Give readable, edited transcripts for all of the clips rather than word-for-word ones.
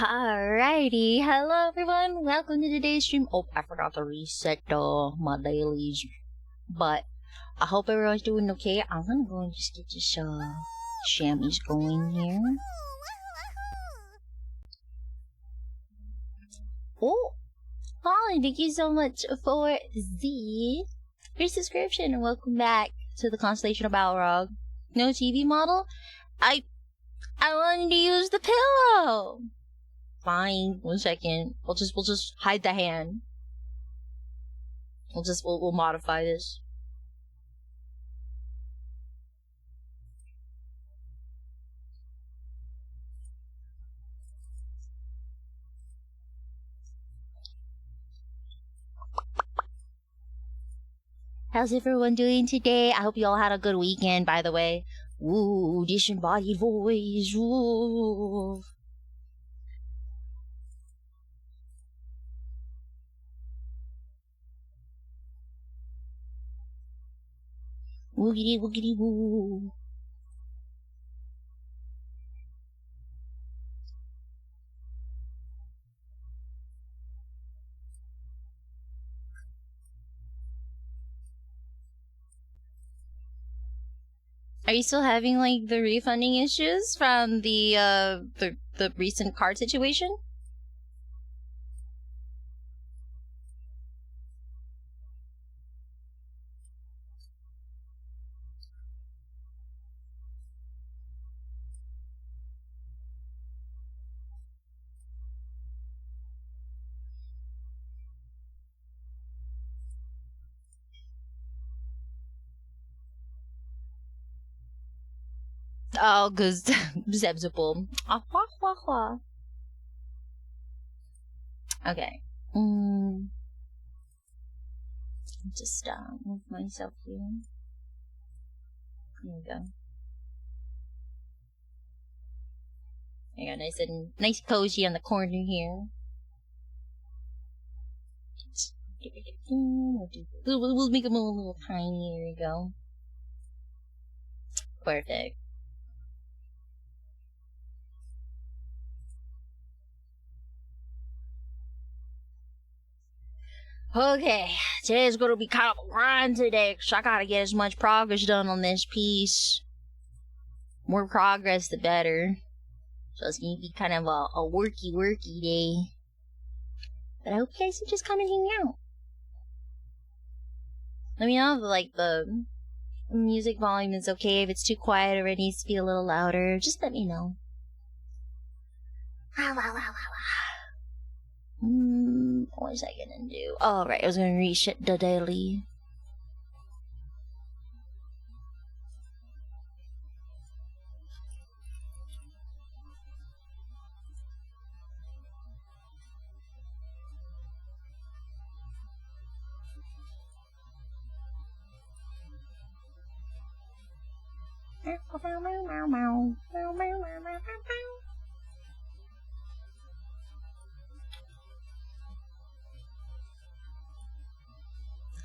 Alrighty, hello everyone, welcome to today's stream. Oh, I forgot to reset my dailies, but I hope everyone's doing okay. I'm gonna go and just get this chamois going here. Oh, Holly, thank you so much for your subscription and welcome back to the Constellation of Balrog. No TV model? I wanted to use the pillow. Fine, 1 second. We'll just hide the hand. We'll modify this. How's everyone doing today? I hope you all had a good weekend, by the way. Ooh, disembodied voice. Ooh. Woogity woogity woo. Are you still having like the refunding issues from the recent card situation? Oh, cause Zebzipul. Okay. Just move myself here. There we go. There you go, nice cozy on the corner here. We'll make them a little tiny. Here we go. Perfect. Okay, today's gonna be kind of a grind today, because I gotta get as much progress done on this piece. More progress, the better. So it's gonna be kind of a worky day. But I hope you guys can just come and hang out. Let me know if, like, the music volume is okay. If it's too quiet or it needs to be a little louder, just let me know. What was I gonna do? Oh, right, I was gonna reset the daily.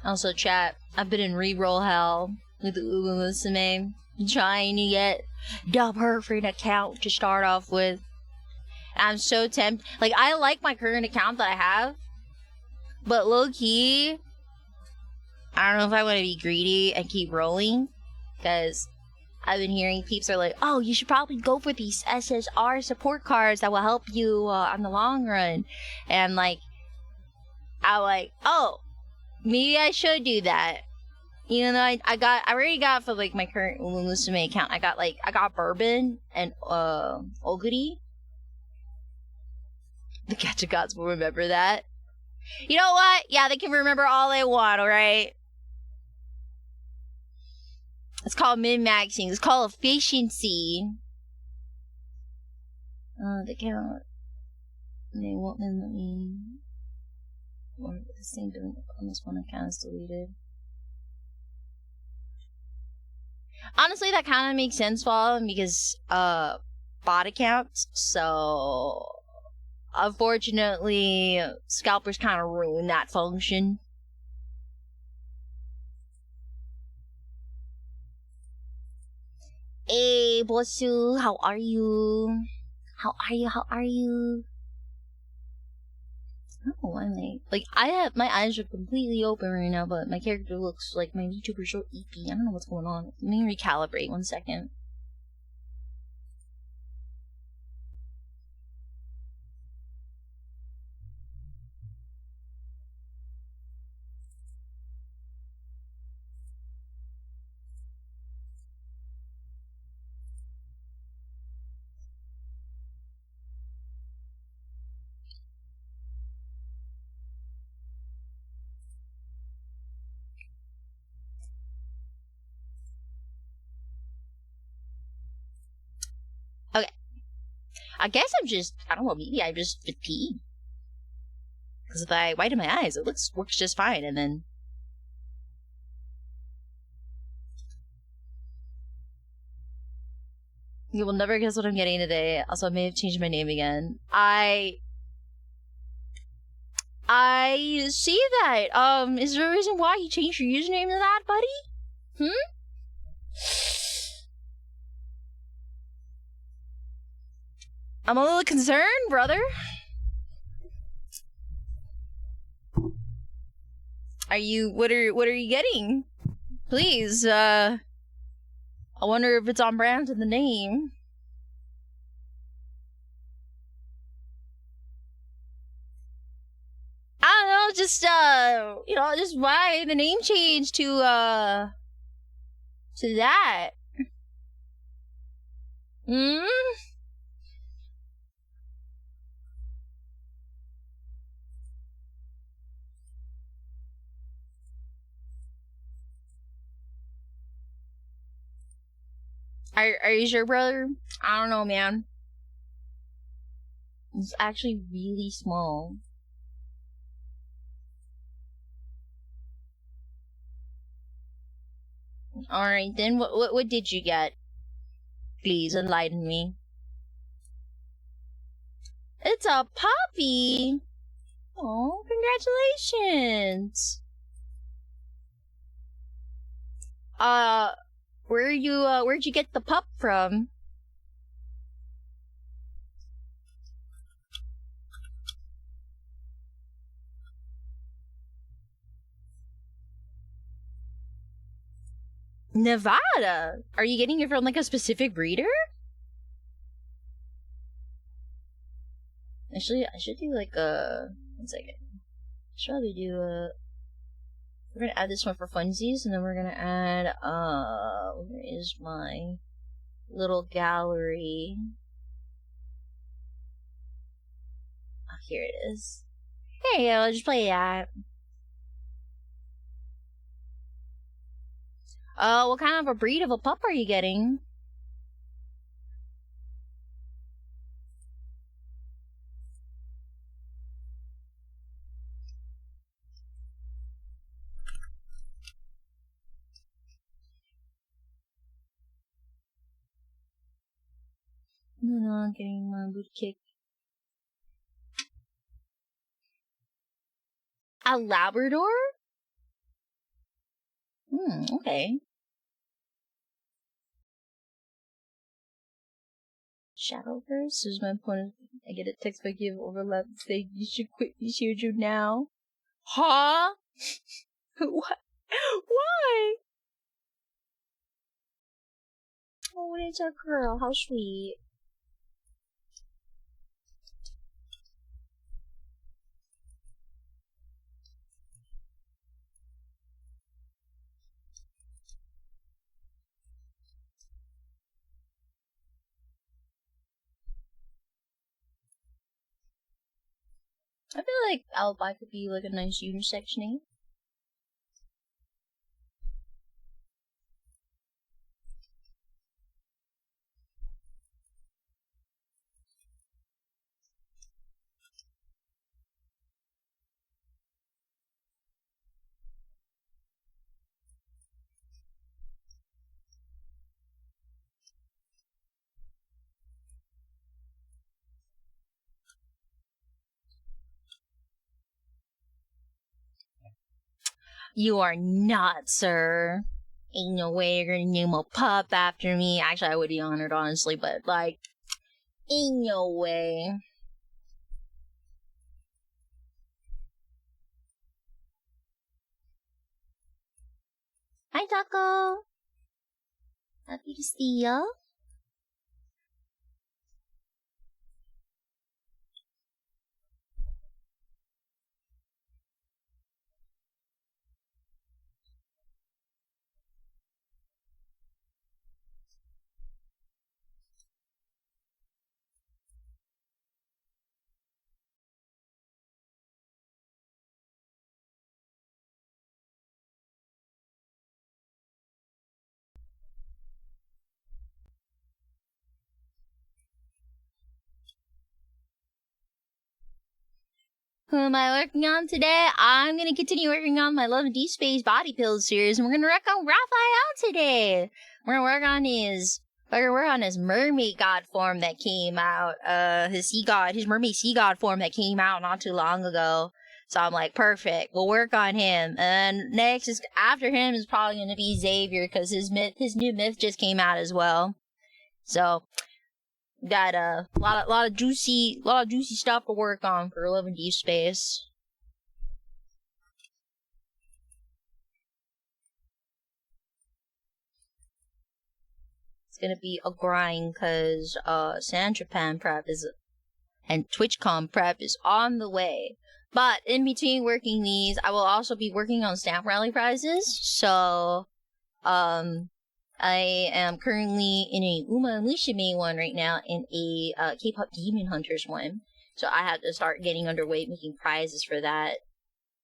Also, chat, I've been in reroll hell with Ulumusame, trying to get the perfect account to start off with. I'm so tempted. Like, I like my current account that I have, but low-key, I don't know if I want to be greedy and keep rolling, because I've been hearing peeps are like, oh, you should probably go for these SSR support cards that will help you on the long run. And, like, I'm like, oh, maybe I should do that. You know, I already got for, like, my current Ulumusame account, I got Bourbon and, Oguri. The Gacha Gods will remember that. You know what? Yeah, they can remember all they want, alright? It's called min-maxing. It's called efficiency. The count. They won't let me. Or the same thing on this one account is deleted. Honestly, that kind of makes sense for them because, bot accounts. So, unfortunately, scalpers kind of ruin that function. Hey, Bosu, how are you? How are you? Oh, I'm like I have my eyes are completely open right now, but my character looks like my VTuber so eepy. I don't know what's going on. Let me recalibrate 1 second. Okay. I guess I don't know, maybe I'm just fatigued. Because if I widen my eyes, it works just fine, and then... You will never guess what I'm getting today. Also, I may have changed my name again. I see that. Is there a reason why you changed your username to that, buddy? I'm a little concerned, brother. What are you getting? Please, I wonder if it's on brand to the name. I don't know, just just why the name change to that. Are you sure, brother? I don't know, man. It's actually really small. Alright then, what did you get? Please enlighten me. It's a puppy! Oh, congratulations! Where'd you get the pup from? Nevada? Are you getting it from like a specific breeder? Actually, I should do like a... 1 second. Should probably do a... We're gonna add this one for funsies, and then we're gonna add, where is my little gallery? Oh, here it is. Hey, I'll just play that. What kind of a breed of a pup are you getting? No, I'm getting my boot kicked. A Labrador? Okay. Shadowverse is my point. I get a text by give overlap saying you should quit the shoujo now. Huh? What? Why? Oh, it's a girl. How sweet. I feel like alibi could be like a nice unisex name. You are not, sir. Ain't no way you're gonna name a pup after me. Actually, I would be honored, honestly, but like, ain't no way. Hi, Taco. Happy to see ya. Who am I working on today? I'm gonna continue working on my Love and Deep Space body pills series, and we're gonna work on Raphael today. We're gonna work on his mermaid god form that came out, his mermaid sea god form that came out not too long ago. So I'm like, perfect. We'll work on him, and next is after him is probably gonna be Xavier because his new myth just came out as well. So got a lot of juicy stuff to work on for Love and Deep Space. It's gonna be a grind because San Japan prep and TwitchCon prep is on the way. But in between working these, I will also be working on stamp rally prizes. So I am currently in a Uma Mushime one right now and a K-pop Demon Hunters one. So I have to start getting underway making prizes for that.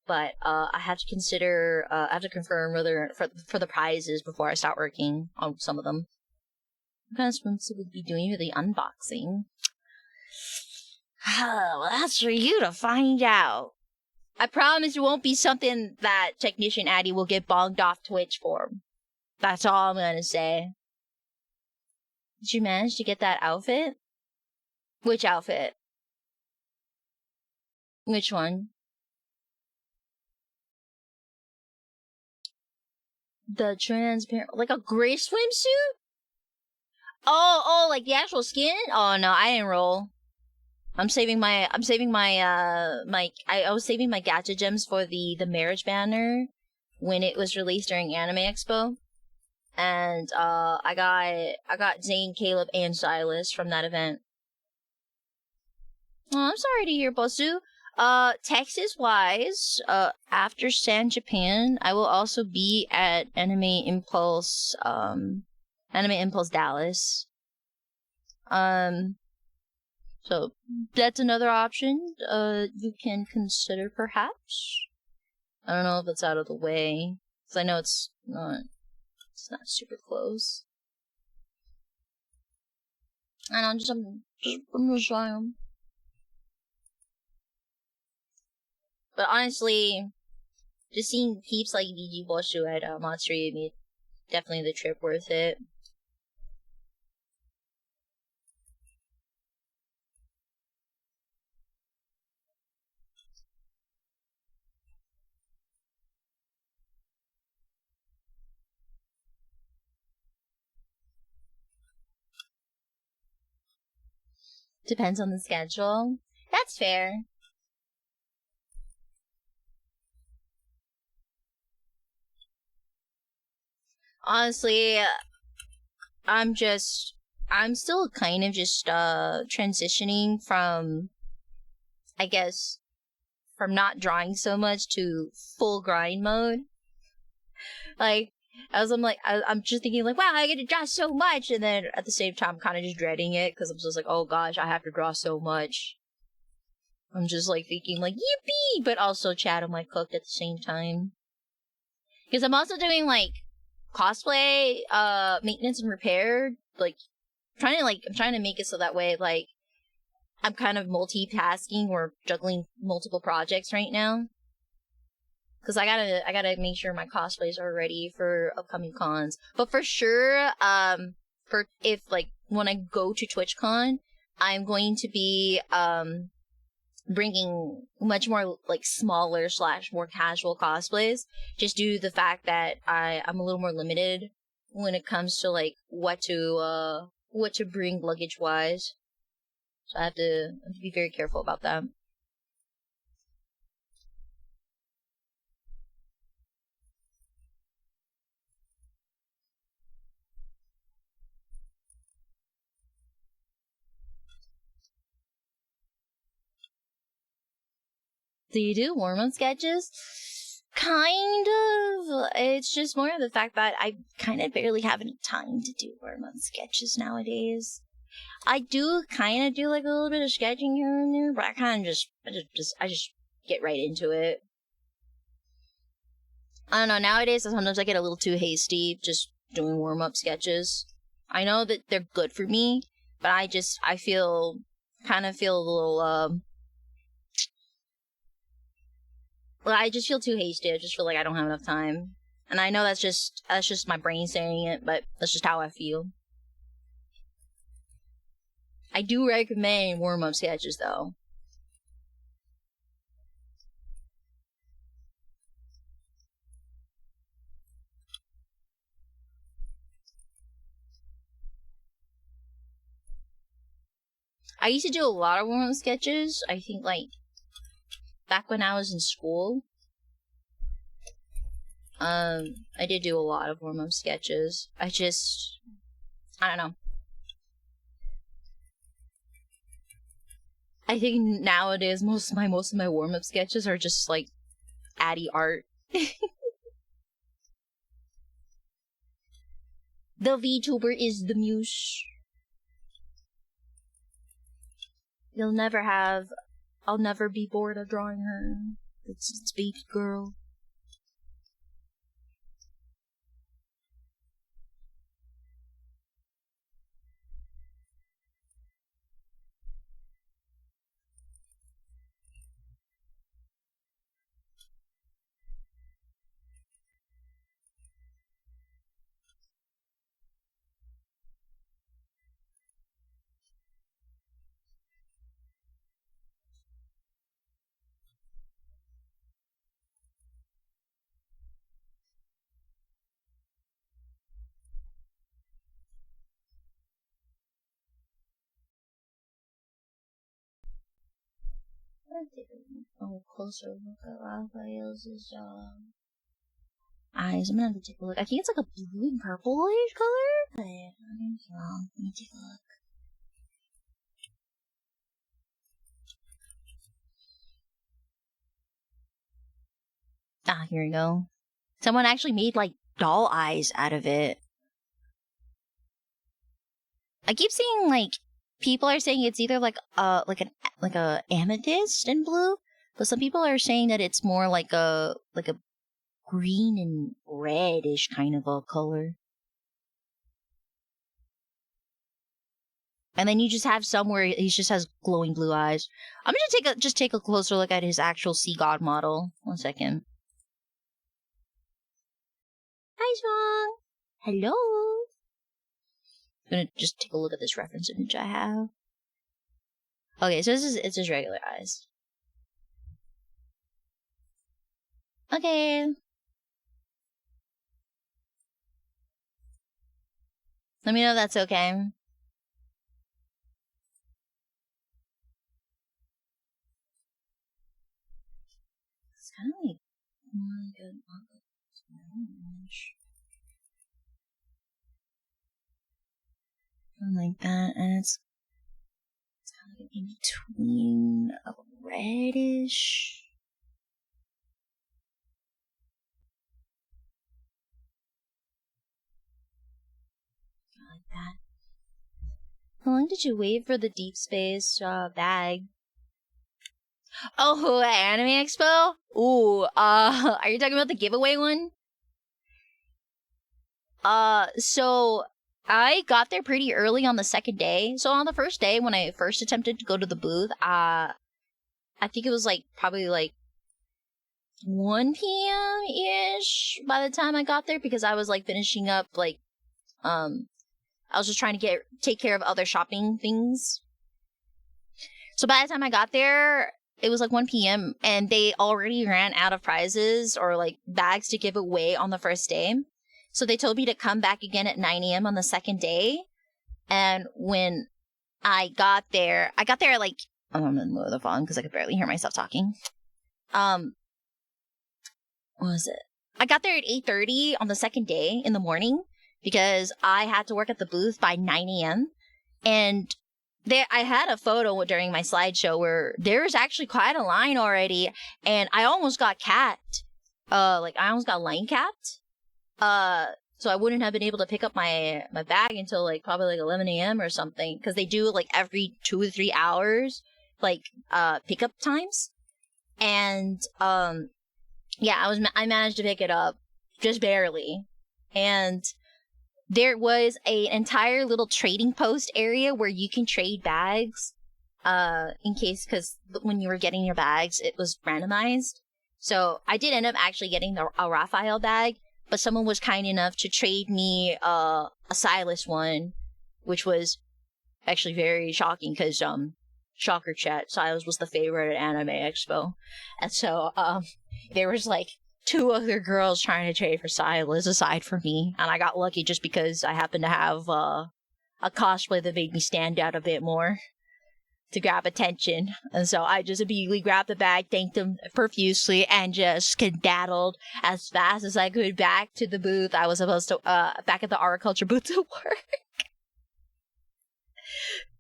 But I have to consider, I have to confirm whether for the prizes before I start working on some of them. What kind of swimsuit would be doing for the unboxing? Well, that's for you to find out. I promise it won't be something that Technician Addy will get bonked off Twitch for. That's all I'm gonna say. Did you manage to get that outfit? Which outfit? Which one? The transparent, like a gray swimsuit? Oh, like the actual skin? Oh no, I didn't roll. I was saving my gacha gems for the marriage banner when it was released during Anime Expo. And I got Zane, Caleb, and Silas from that event. Oh, I'm sorry to hear, Bosu. Texas wise, after San Japan, I will also be at Anime Impulse Dallas. So that's another option, you can consider perhaps. I don't know if it's out of the way, because I know it's not super close. And I'm just saying. But honestly, just seeing peeps like DG Boshu at Matsuri made definitely the trip worth it. Depends on the schedule. That's fair. Honestly, I'm still kind of just transitioning from, I guess, from not drawing so much to full grind mode. Like, I'm just thinking like, wow, I get to draw so much, and then at the same time, I'm kind of just dreading it because I'm just like, oh gosh, I have to draw so much. I'm just like thinking like, yippee, but also chat, I'm like cooked at the same time. Because I'm also doing like cosplay, maintenance and repair, like I'm trying to make it so that way like I'm kind of multitasking or juggling multiple projects right now. Cause I gotta make sure my cosplays are ready for upcoming cons. But for sure, for if like when I go to TwitchCon, I'm going to be bringing much more like smaller / more casual cosplays. Just due to the fact that I'm a little more limited when it comes to like what to bring luggage wise. So I have to be very careful about that. Do you do warm-up sketches? Kind of. It's just more of the fact that I kind of barely have any time to do warm-up sketches nowadays. I do kind of do like a little bit of sketching here and there, but I kind of I just get right into it. I don't know, nowadays sometimes I get a little too hasty just doing warm-up sketches. I know that they're good for me, but I feel a little, well, I just feel too hasty. I just feel like I don't have enough time. And I know that's just my brain saying it, but that's just how I feel. I do recommend warm-up sketches, though. I used to do a lot of warm-up sketches. I think, like, back when I was in school. I did do a lot of warm-up sketches. I don't know. I think nowadays most of my warm-up sketches are just like Addy art. The VTuber is the muse. I'll never be bored of drawing her. It's baby girl. I'm gonna take a closer look at Raphael's eyes. I'm gonna have to take a look. I think it's like a blue and purplish color. But I'm wrong. Let me take a look. Ah, here we go. Someone actually made like doll eyes out of it. I keep seeing like people are saying it's either like a amethyst in blue, but some people are saying that it's more like a green and reddish kind of a color. And then you just have some where he just has glowing blue eyes. I'm gonna take a closer look at his actual sea god model. 1 second. Hi, Song. Hello. I'm gonna just take a look at this reference image I have. Okay, so it's just regular eyes. Okay. Let me know if that's okay. It's kind of like more like an orange. Like that, and it's kind of like in between a reddish. Like that. How long did you wait for the Deep Space bag? Oh, at Anime Expo? Ooh, are you talking about the giveaway one? So I got there pretty early on the second day. So on the first day, when I first attempted to go to the booth, I think it was like probably like 1 p.m.-ish by the time I got there, because I was like finishing up like, I was just trying to take care of other shopping things. So by the time I got there, it was like 1 p.m. and they already ran out of prizes or like bags to give away on the first day. So they told me to come back again at 9 a.m. on the second day. And when I got there like, I'm gonna lower the volume because I could barely hear myself talking. What was it? I got there at 8:30 on the second day in the morning because I had to work at the booth by 9 a.m. And I had a photo during my slideshow where there was actually quite a line already, and I almost got capped. I almost got line capped. So I wouldn't have been able to pick up my bag until like probably like 11 a.m. or something, because they do like every 2 or 3 hours, like pickup times, and yeah, I managed to pick it up just barely, and there was an entire little trading post area where you can trade bags, in case, because when you were getting your bags, it was randomized. So I did end up actually getting a Raphael bag, but someone was kind enough to trade me a Silas one, which was actually very shocking because shocker chat, Silas was the favorite at Anime Expo, and so there was like 2 other girls trying to trade for Silas aside from me, and I got lucky just because I happened to have a cosplay that made me stand out a bit more to grab attention. And so I just immediately grabbed the bag, thanked them profusely, and just skedaddled as fast as I could back to the booth. I was supposed to, back at the art culture booth to work.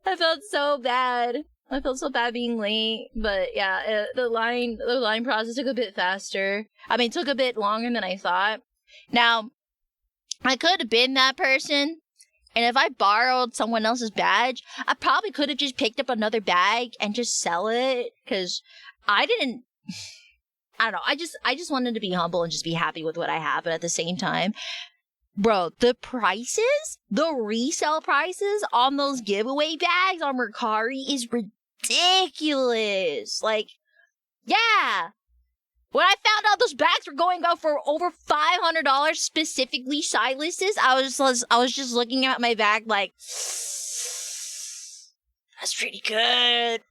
I felt so bad. I felt so bad being late, but yeah, the line process took a bit faster. I mean, it took a bit longer than I thought. Now, I could have been that person, and if I borrowed someone else's badge, I probably could have just picked up another bag and just sell it, because I don't know, I just wanted to be humble and just be happy with what I have, but at the same time, bro, the resale prices on those giveaway bags on Mercari is ridiculous. Like, yeah. When I found out those bags were going out for over $500, specifically Silas's, I was just looking at my bag like, that's pretty good.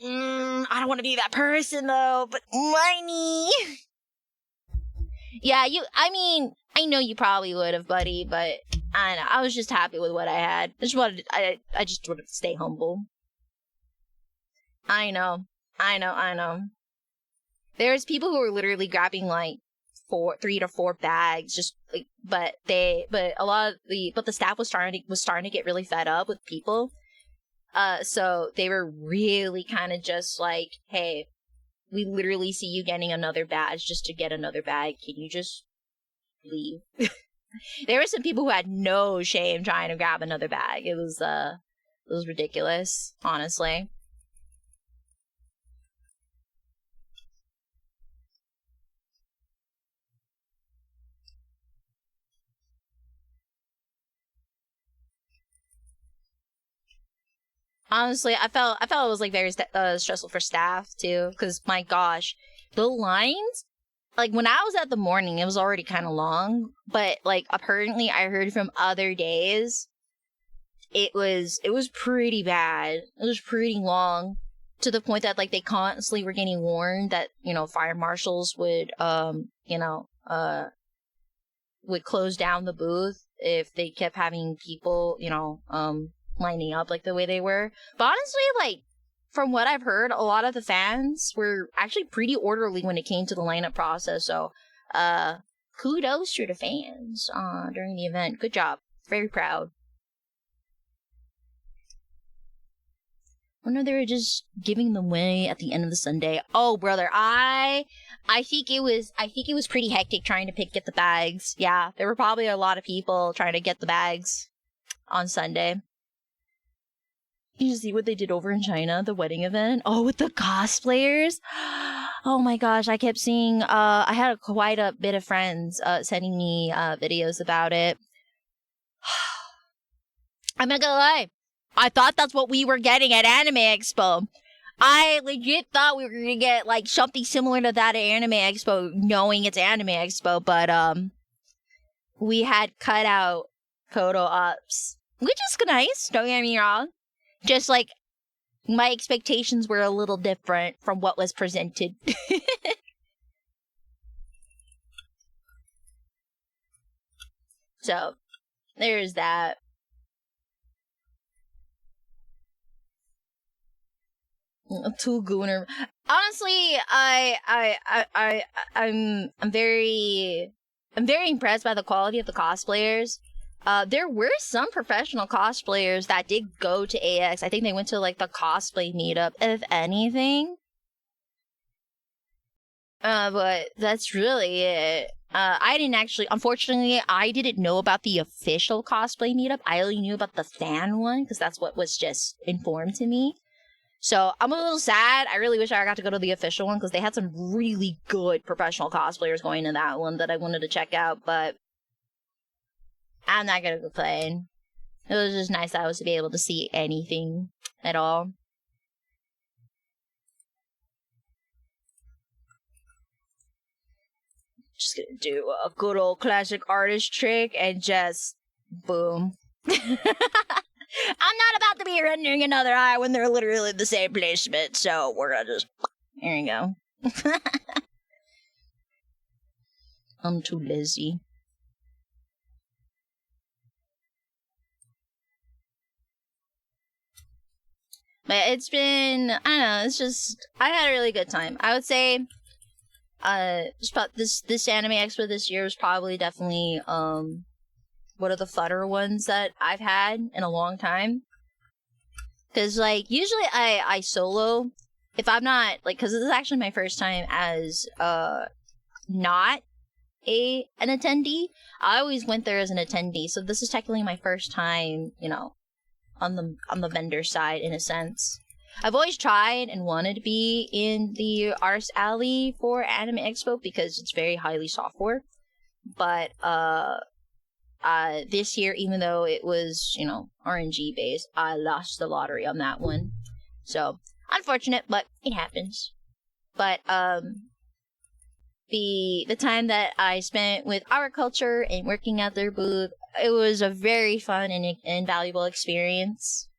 I don't want to be that person though, but money. Yeah, I know you probably would have, buddy, but I don't know. I was just happy with what I had. I just wanted to stay humble. I know. There's people who are literally grabbing like 3 to 4 bags, just like, but the staff was starting to get really fed up with people. So they were really kind of just like, hey, we literally see you getting another badge just to get another bag. Can you just leave? There were some people who had no shame trying to grab another bag. It was ridiculous, honestly. Honestly, I felt it was like very stressful for staff too, because my gosh, the lines, like when I was at the morning, it was already kind of long, but like apparently I heard from other days, it was pretty bad. It was pretty long, to the point that like they constantly were getting warned that, you know, fire marshals would would close down the booth if they kept having people, you know, lining up like the way they were. But honestly, like, from what I've heard, a lot of the fans were actually pretty orderly when it came to the lineup process. So, kudos to the fans during the event. Good job. Very proud. Oh no, they were just giving them away at the end of the Sunday. Oh, brother, I think it was pretty hectic trying to get the bags. Yeah, there were probably a lot of people trying to get the bags on Sunday. You see what they did over in China, the wedding event? Oh, with the cosplayers? Oh my gosh, I kept seeing, I had quite a bit of friends sending me videos about it. I'm not gonna lie, I thought that's what we were getting at Anime Expo. I legit thought we were gonna get like something similar to that at Anime Expo, knowing it's Anime Expo, but we had cut out photo ops, which is nice, don't get me wrong. Just like, my expectations were a little different from what was presented. So, there's that. Too gooner. Honestly, I'm very impressed by the quality of the cosplayers. There were some professional cosplayers that did go to AX. I think they went to like the cosplay meetup, if anything. But that's really it. I didn't actually, unfortunately, I didn't know about the official cosplay meetup. I only knew about the fan one because that's what was just informed to me. So I'm a little sad. I really wish I got to go to the official one because they had some really good professional cosplayers going to that one that I wanted to check out, but I'm not gonna complain. It was just nice that I was to be able to see anything at all. Just gonna do a good old classic artist trick and just boom. I'm not about to be rendering another eye when they're literally the same placement, so we're gonna just... There you go. I'm too lazy. But it's been, I don't know, it's just, I had a really good time. I would say, this Anime Expo this year was probably definitely, one of the funner ones that I've had in a long time. Because, like, usually I solo, if I'm not, like, because this is actually my first time as, not an attendee. I always went there as an attendee, so this is technically my first time, you know, on the vendor side, in a sense. I've always tried and wanted to be in the Artist Alley for Anime Expo because it's very highly software. But, this year, even though it was, you know, RNG based, I lost the lottery on that one. So, unfortunate, but it happens. But, the time that I spent with Art Culture and working at their booth, it was a very fun and valuable experience.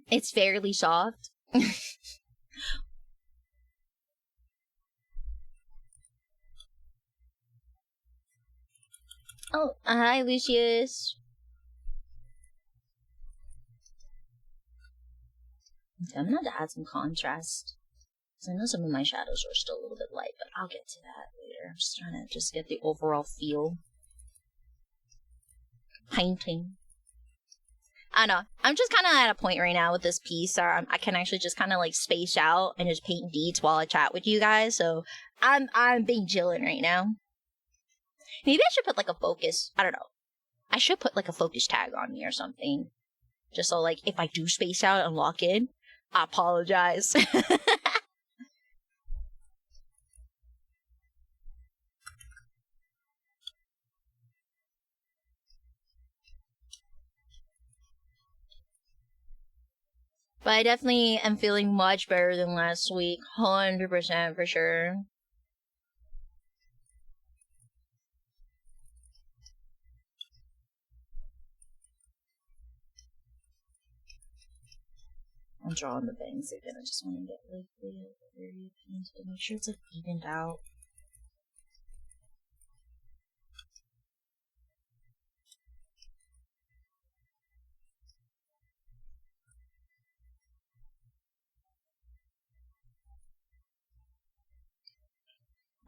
It's fairly soft. Oh, hi, Lucius. Okay, I'm gonna have to add some contrast. Because I know some of my shadows are still a little bit light, but I'll get to that later. I'm just trying to just get the overall feel. Painting. I don't know. I'm just kind of at a point right now with this piece where I can actually just kind of like space out and just paint deets while I chat with you guys. So I'm being chillin' right now. Maybe I should put like a focus. I don't know. I should put like a focus tag on me or something. Just so like if I do space out and lock in, I apologize. But I definitely am feeling much better than last week. 100% for sure. I'm drawing the bangs again. I just want to get like the area paint to make sure it's like evened out.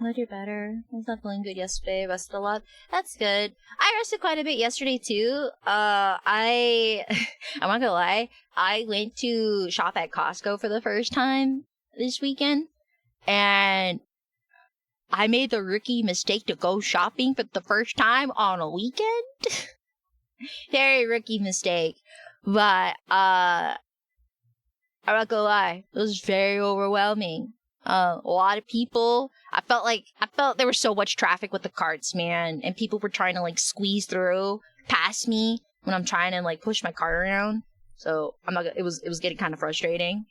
I do better. I was not feeling good yesterday. Rested a lot. That's good. I rested quite a bit yesterday too. I'm not gonna lie. I went to shop at Costco for the first time this weekend, and I made the rookie mistake to go shopping for the first time on a weekend. Very rookie mistake, but I'm not gonna lie. It was very overwhelming. A lot of people. I felt there was so much traffic with the carts, man, and people were trying to like squeeze through past me when I'm trying to like push my cart around. So I'm not. It was getting kind of frustrating.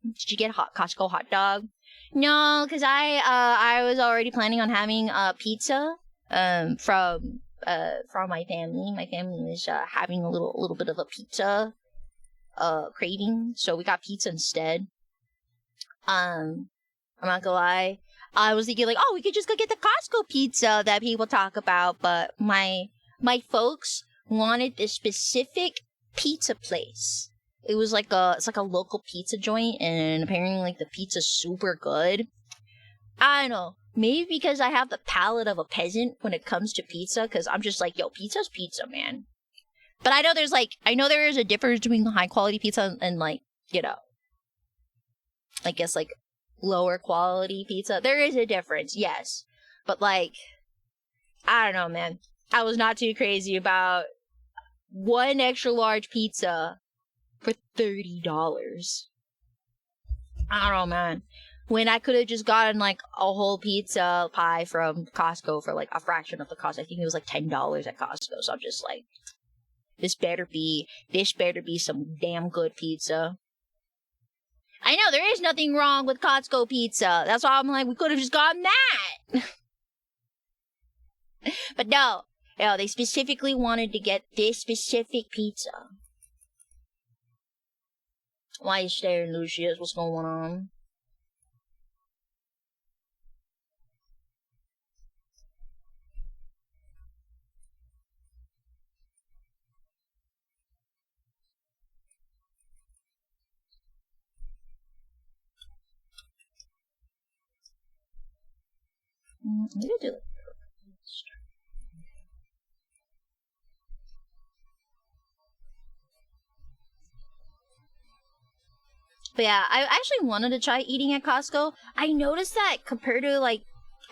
Did you get a Costco hot dog? No, because I was already planning on having pizza from my family. My family was having a little bit of a pizza craving, so we got pizza instead. I'm not gonna lie. I was thinking like, oh, we could just go get the Costco pizza that people talk about, but my folks wanted this specific pizza place. It was like it's like a local pizza joint, and apparently like the pizza's super good. I don't know. Maybe because I have the palate of a peasant when it comes to pizza, because I'm just like, yo, pizza's pizza, man. But I know there is a difference between high quality pizza and like, you know, I guess like lower quality pizza. There is a difference, yes. But like, I don't know, man. I was not too crazy about one extra large pizza for $30. I don't know, man. When I could have just gotten like a whole pizza pie from Costco for like a fraction of the cost. I think it was like $10 at Costco. So I'm just like, this better be some damn good pizza. I know there is nothing wrong with Costco pizza. That's why I'm like, we could have just gotten that. But no, they specifically wanted to get this specific pizza. Why are you staring, Lucius? What's going on? Maybe do it. But yeah, I actually wanted to try eating at Costco. I noticed that compared to like,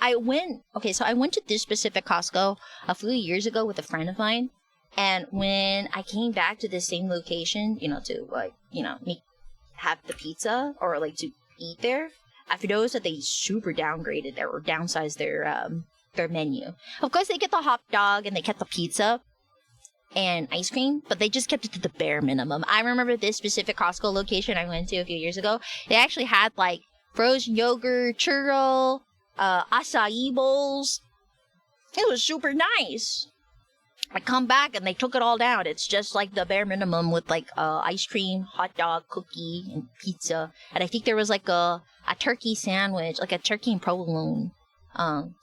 I went to this specific Costco a few years ago with a friend of mine. And when I came back to the same location, to like, have the pizza or like to eat there, I've noticed that they super downgraded or downsized their menu. Of course, they get the hot dog and they get the pizza and ice cream, but they just kept it to the bare minimum. I remember this specific Costco location I went to a few years ago. They actually had like frozen yogurt, churro, acai bowls. It was super nice. I come back and they took it all down. It's just like the bare minimum with like ice cream, hot dog, cookie, and pizza. And I think there was like a turkey sandwich, like a turkey and provolone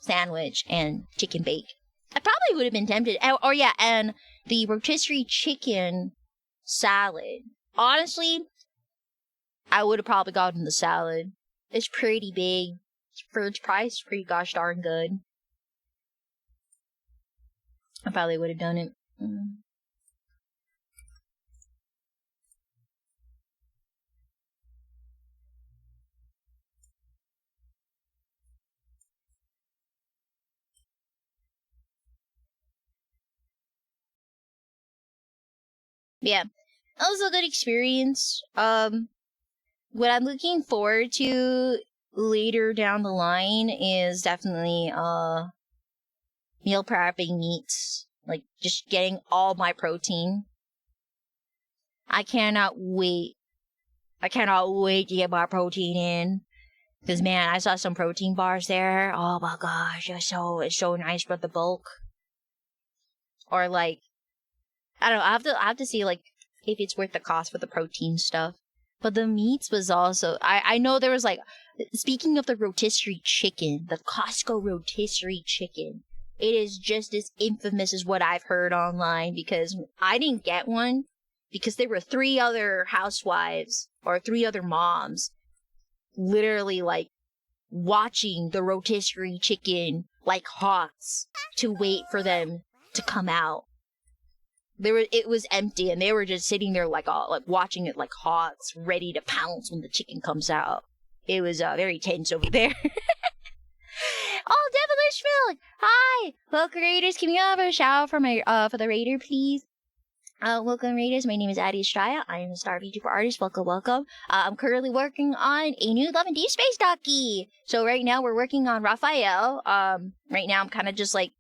sandwich and chicken bake. I probably would have been tempted. And the rotisserie chicken salad. Honestly, I would have probably gotten the salad. It's pretty big. For its price, pretty gosh darn good. I probably would have done it. Yeah, that was a good experience. What I'm looking forward to later down the line is definitely meal prepping meats, like just getting all my protein. I cannot wait to get my protein in. Because man, I saw some protein bars there. Oh my gosh, it's so nice for the bulk. Or like, I don't know, I have to see like if it's worth the cost for the protein stuff. But the meats was also, I know there was like, speaking of the rotisserie chicken, the Costco rotisserie chicken, it is just as infamous as what I've heard online, because I didn't get one because there were 3 other housewives or 3 other moms literally like watching the rotisserie chicken like hawks to wait for them to come out. It was empty, and they were just sitting there like watching it like hawks, ready to pounce when the chicken comes out. It was very tense over there. Oh, Devilish Milk! Hi! Welcome, Raiders. Can we have a shout for the Raider, please? Welcome, Raiders. My name is AdiAstraya. I am a Star VTuber artist. Welcome. I'm currently working on a new Love and Deep Space daki. So right now we're working on Raphael. Right now I'm kind of just like,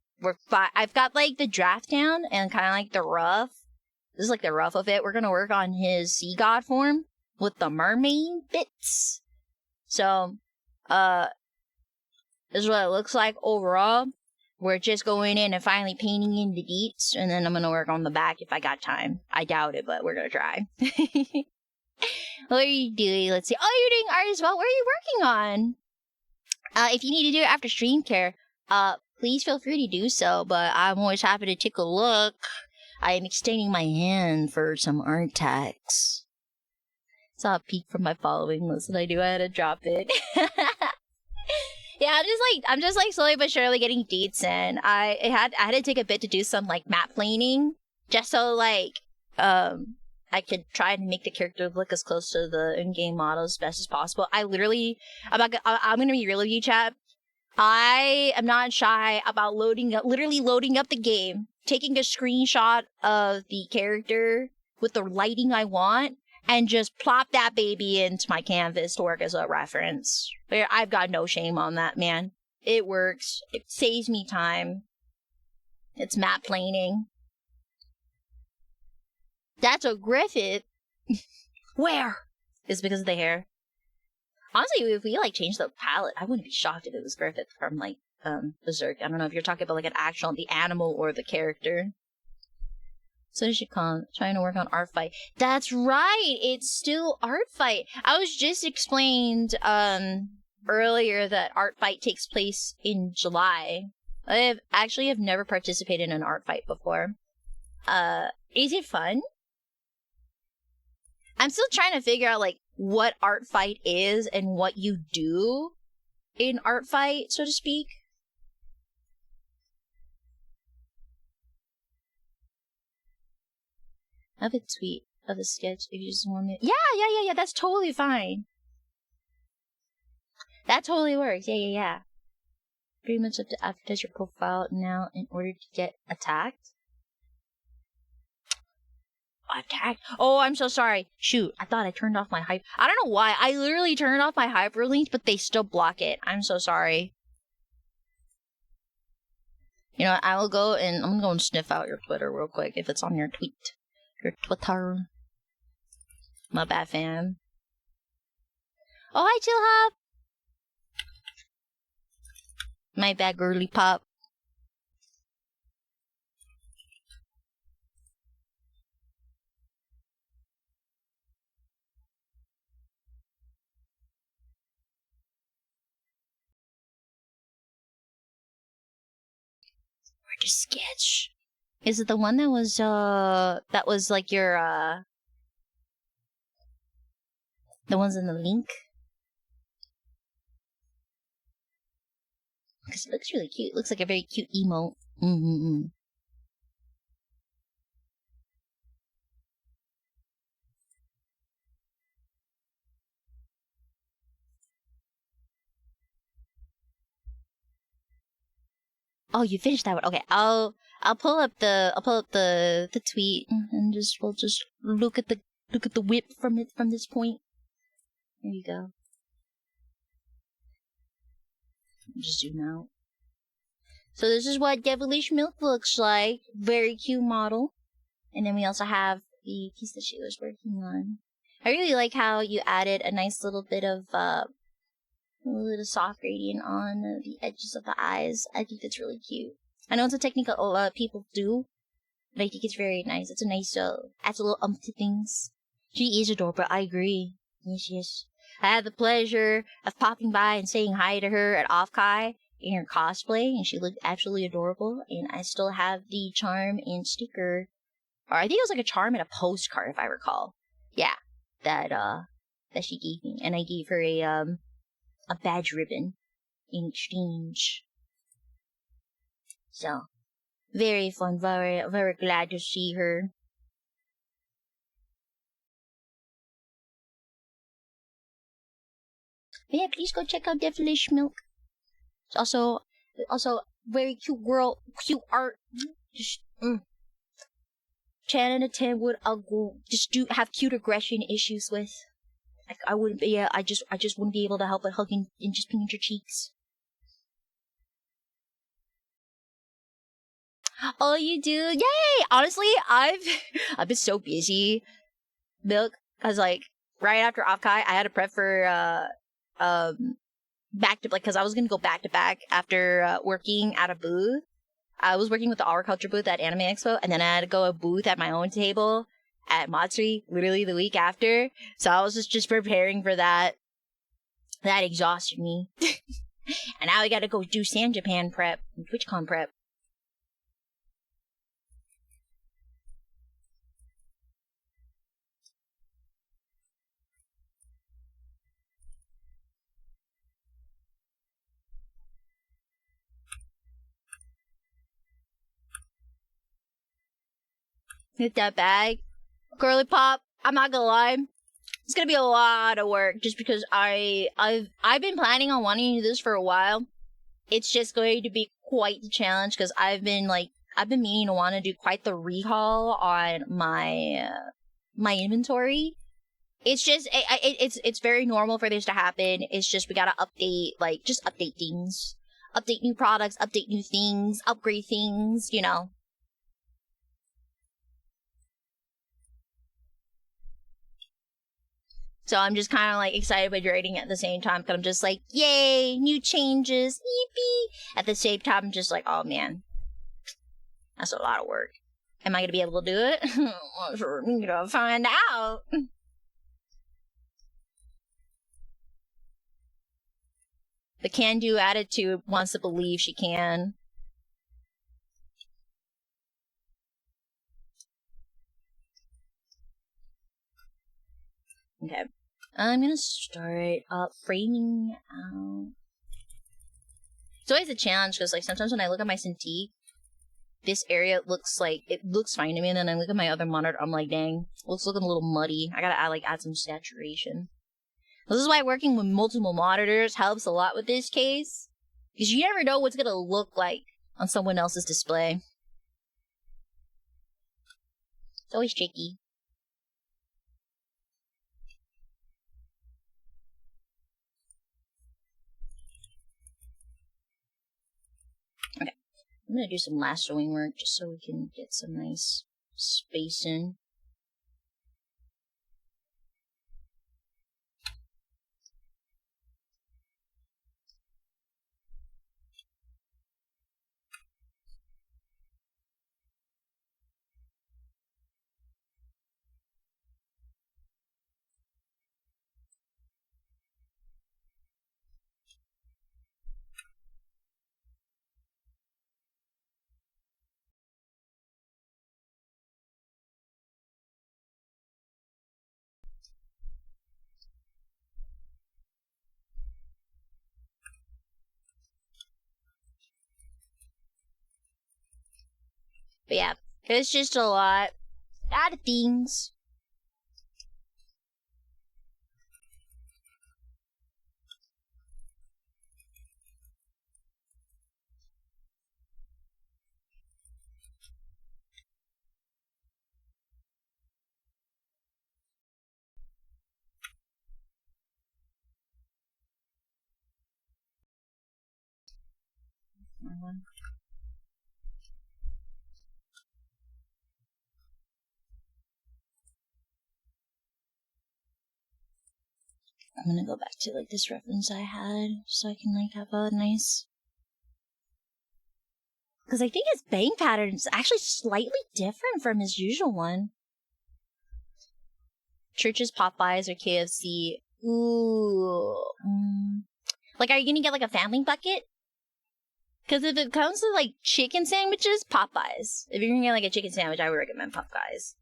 I've got like the draft down and kind of like the rough. This is like the rough of it. We're gonna work on his sea god form with the mermaid bits. So, this is what it looks like overall. We're just going in and finally painting in the deets, and then I'm gonna work on the back if I got time. I doubt it, but we're gonna try. What are you doing? Let's see. Oh, you're doing art as well. What are you working on? If you need to do it after stream care, please feel free to do so, but I'm always happy to take a look. I am extending my hand for some art tags. Saw a peek from my following list, and I knew I had to drop it. Yeah, Yeah, I'm just like slowly but surely getting deets in. I had to take a bit to do some like map planing, just so like I could try and make the character look as close to the in-game model as best as possible. I'm gonna be real with you, chat. I am not shy about literally loading up the game, taking a screenshot of the character with the lighting I want, and just plop that baby into my canvas to work as a reference. I've got no shame on that, man. It works. It saves me time. It's map planing. That's a Griffith. Where? It's because of the hair. Honestly, if we like changed the palette, I wouldn't be shocked if it was Griffith from like Berserk. I don't know if you're talking about like the animal or the character. So does she call trying to work on art fight? That's right. It's still art fight. I was just explained earlier that art fight takes place in July. I have never participated in an art fight before. Is it fun? I'm still trying to figure out like what art fight is and what you do in art fight, so to speak. I have a tweet of a sketch if you just want me. Yeah. That's totally fine. That totally works. Yeah. Pretty much have to advertise your profile now in order to get attacked. Attacked? Oh, I'm so sorry. Shoot, I thought I turned off my hype. I don't know why. I literally turned off my hyperlinks, but they still block it. I'm so sorry. You know, I will go and I'm going to sniff out your Twitter real quick if it's on your tweet. Your Twitter. My bad, fam. Oh, hi, Chill Hop. My bad, girly pop. Where'd you sketch? Is it the one that was like your, the ones in the link? Because it looks really cute. It looks like a very cute emote. Oh, you finished that one. Okay, I'll pull up the tweet and we'll just look at the whip from this point. There you go. Just zoom out. So this is what Devilish Milk looks like. Very cute model. And then we also have the piece that she was working on. I really like how you added a nice little bit of a little soft gradient on the edges of the eyes. I think that's really cute. I know it's a technique a lot of people do, but I think it's very nice. It's a nice, adds a little to things. She is adorable, I agree. Yes. I had the pleasure of popping by and saying hi to her at Offkai in her cosplay, and she looked absolutely adorable, and I still have the charm and sticker, or I think it was like a charm and a postcard, if I recall. Yeah, that she gave me, and I gave her a badge ribbon in exchange. So, very fun, very, very glad to see her. But yeah, please go check out Devilish Milk. It's also very cute girl, cute art. Just 10 out of 10 would I'll go just have cute aggression issues with. Like I wouldn't be. Yeah, I just wouldn't be able to help but hugging and just pinch your cheeks. Oh, you do? Yay! Honestly, I've been so busy, Milk, cause like right after Offkai, I had to prep for back to because I was gonna go back to back after working at a booth. I was working with the agriculture booth at Anime Expo, and then I had to go a booth at my own table at Matsuri literally the week after. So I was just preparing for that. That exhausted me. And now I gotta go do San Japan prep and TwitchCon prep. Hit that bag. Girly pop, I'm not gonna lie. It's gonna be a lot of work just because I've been planning on wanting to do this for a while. It's just going to be quite the challenge because I've been meaning to want to do quite the rehaul on my my inventory. It's just it's very normal for this to happen. It's just we gotta update, like, just update things, update new products, update new things, upgrade things, you know. So I'm just kind of like excited but dreading at the same time because I'm just like, yay, new changes, yippee. At the same time, I'm just like, oh man, that's a lot of work. Am I gonna be able to do it? We're gonna find out. The can-do attitude wants to believe she can. Okay. I'm gonna start framing out. It's always a challenge because, like, sometimes when I look at my Cintiq, this area looks fine to me, and then I look at my other monitor, I'm like, dang, it's looking a little muddy. I gotta add some saturation. This is why working with multiple monitors helps a lot with this case, because you never know what's gonna look like on someone else's display. It's always tricky. Okay, I'm gonna do some lassoing work just so we can get some nice spacing. But yeah, it's just a lot of things. I'm gonna go back to, like, this reference I had so I can, like, have a nice... Because I think his bang pattern is actually slightly different from his usual one. Church's, Popeyes, or KFC. Ooh. Like, are you gonna get, like, a family bucket? Because if it comes to, like, chicken sandwiches, Popeyes. If you're gonna get, like, a chicken sandwich, I would recommend Popeyes.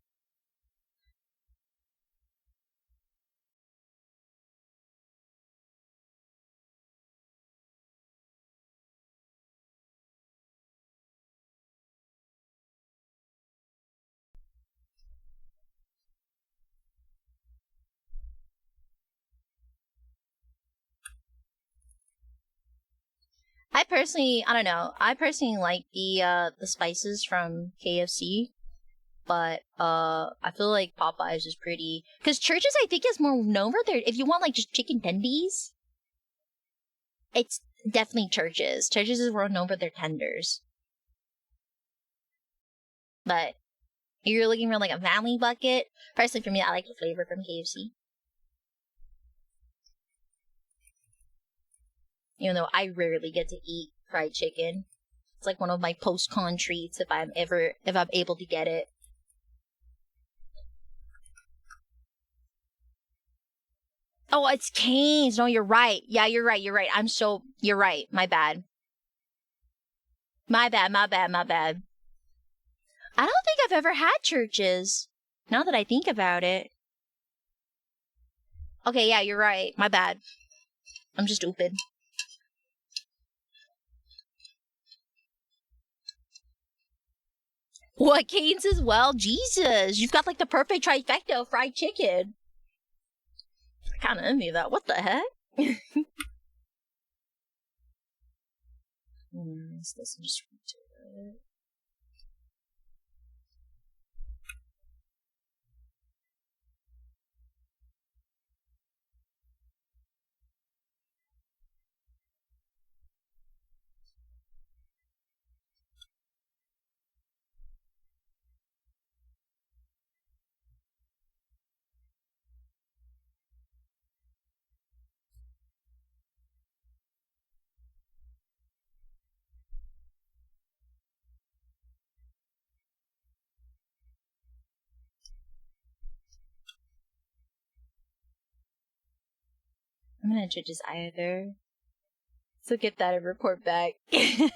I don't know. I personally like the spices from KFC, but I feel like Popeyes is pretty. Because Church's, I think, is more known for their. If you want, like, just chicken tendies, it's definitely Church's. Church's is more known for their tenders. But if you're looking for, like, a family bucket, personally for me, I like the flavor from KFC. Even though I rarely get to eat fried chicken. It's like one of my post-con treats if I'm able to get it. Oh, it's Cane's. No, you're right. Yeah, you're right. You're right. My bad. My bad. I don't think I've ever had Church's. Now that I think about it. Okay, yeah, you're right. My bad. I'm just stupid. What, Canes as well? Jesus, you've got like the perfect trifecta of fried chicken. I kind of envy that. What the heck? This just I'm gonna judge his either. So get that and report back. Oh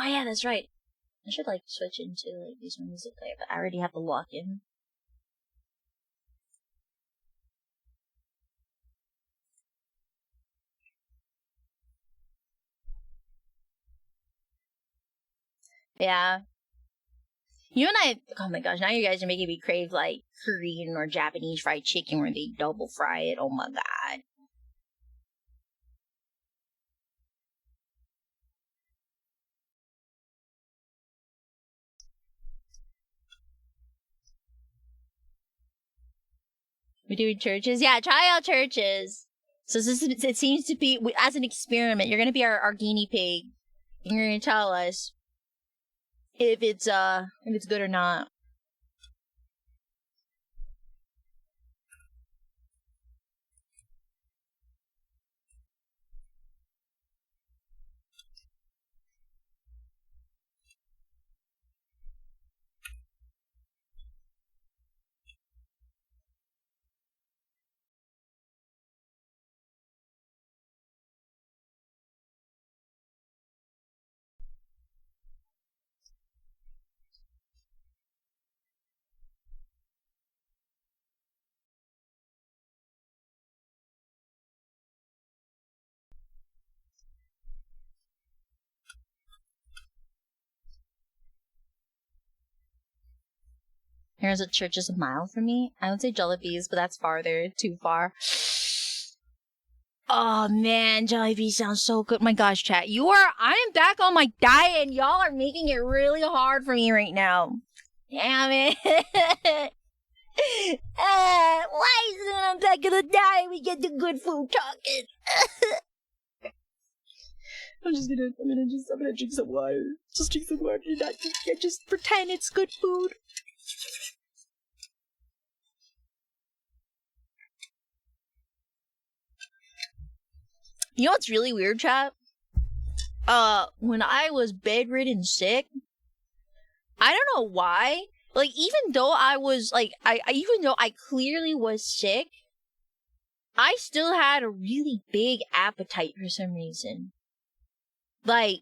yeah, that's right. I should like switch into like these ones that play, but I already have the lock in. Yeah. You and I, oh my gosh, now you guys are making me crave like Korean or Japanese fried chicken where they double fry it. Oh my god. We're doing churches? Yeah, try out churches. So this is, it seems to be, as an experiment, you're gonna be our guinea pig. You're gonna tell us if it's good or not. Here's a church just a mile from me. I would say Jollibee's, but that's farther, too far. Oh man, Jollibee sounds so good. My gosh, chat. I am back on my diet and y'all are making it really hard for me right now. Damn it. Why is it when I'm back on the diet we get the good food talking? I'm gonna drink some water. Just drink some water. Just pretend it's good food. You know what's really weird, chat? When I was bedridden sick, I don't know why. Like, even though I was like, even though I clearly was sick, I still had a really big appetite for some reason. Like,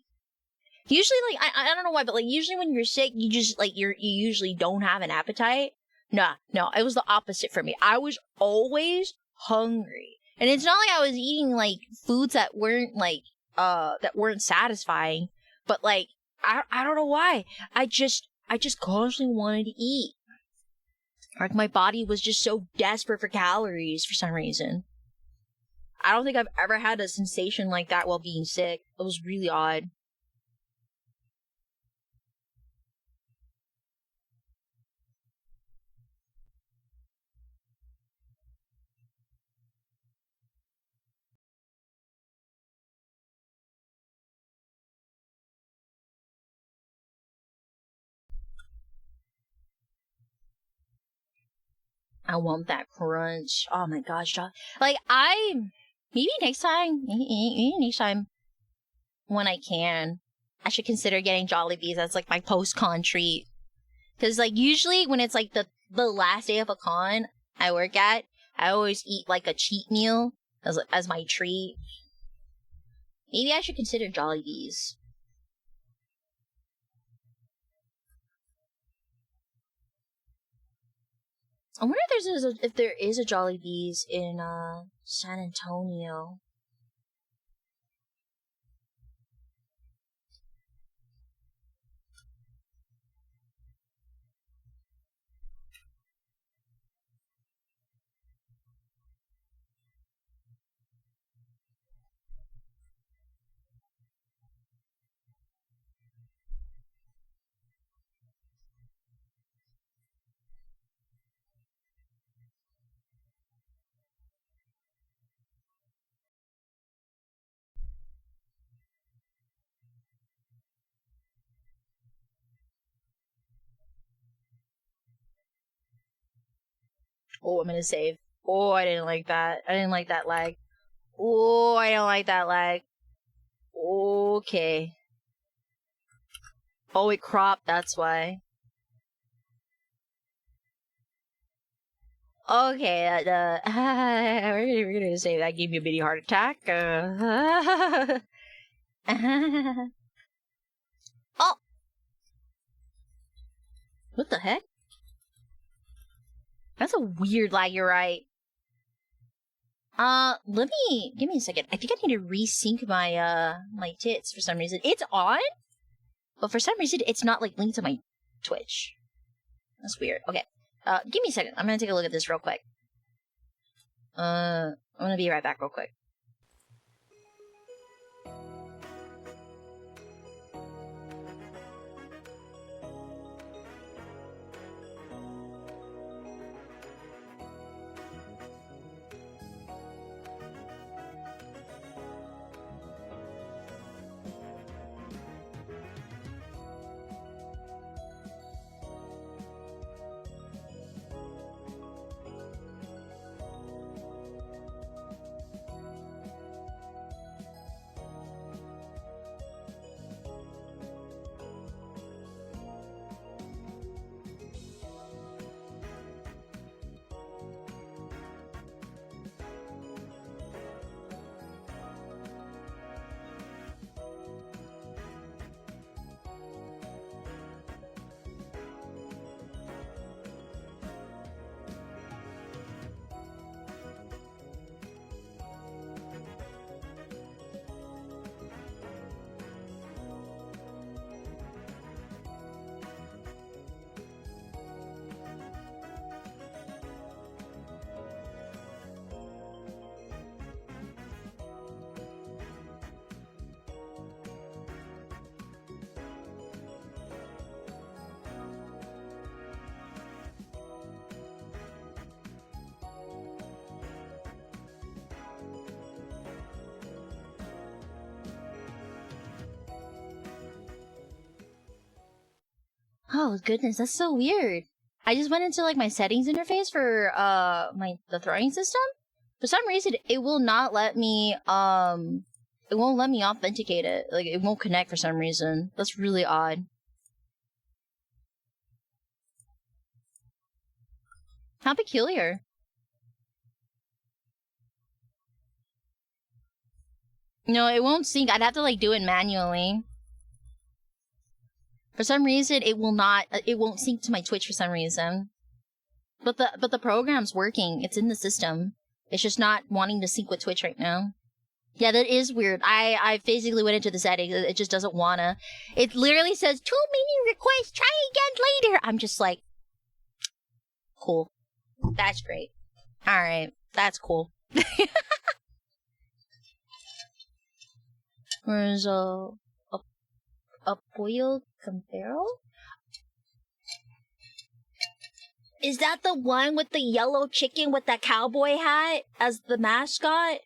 usually, like, I don't know why, but like, usually when you're sick, you just like you usually don't have an appetite. No, it was the opposite for me. I was always hungry. And it's not like I was eating like foods that weren't like that weren't satisfying, but like I don't know why. I just constantly wanted to eat. Like my body was just so desperate for calories for some reason. I don't think I've ever had a sensation like that while being sick. It was really odd. I want that crunch. Oh my gosh, like maybe next time, maybe next time when I can, I should consider getting Jollibees as like my post-con treat. Because like usually when it's like the last day of a con I work at, I always eat like a cheat meal as my treat. Maybe I should consider Jollibees. I wonder if there is a Jollibees in San Antonio. Oh, I'm gonna save. Oh, I didn't like that. I didn't like that lag. Oh, I don't like that lag. Okay. Oh, it cropped, that's why. Okay, we're gonna say that gave me a mini heart attack. Oh! What the heck? That's a weird lag, you're right. Give me a second. I think I need to resync my, my tits for some reason. It's on, but for some reason, it's not, like, linked to my Twitch. That's weird. Okay. Give me a second. I'm gonna take a look at this real quick. I'm gonna be right back real quick. Oh goodness, that's so weird. I just went into like my settings interface for the throwing system. For some reason, it will not let me it won't let me authenticate it. Like it won't connect for some reason. That's really odd. How peculiar. No, it won't sync. I'd have to like do it manually. For some reason, it will not. It won't sync to my Twitch for some reason. But the program's working. It's in the system. It's just not wanting to sync with Twitch right now. Yeah, that is weird. I physically went into the settings. It just doesn't wanna. It literally says too many requests. Try again later. I'm just like, cool. That's great. All right, that's cool. Where's a pollo campero? Is that the one with the yellow chicken with that cowboy hat as the mascot?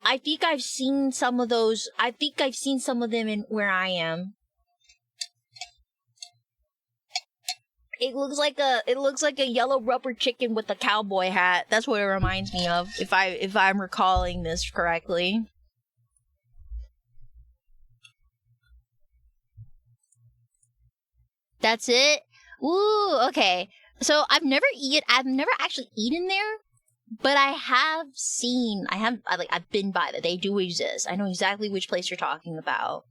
I think I've seen some of those. I think I've seen some of them in where I am. It looks like a yellow rubber chicken with a cowboy hat. That's what it reminds me of, if I'm recalling this correctly. That's it? Ooh, okay. So I've never actually eaten there, but I've been by that. They do exist. I know exactly which place you're talking about.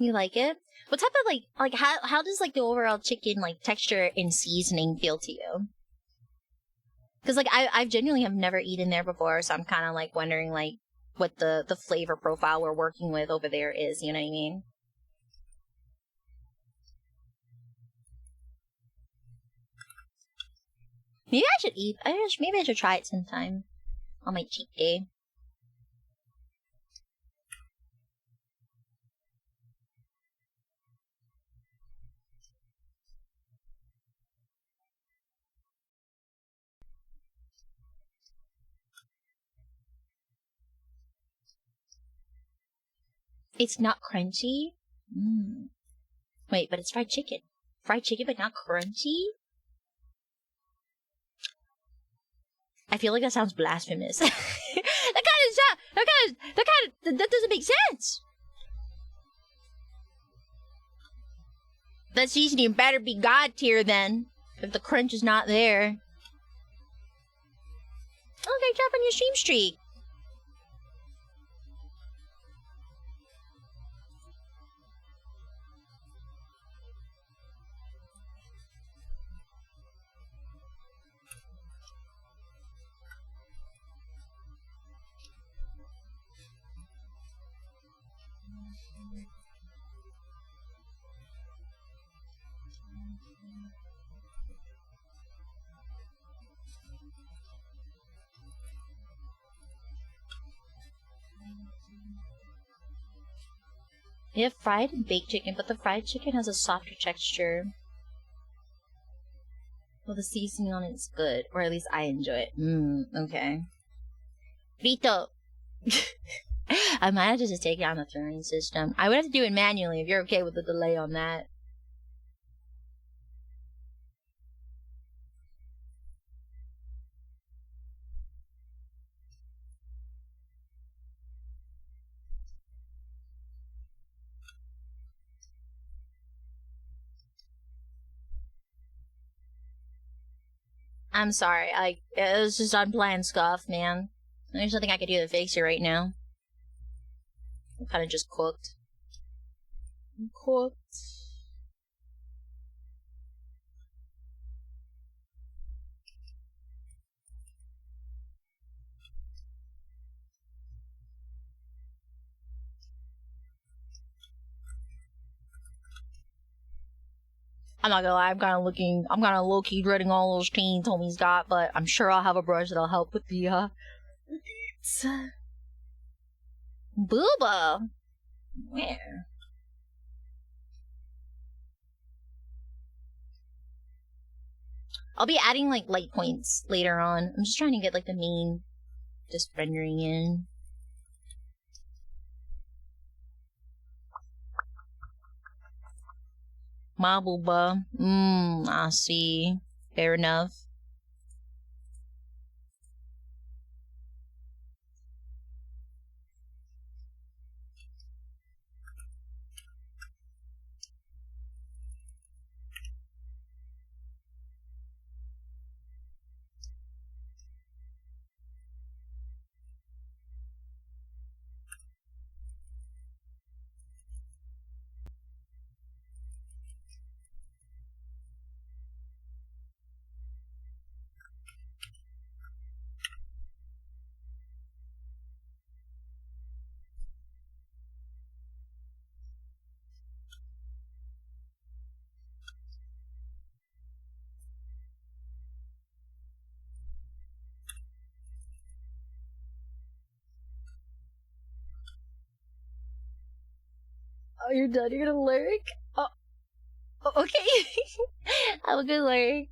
You like it? What type of how does like the overall chicken like texture and seasoning feel to you? Because like I've genuinely have never eaten there before, so I'm kind of like wondering like what the flavor profile we're working with over there is. You know what I mean? Maybe I should eat. Maybe I should try it sometime on my cheat day. It's not crunchy. Wait, but it's fried chicken. Fried chicken, but not crunchy. I feel like that sounds blasphemous. that doesn't make sense. That seasoning better be God tier then, if the crunch is not there. Oh, great job on your stream streak. We have fried and baked chicken, but the fried chicken has a softer texture. Well, the seasoning on it's good, or at least I enjoy it. Okay. Frito. I might have to just take it on the throwing system. I would have to do it manually if you're okay with the delay on that. I'm sorry. It was just unplanned stuff, man. There's nothing I can do to fix it right now. I'm kind of just cooked. I'm cooked. I'm not gonna lie, I'm kind of low-key dreading all those teens homie's got, but I'm sure I'll have a brush that'll help with the, Booba! Where? I'll be adding, like, light points later on. I'm just trying to get, like, the main just rendering in. My booba. I see. Fair enough. Oh, you're done? You're gonna lyric? Oh, okay. Have a good lyric.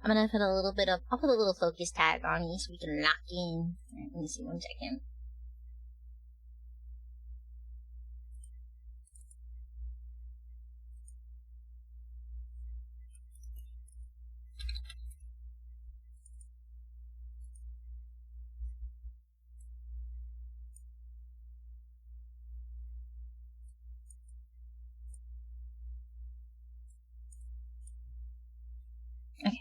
I'm gonna put a little bit of, I'll put a little focus tag on you so we can lock in. Alright, let me see, 1 second. Okay.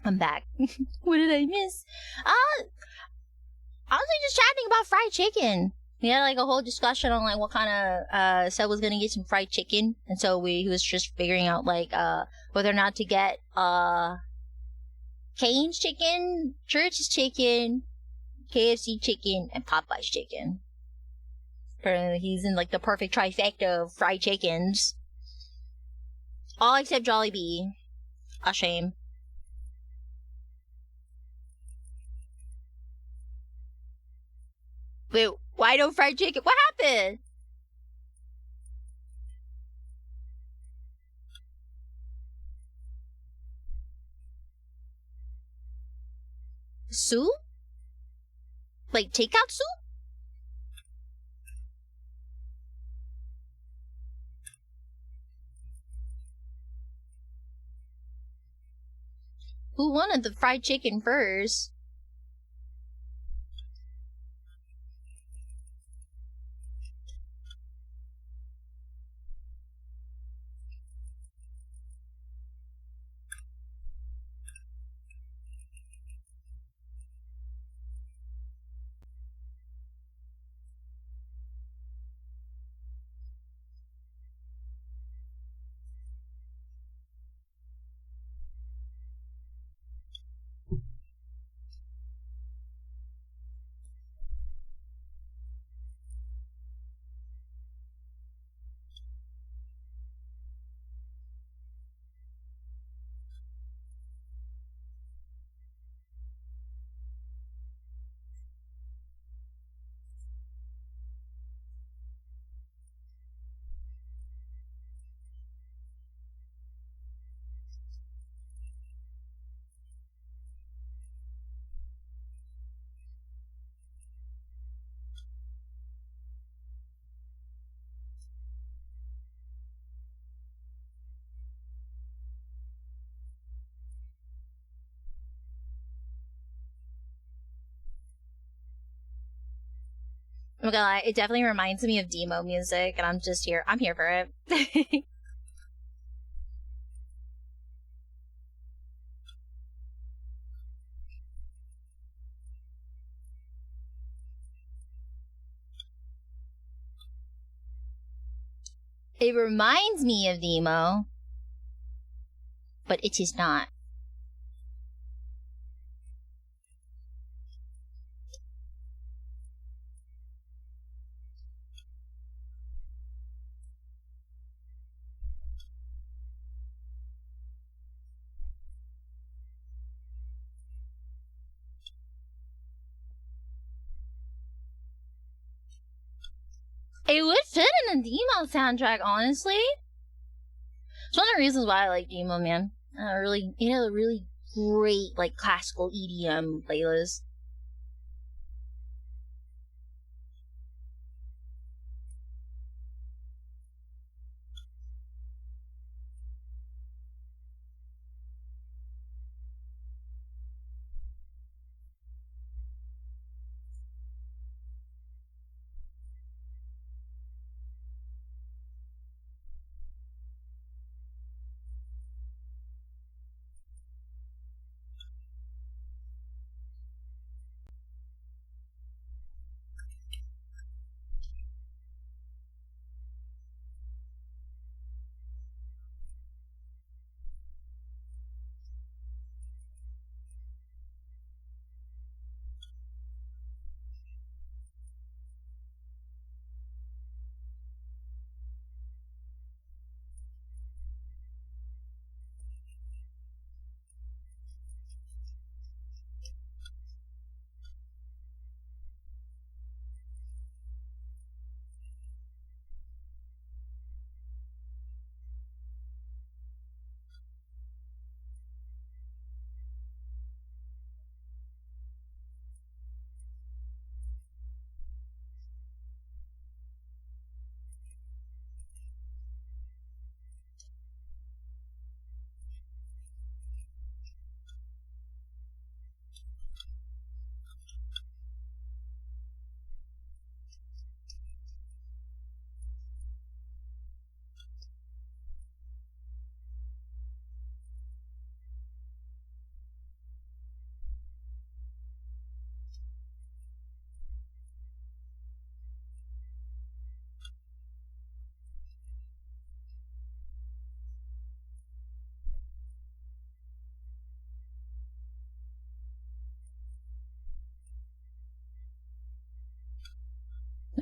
I'm back. What did I miss? Honestly, just chatting about fried chicken. We had like a whole discussion on like what kind of Seb was gonna get some fried chicken, and so he was just figuring out like whether or not to get Cane's chicken, Church's chicken, KFC chicken, and Popeye's chicken. Apparently, he's in like the perfect trifecta of fried chickens. All except Jollibee. A shame. Wait, why no fried chicken? What happened? Soup? Like takeout soup? Who wanted the fried chicken first? I'm gonna lie, it definitely reminds me of Demo music, and I'm here for it. It reminds me of Demo, but it is not. It would fit in a Demo soundtrack, honestly. It's one of the reasons why I like Demo, man. It had a really great, like, classical EDM playlist.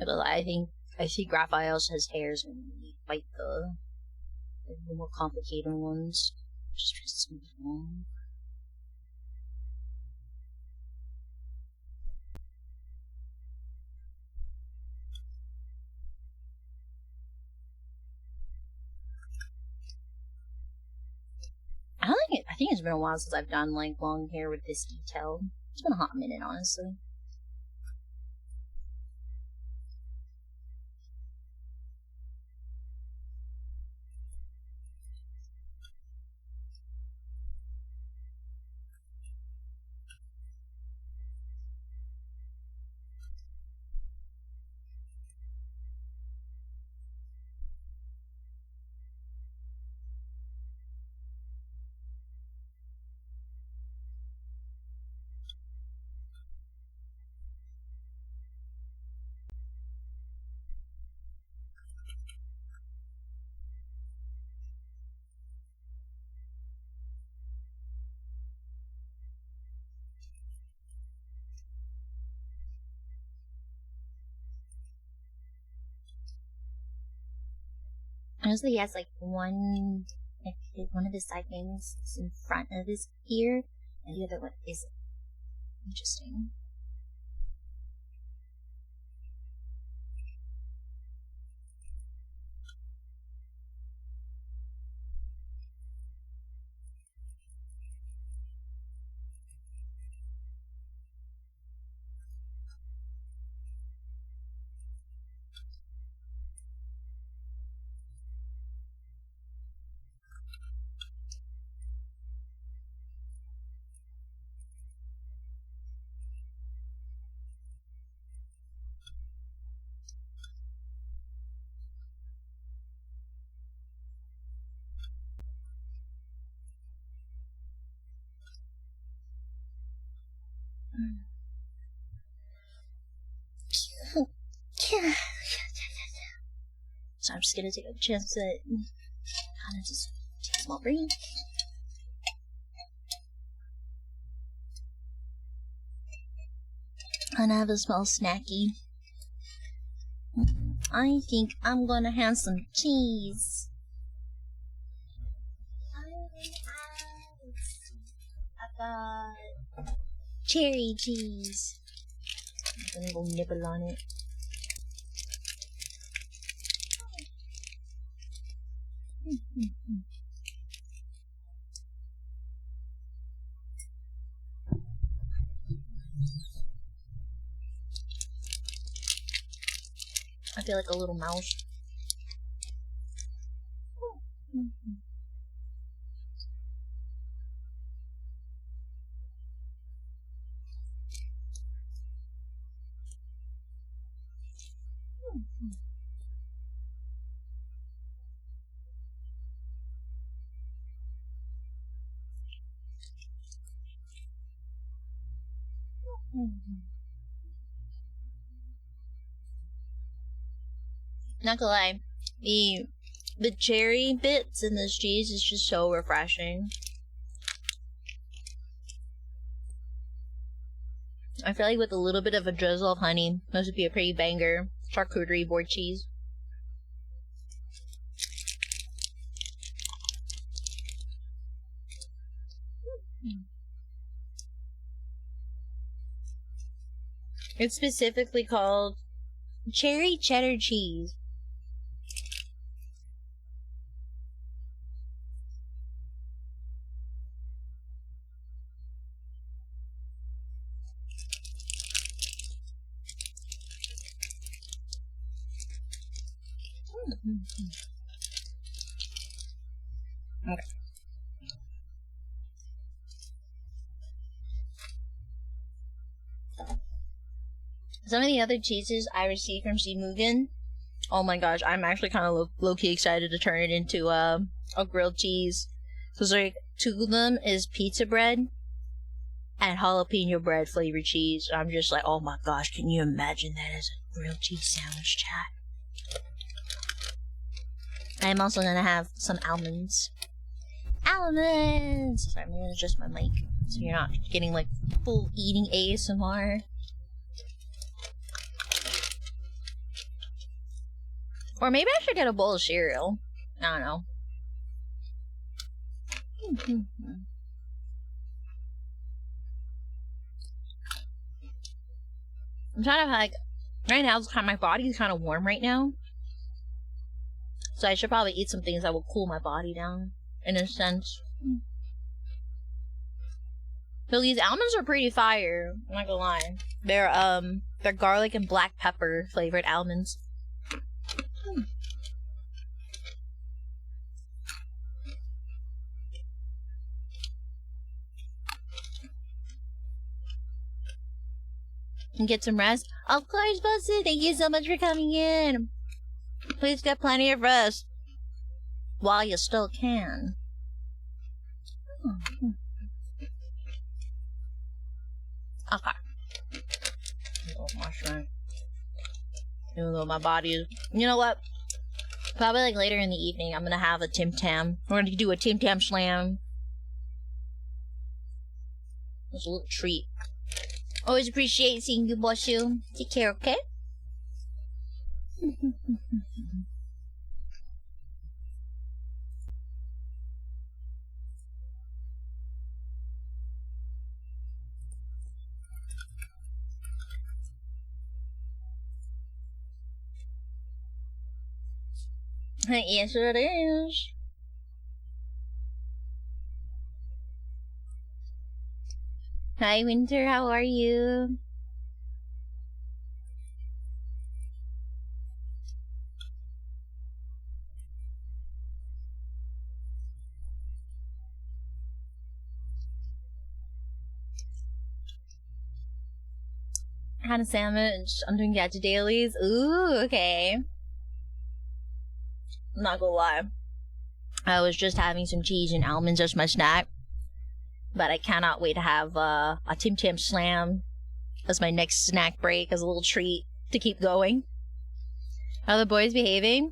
I think Raphael has hairs and like the more complicated ones. Just long. I think it's been a while since I've done like long hair with this detail. It's been a hot minute, honestly. Honestly, he has like one of his side bangs is in front of his ear, and the other one is interesting. So I'm just gonna take a chance at kind of just take a small break. And have a small snacky. I think I'm gonna have some cheese. I've got cherry cheese. I'm gonna go nibble on it. I feel like a little mouse. Not gonna lie, the cherry bits in this cheese is just so refreshing. I feel like with a little bit of a drizzle of honey, this would be a pretty banger charcuterie board cheese. It's specifically called cherry cheddar cheese. Okay. Some of the other cheeses I received from Mugen, oh my gosh, I'm actually kind of low-key excited to turn it into a grilled cheese. Because like 2 of them is pizza bread and jalapeno bread flavored cheese. I'm just like, oh my gosh, can you imagine that as a grilled cheese sandwich, chat? I'm also gonna have some almonds. Almonds! Sorry, I'm gonna adjust my mic so you're not getting like full eating ASMR. Or maybe I should get a bowl of cereal. I don't know. I'm trying to like, right now it's kind of, my body's kind of warm right now. So I should probably eat some things that will cool my body down, in a sense. So these almonds are pretty fire, I'm not gonna lie. They're garlic and black pepper flavored almonds. And get some rest. Of course, Busted, thank you so much for coming in. Please get plenty of rest while you still can. Okay. Mushroom. Even though my body is... You know what? Probably like later in the evening, I'm gonna have a Tim Tam. We're gonna do a Tim Tam slam. It's a little treat. Always appreciate seeing you, Boshu. Take care, okay? Yes, it is. Hi, Winter. How are you? I had a sandwich. I'm doing gadget dailies. Ooh, okay. I'm not gonna lie. I was just having some cheese and almonds as my snack. But I cannot wait to have a Tim Tam Slam as my next snack break, as a little treat to keep going. Are the boys behaving?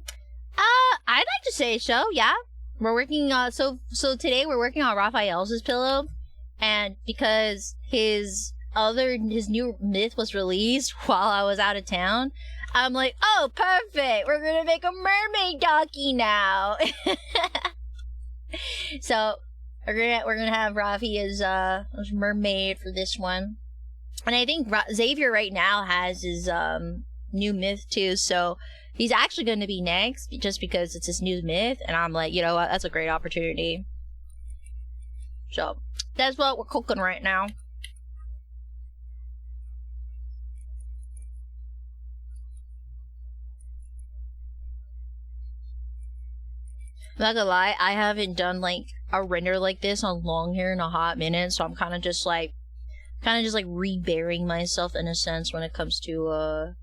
I'd like to say so, yeah. We're working, so today we're working on Raphael's pillow. And because his new myth was released while I was out of town, I'm like, oh, perfect! We're gonna make a mermaid daki now! So, we're gonna have Rafi as mermaid for this one. And I think Xavier right now has his, new myth too, so he's actually gonna be next, just because it's his new myth, and I'm like, you know what, that's a great opportunity. So, that's what we're cooking right now. I'm not gonna lie, I haven't done like a render like this on long hair in a hot minute, so I'm kind of just like re-bearing myself in a sense when it comes to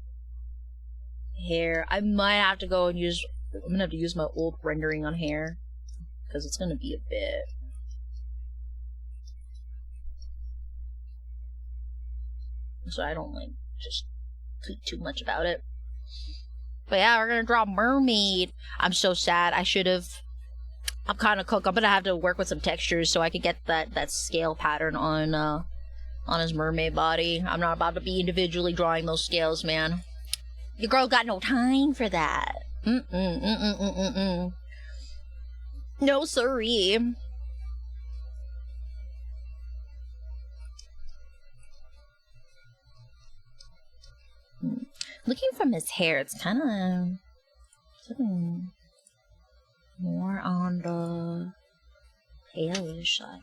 hair. I might have to go and I'm gonna have to use my old rendering on hair, because it's gonna be a bit. So I don't like just tweet too much about it. But yeah, we're gonna draw mermaid. I'm so sad. I'm kind of cooked. I'm gonna have to work with some textures so I can get that scale pattern on his mermaid body. I'm not about to be individually drawing those scales, man. Your girl got no time for that. No, sorry. Looking from his hair, it's kind of more on the palish side.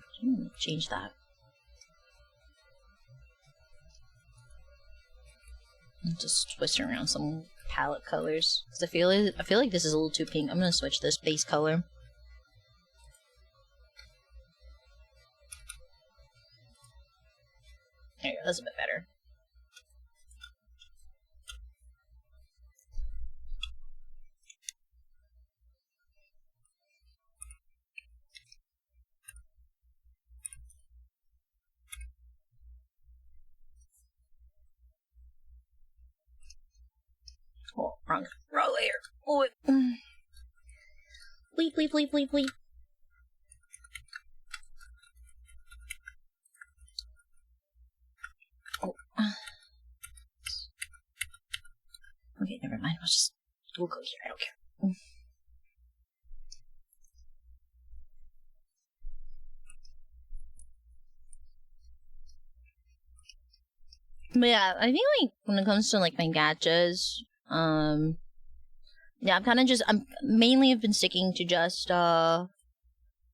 Change that. Just twist around some palette colors, because I feel like this is a little too pink. I'm gonna switch this base color. There you go, that's a bit better. Oh, wrong layer. Oh, bleep, bleep, bleep, bleep, bleep. Oh. Okay, never mind. I'll just We'll go here. I don't care. But yeah, I think like when it comes to like my gachas, yeah, I'm mainly have been sticking to just Love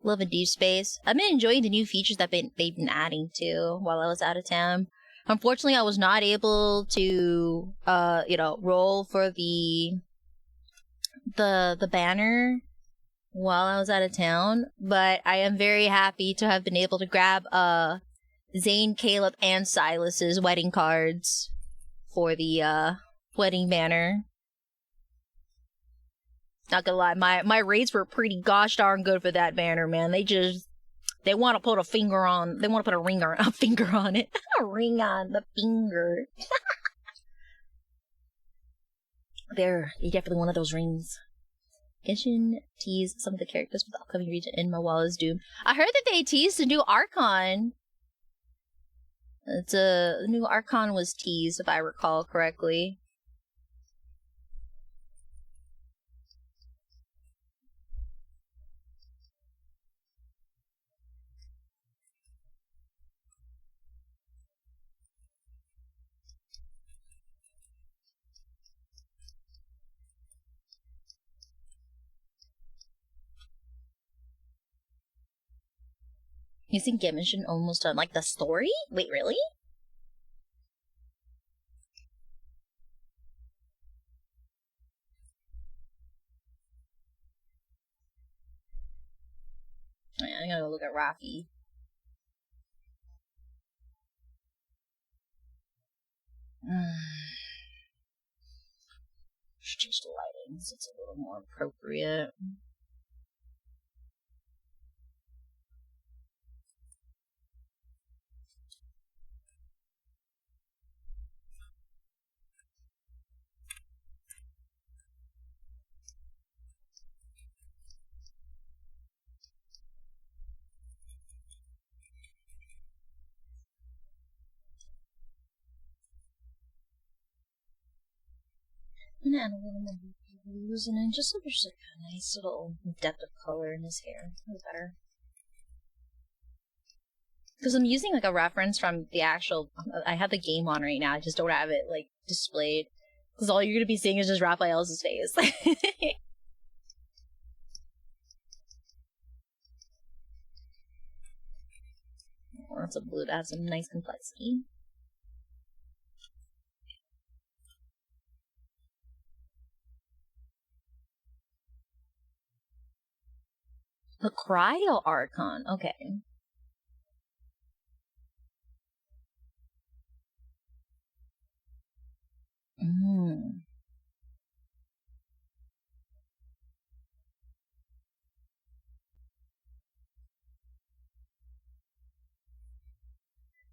and Deep Space. I've been enjoying the new features that they've been adding to while I was out of town. Unfortunately, I was not able to roll for the banner while I was out of town, but I am very happy to have been able to grab Zane, Caleb, and Silas's wedding cards for the wedding banner. Not gonna lie, my rates were pretty gosh darn good for that banner, man. They want to put a finger on. They want to put a finger on it. A ring on the finger. They're definitely one of those rings. Genshin teased some of the characters for the upcoming region in Mawala's Doom. I heard that they teased a new Archon. The new Archon was teased, if I recall correctly. You think Genshin almost done like the story? Wait, really? Yeah, I gotta go look at Rafi. Should change the lighting so it's a little more appropriate. I'm gonna add a little more blues and then just so there's like a nice little depth of color in his hair. That's better. Because I'm using like a reference from the actual. I have the game on right now. I just don't have it like displayed. Because all you're gonna be seeing is just Raphael's face. Or it's a blue that has some nice complexity. The Cryo Archon. Okay.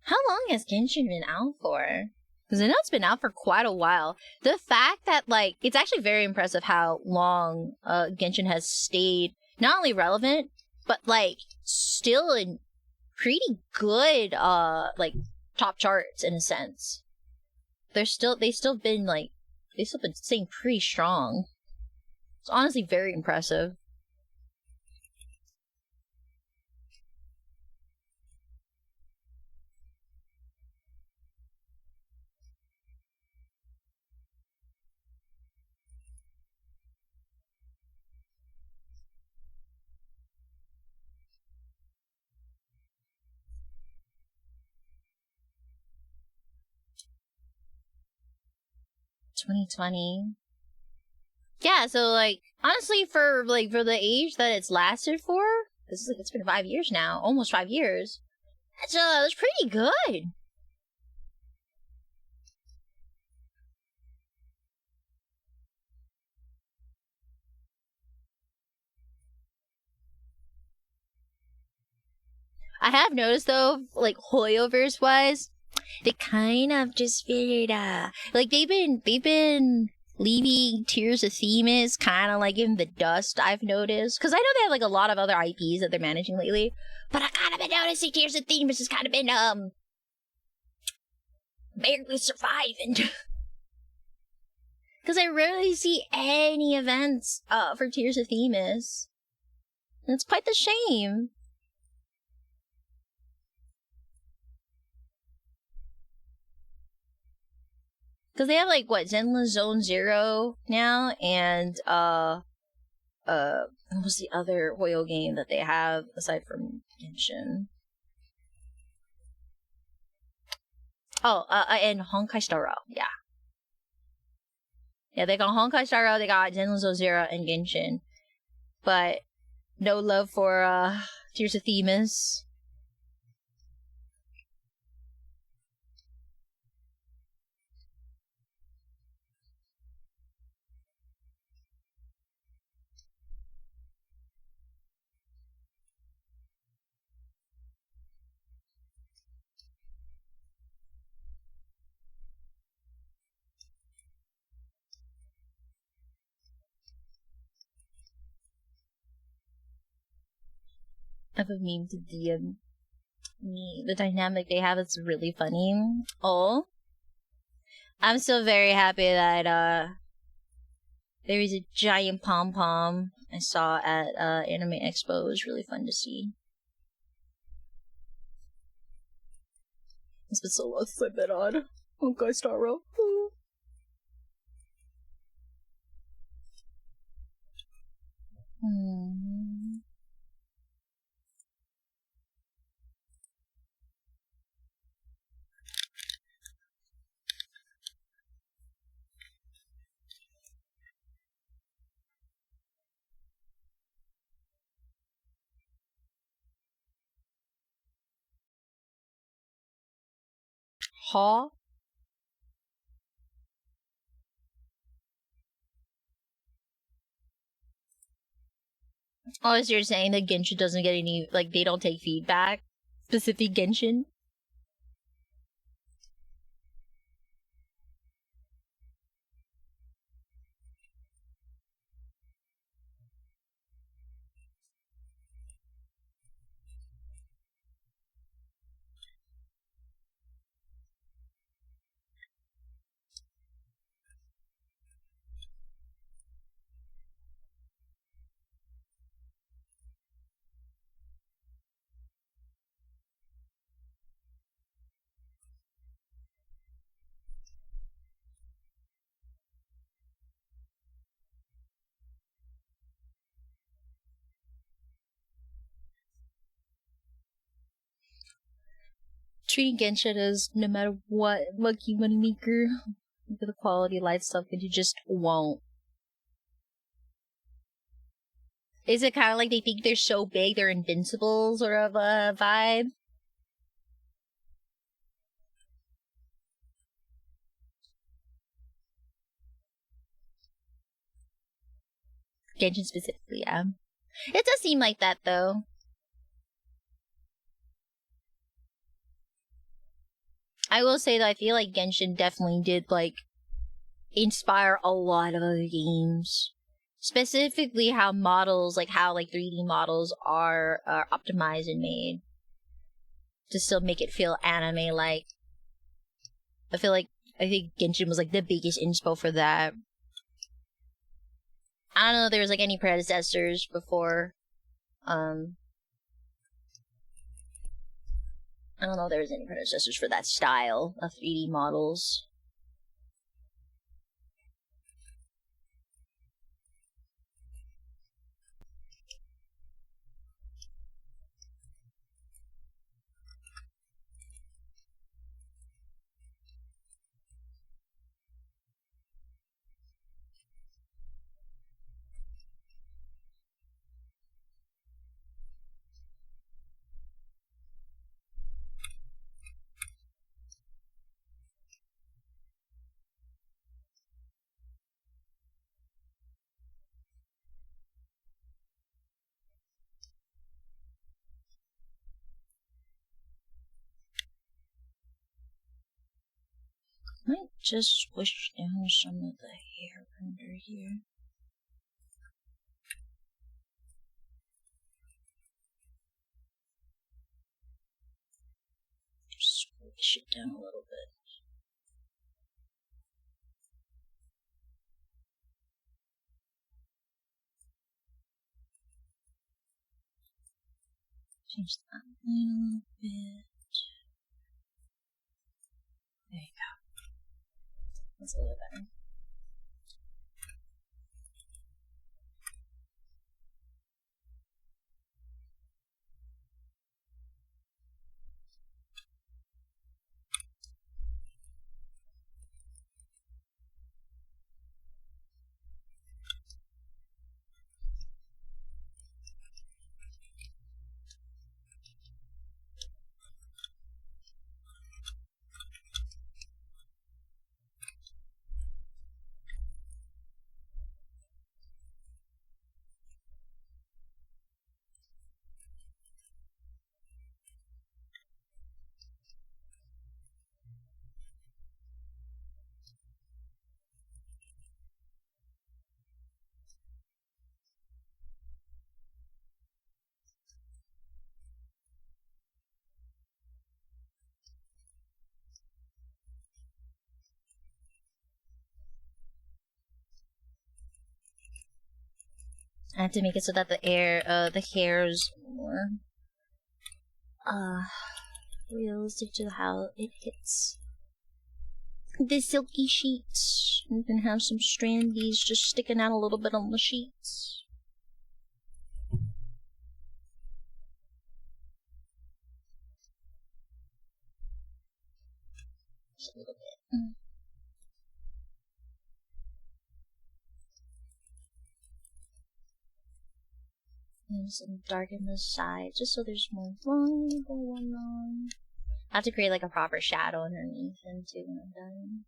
How long has Genshin been out for? Because I know it's been out for quite a while. The fact that, like, it's actually very impressive how long Genshin has stayed not only relevant, but, like, still in pretty good, like, top charts in a sense. They've still been staying pretty strong. It's honestly very impressive. $2020. Yeah, so like honestly for the age that it's lasted for, it's been 5 years now, almost 5 years. That's pretty good. I have noticed though, like Hoyoverse wise, they kind of just figured like they've been leaving Tears of Themis kind of like in the dust, I've noticed. Because I know they have like a lot of other IPs that they're managing lately. But I kind of been noticing Tears of Themis has kind of been, barely surviving. Because I rarely see any events for Tears of Themis. And it's quite the shame. Because they have, like, what, Zenless Zone Zero now, and, what was the other Hoyo game that they have, aside from Genshin? Oh, and Honkai Star Rail, yeah. Yeah, they got Honkai Star Rail, they got Zenless Zone Zero, and Genshin. But, no love for, Tears of Themis. I have a meme to DM me. The dynamic they have is really funny. Oh. I'm still very happy that, there is a giant pom-pom I saw at, Anime Expo. It was really fun to see. It's been so long since I've been on Honkai Star Rail. Huh? Oh, so you're saying that Genshin doesn't get any, like, they don't take feedback? Specific Genshin? Treating Genshin as no matter what lucky moneymaker for the quality of life stuff that you just won't. Is it kind of like they think they're so big they're invincible sort of a vibe? Genshin specifically, yeah. It does seem like that though. I will say that I feel like Genshin definitely did, like, inspire a lot of other games. Specifically how models, like how, like, 3D models are optimized and made to still make it feel anime-like. I think Genshin was, like, the biggest inspo for that. I don't know if there was, like, any predecessors before, I don't know if there was any predecessors for that style of 3D models. Might just squish down some of the hair under here. Squish it down a little bit. Change that a little bit. There you go. That's a little better. I have to make it so that the hair's more realistic to how it hits the silky sheets. You can have some strandies just sticking out a little bit on the sheets. Just a little bit. And some darken the side, just so there's more line going on. I have to create like a proper shadow underneath them too when I'm done.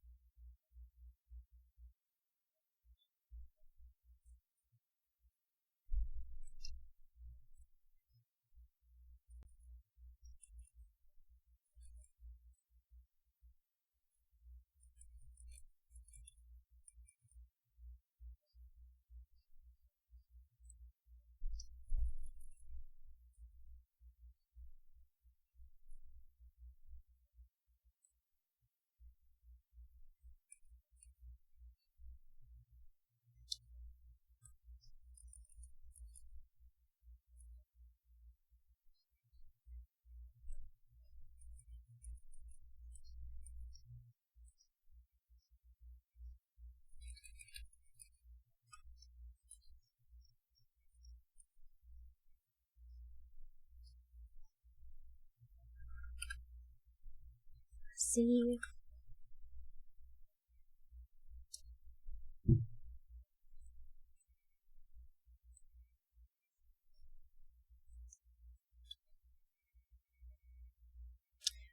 See?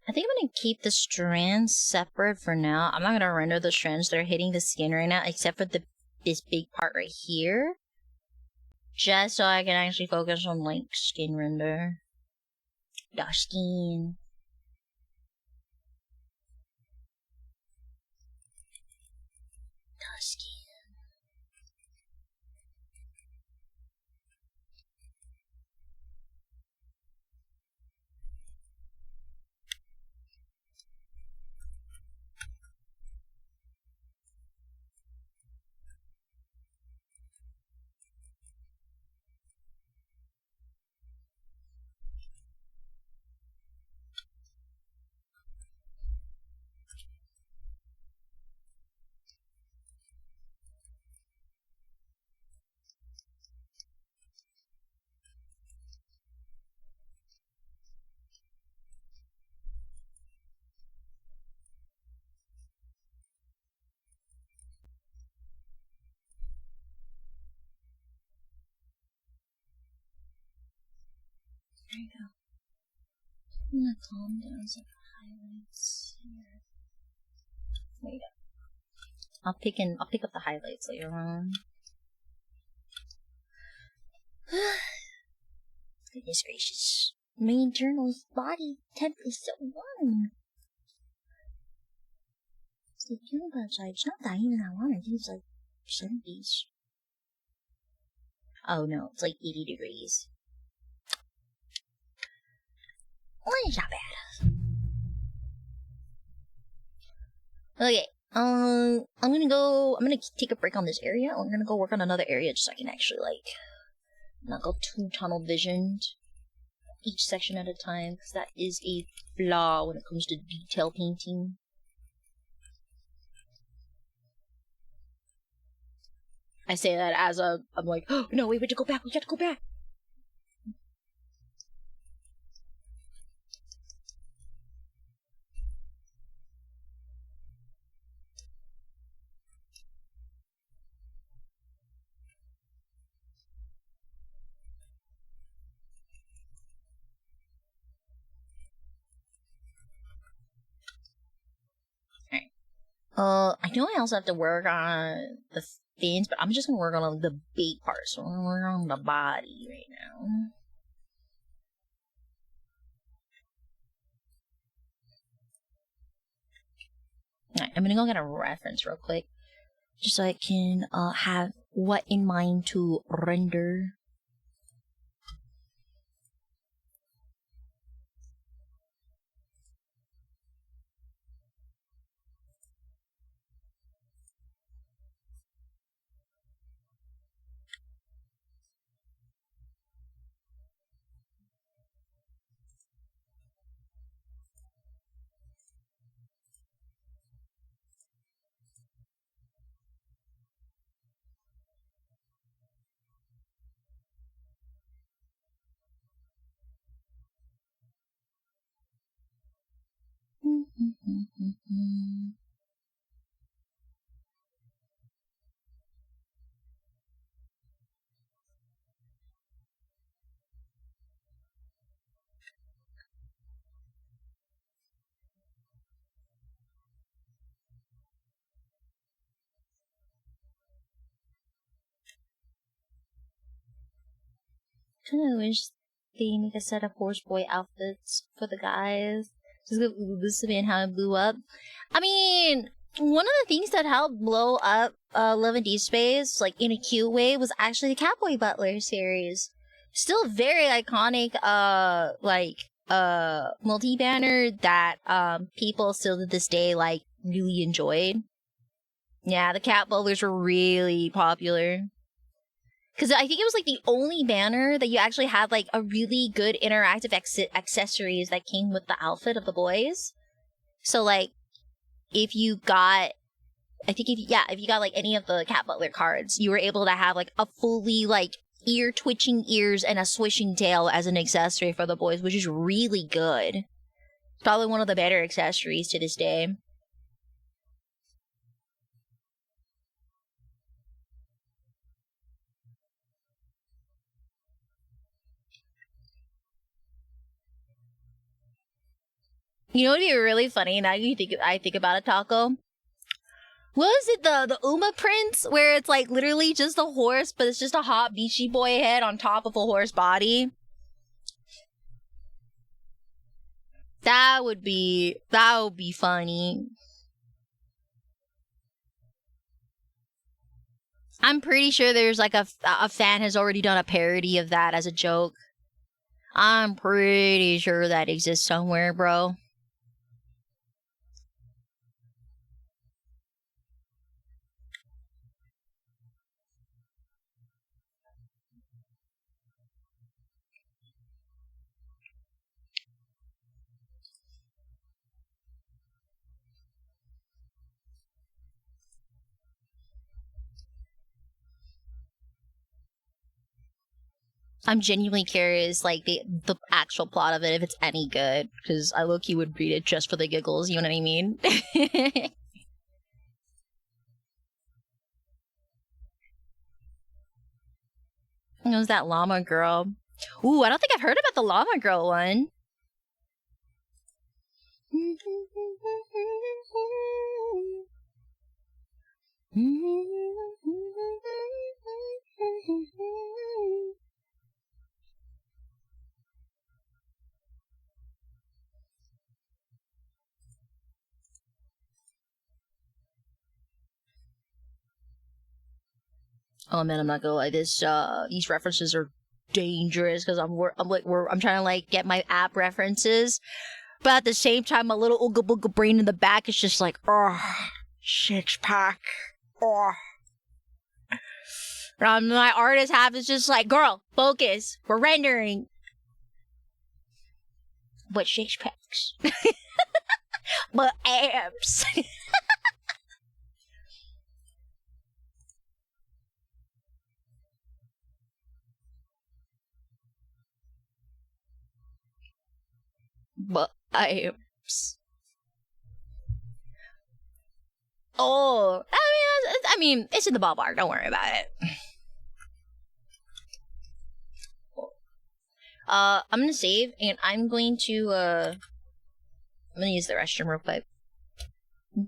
I think I'm gonna keep the strands separate for now. I'm not gonna render the strands that are hitting the skin right now, except for this big part right here. Just so I can actually focus on, like, skin render. Your skin. Your skin. There you go. I'm gonna calm down some highlights here. There you go. I'll pick up the highlights later on. Goodness gracious. Main journal's body temp is so warm. It's like cool outside. It's not that even that warm. I think it's like 70s. Oh no, it's like 80 degrees. Well, it's not bad. Okay, I'm gonna take a break on this area. I'm gonna go work on another area just so I can actually, like, not go too tunnel visioned. each section at a time, because that is a flaw when it comes to detail painting. I say that as I'm like, oh no, wait, we have to go back. We have to go back. I know I also have to work on the fins, but I'm just gonna work on the bait part. So I'm gonna work on the body right now. Alright, I'm gonna go get a reference real quick, just so I can have what in mind to render. Kinda wish they make a set of horse boy outfits for the guys. Just go listen and how it blew up. I mean, one of the things that helped blow up Love and Deep Space, like in a cute way, was actually the Catboy Butler series. Still very iconic, multi-banner that people still to this day like really enjoyed. Yeah, the Cat Butlers were really popular. Because I think it was like the only banner that you actually had like a really good interactive accessories that came with the outfit of the boys. So like, if you got like any of the Cat Butler cards, you were able to have like a fully like ear twitching ears and a swishing tail as an accessory for the boys, which is really good. Probably one of the better accessories to this day. You know what would be really funny now I think about it, Taco? What was it, the Uma Prince, where it's like literally just a horse, but it's just a hot Beachy Boy head on top of a horse body? That would be funny. I'm pretty sure there's like a fan has already done a parody of that as a joke. I'm pretty sure that exists somewhere, bro. I'm genuinely curious, like, the actual plot of it, if it's any good. Because I low-key would read it just for the giggles, you know what I mean? It was that llama girl. Ooh, I don't think I've heard about the llama girl one. Oh man, I'm not gonna lie. These references are dangerous because I'm trying to like get my app references, but at the same time, my little ooga booga brain in the back is just like, oh, 6-pack, oh. My artist half is just like, girl, focus. We're rendering. But six packs. But abs. But abs. Oh, I mean, it's in the ballpark. Don't worry about it. I'm gonna save, and I'm gonna use the restroom real quick.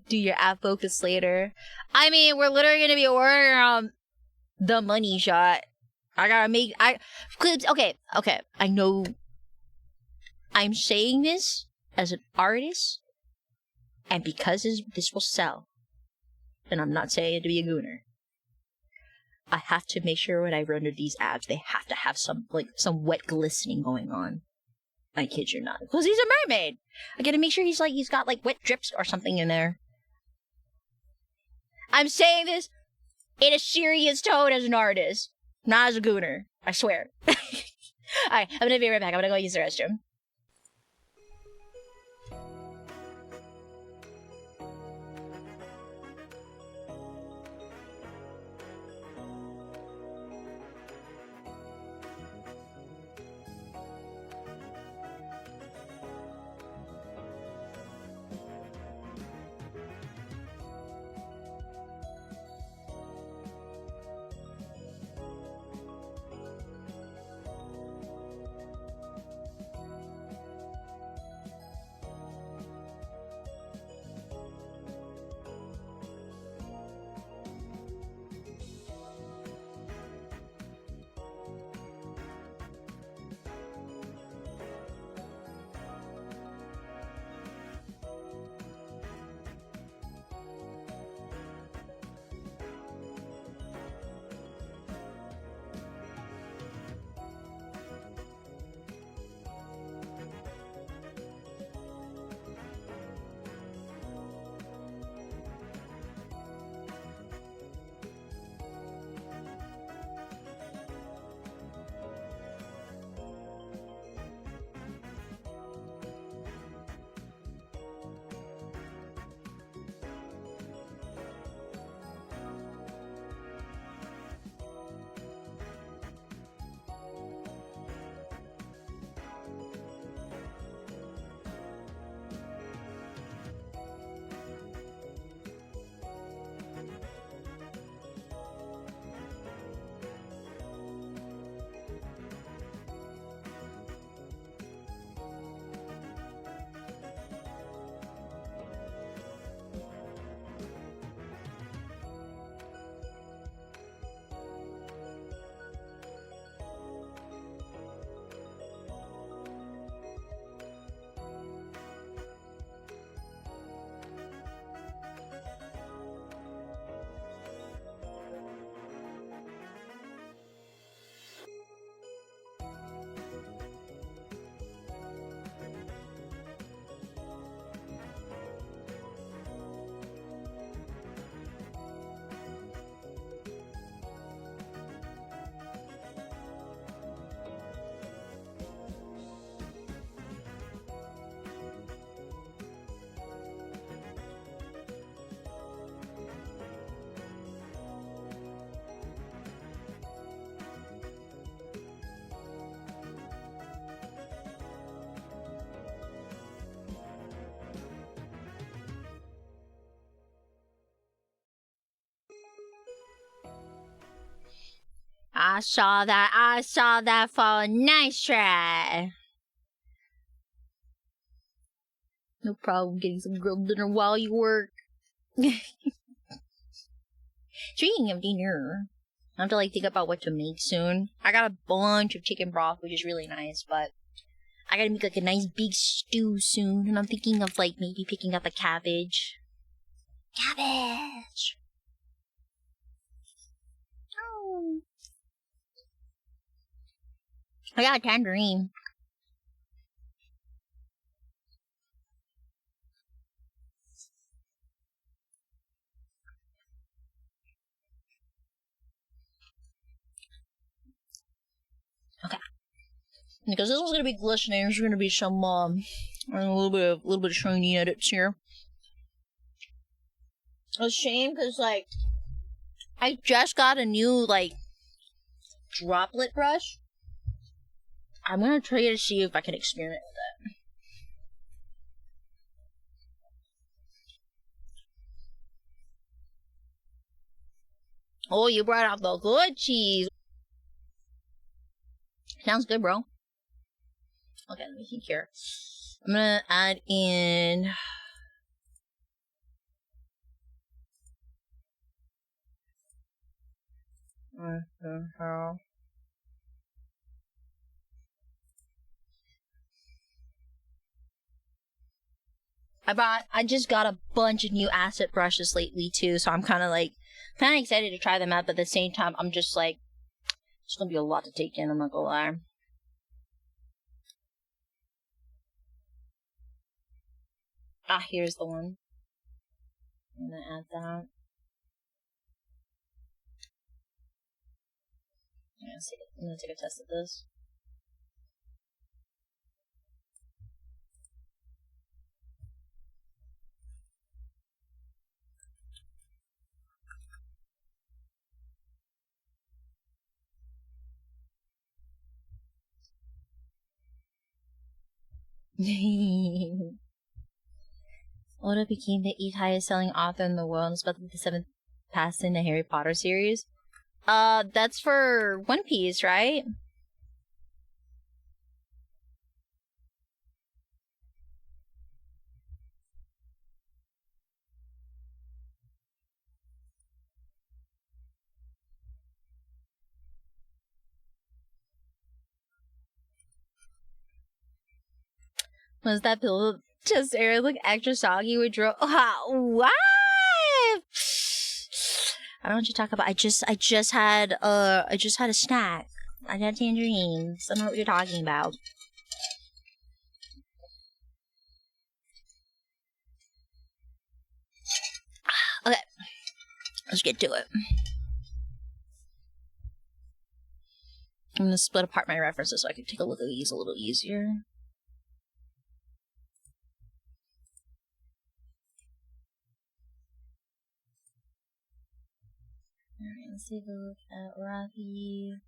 Do your app focus later. I mean, we're literally gonna be working on the money shot. I gotta make clips. Okay. I know. I'm saying this as an artist, and because this will sell, and I'm not saying it to be a gooner. I have to make sure when I render these abs, they have to have some wet glistening going on. I kid you not, because he's a mermaid. I gotta make sure he's got like wet drips or something in there. I'm saying this in a serious tone as an artist, not as a gooner. I swear. Alright, I'm gonna be right back. I'm gonna go use the restroom. I saw that fall. Nice try. No problem getting some grilled dinner while you work. Speaking of dinner, I have to think about what to make soon. I got a bunch of chicken broth, which is really nice, but I gotta make a nice big stew soon, and I'm thinking of maybe picking up a cabbage. Cabbage! Oh. I got a tangerine. Okay. Because this one's gonna be glistening. There's gonna be some a little bit of shiny edits here. A shame because like I just got a new like droplet brush. I'm gonna try to see if I can experiment with it. Oh, you brought out the good cheese. Sounds good, bro. Okay, let me think here. I'm gonna add in. What the hell? I just got a bunch of new asset brushes lately too, so I'm kind of excited to try them out, but at the same time, I'm just like, it's gonna be a lot to take in, I'm not gonna lie. Ah, here's the one. I'm gonna add that. I'm gonna take a test of this. Oda became the 8th highest selling author in the world and is about to be the 7th passed in the Harry Potter series. That's for One Piece, right? Was that pill just air look extra soggy with draw? What? I don't know what you talk about. I just had a snack. I got tangerines. I don't know what you're talking about. Okay, let's get to it. I'm gonna split apart my references so I can take a look at these a little easier. Alright, let's take a look at Rafi.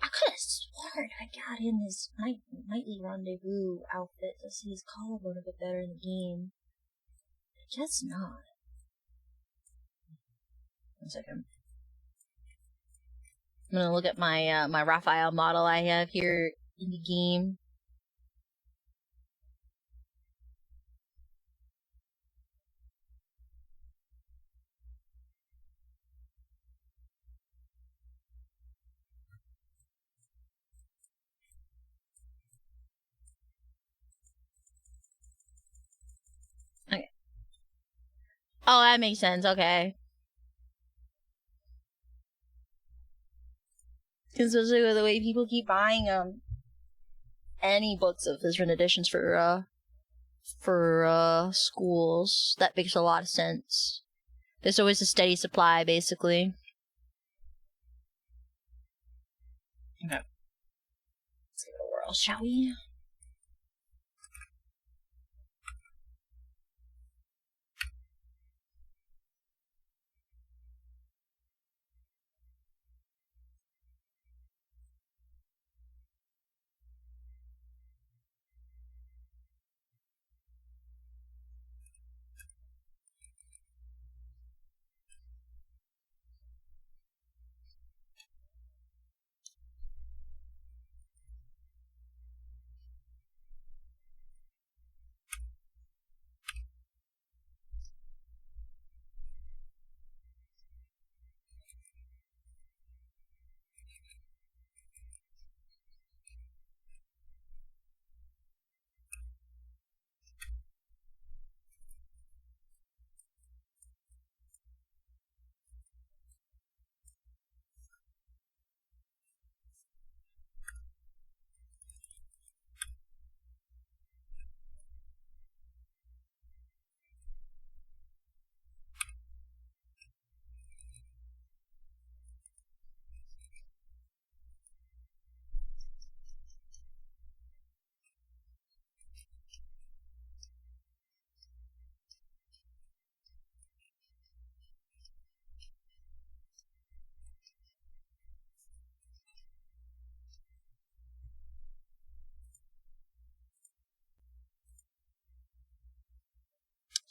I could have sworn I got in his nightly rendezvous outfit to see his collarbone a bit better in the game. I guess not. 1 second. I'm gonna look at my my Raphael model I have here in the game. Okay. Oh, that makes sense. Okay. Especially with the way people keep buying any books of different editions for schools, that makes a lot of sense. There's always a steady supply, basically. Okay. Let's give it a whirl, shall we?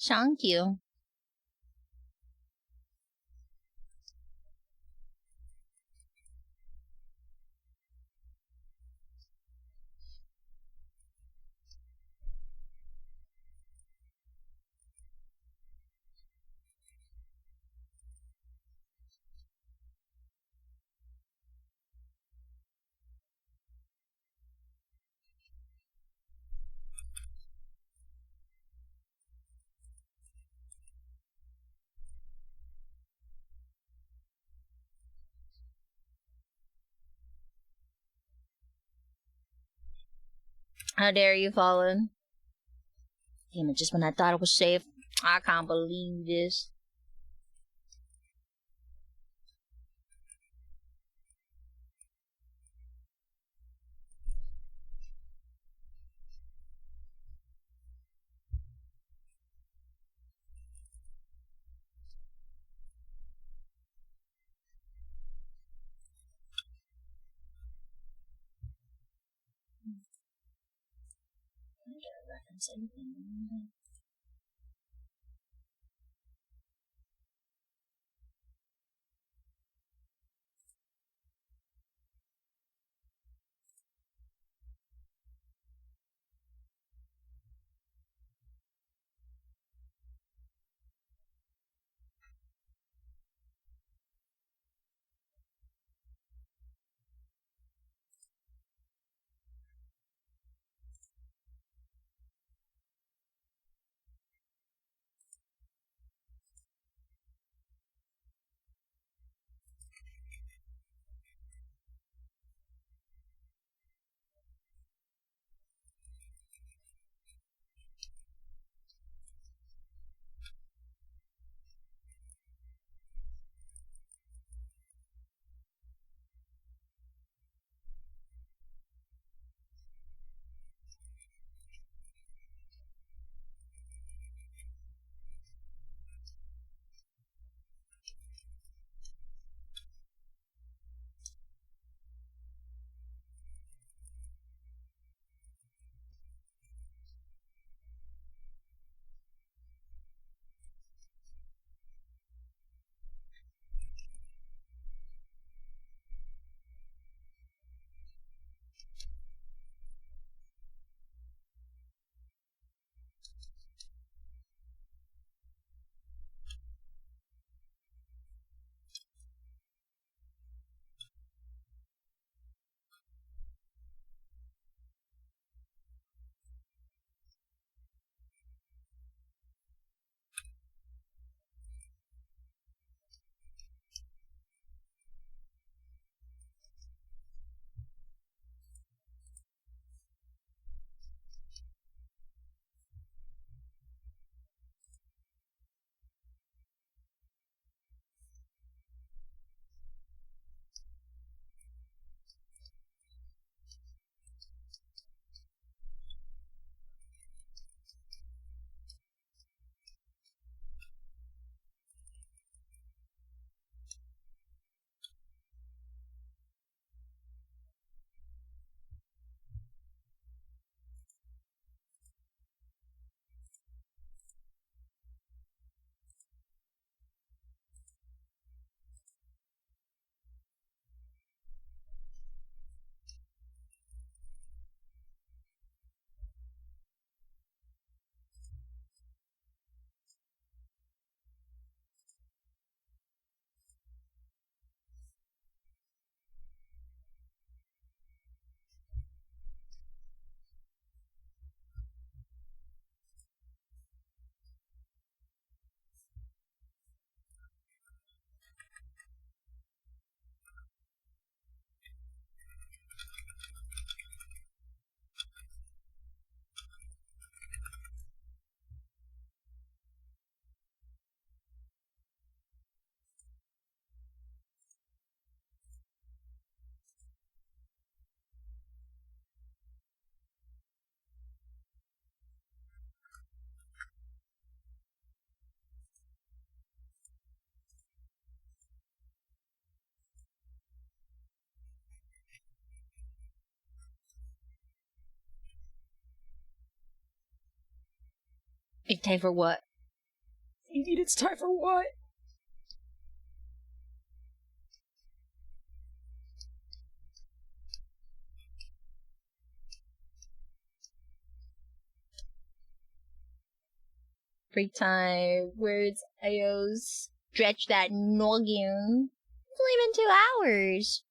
Thank you. How dare you, Fallen? Damn it, just when I thought it was safe. I can't believe this. Dictate for what? mean it's time for what? Free time, words, IOs, stretch that noggin. It's only been 2 hours.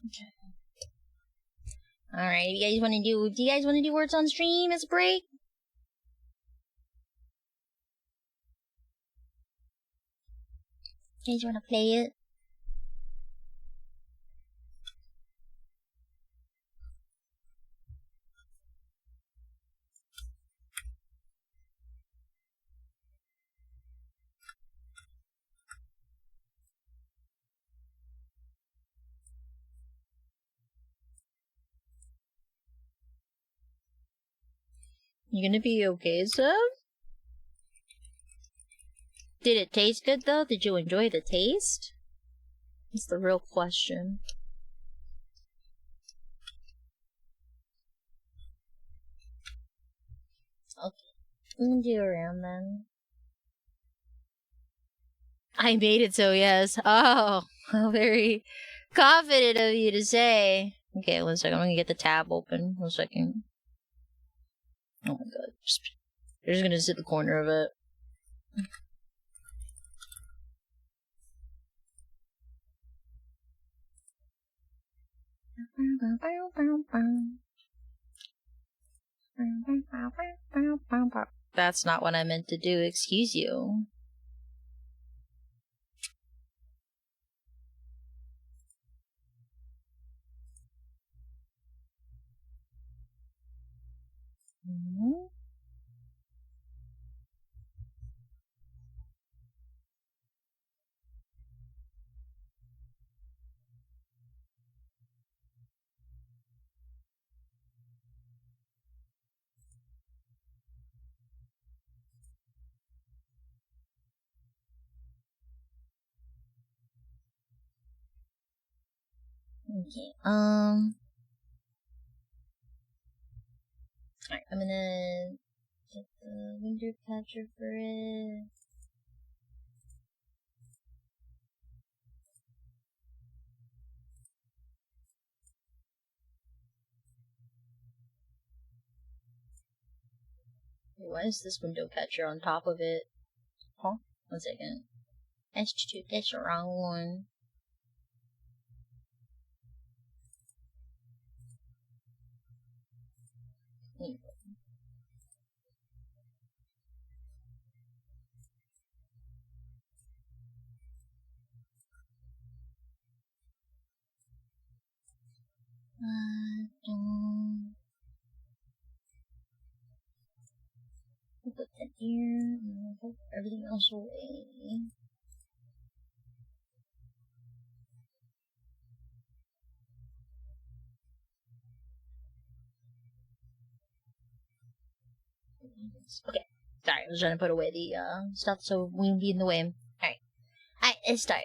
Okay. Alright, do you guys want to do words on stream as a break? You guys want to play it? You gonna be okay, sir? Did it taste good though? Did you enjoy the taste? That's the real question. Okay, we can do around then. I made it so, yes. Oh, how very confident of you to say. Okay, 1 second. I'm gonna get the tab open. 1 second. Oh my god. You're just gonna sit the corner of it. That's not what I meant to do, excuse you. Mm-hmm. Okay, alright, I'm gonna get the window catcher for it. Why is this window catcher on top of it? Huh? 1 second. That's the wrong one. Put that here. Put everything else away. Okay. Sorry, I was trying to put away the stuff so we won't be in the way. Alright. Alright, let's start.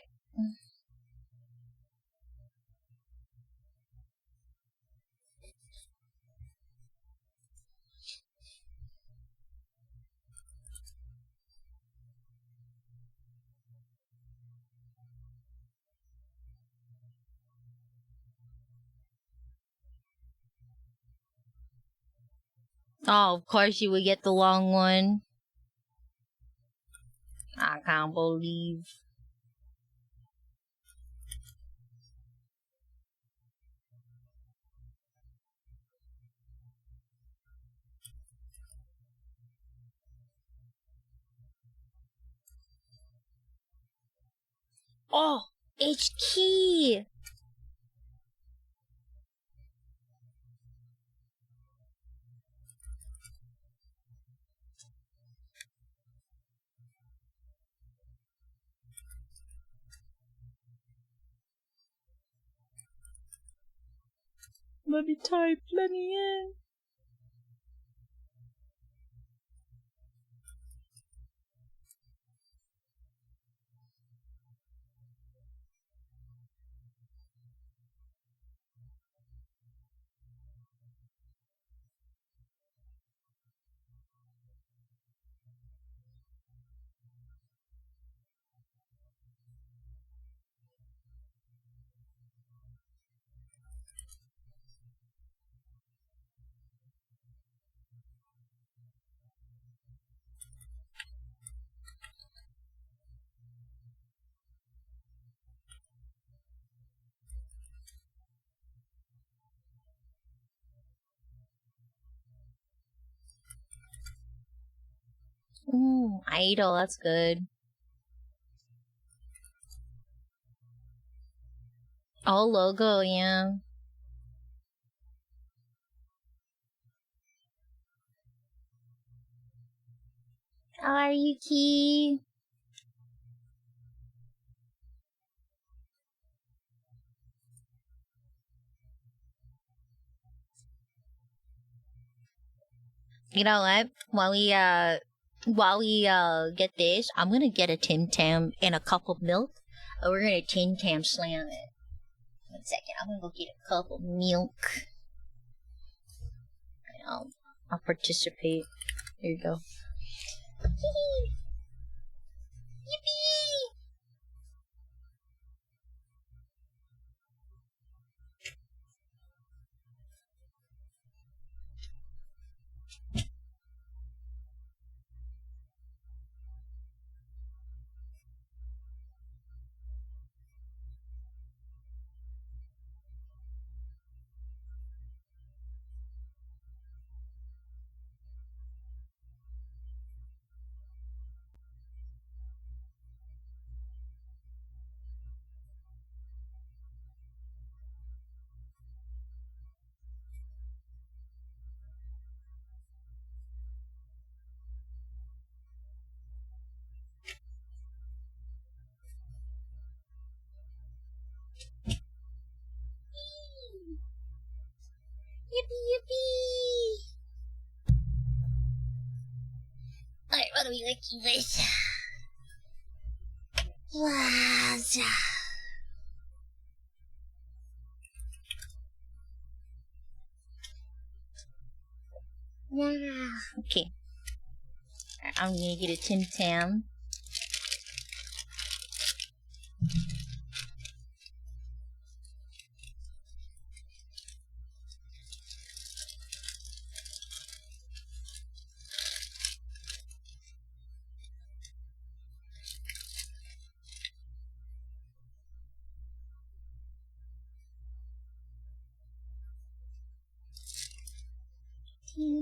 Oh, of course you would get the long one. I can't believe. Oh, it's key. Let me type. Let me in. Ooh, idol, that's good. Oh, logo, yeah. How are you, Key? You know what? While we get this, I'm gonna get a Tim Tam and a cup of milk. And we're gonna Tim Tam slam it. 1 second, I'm gonna go get a cup of milk. I'll participate. Here you go. Yippee! Yippee, yippee! Alright, what are we looking with? Okay. I'm gonna get a Tim Tam.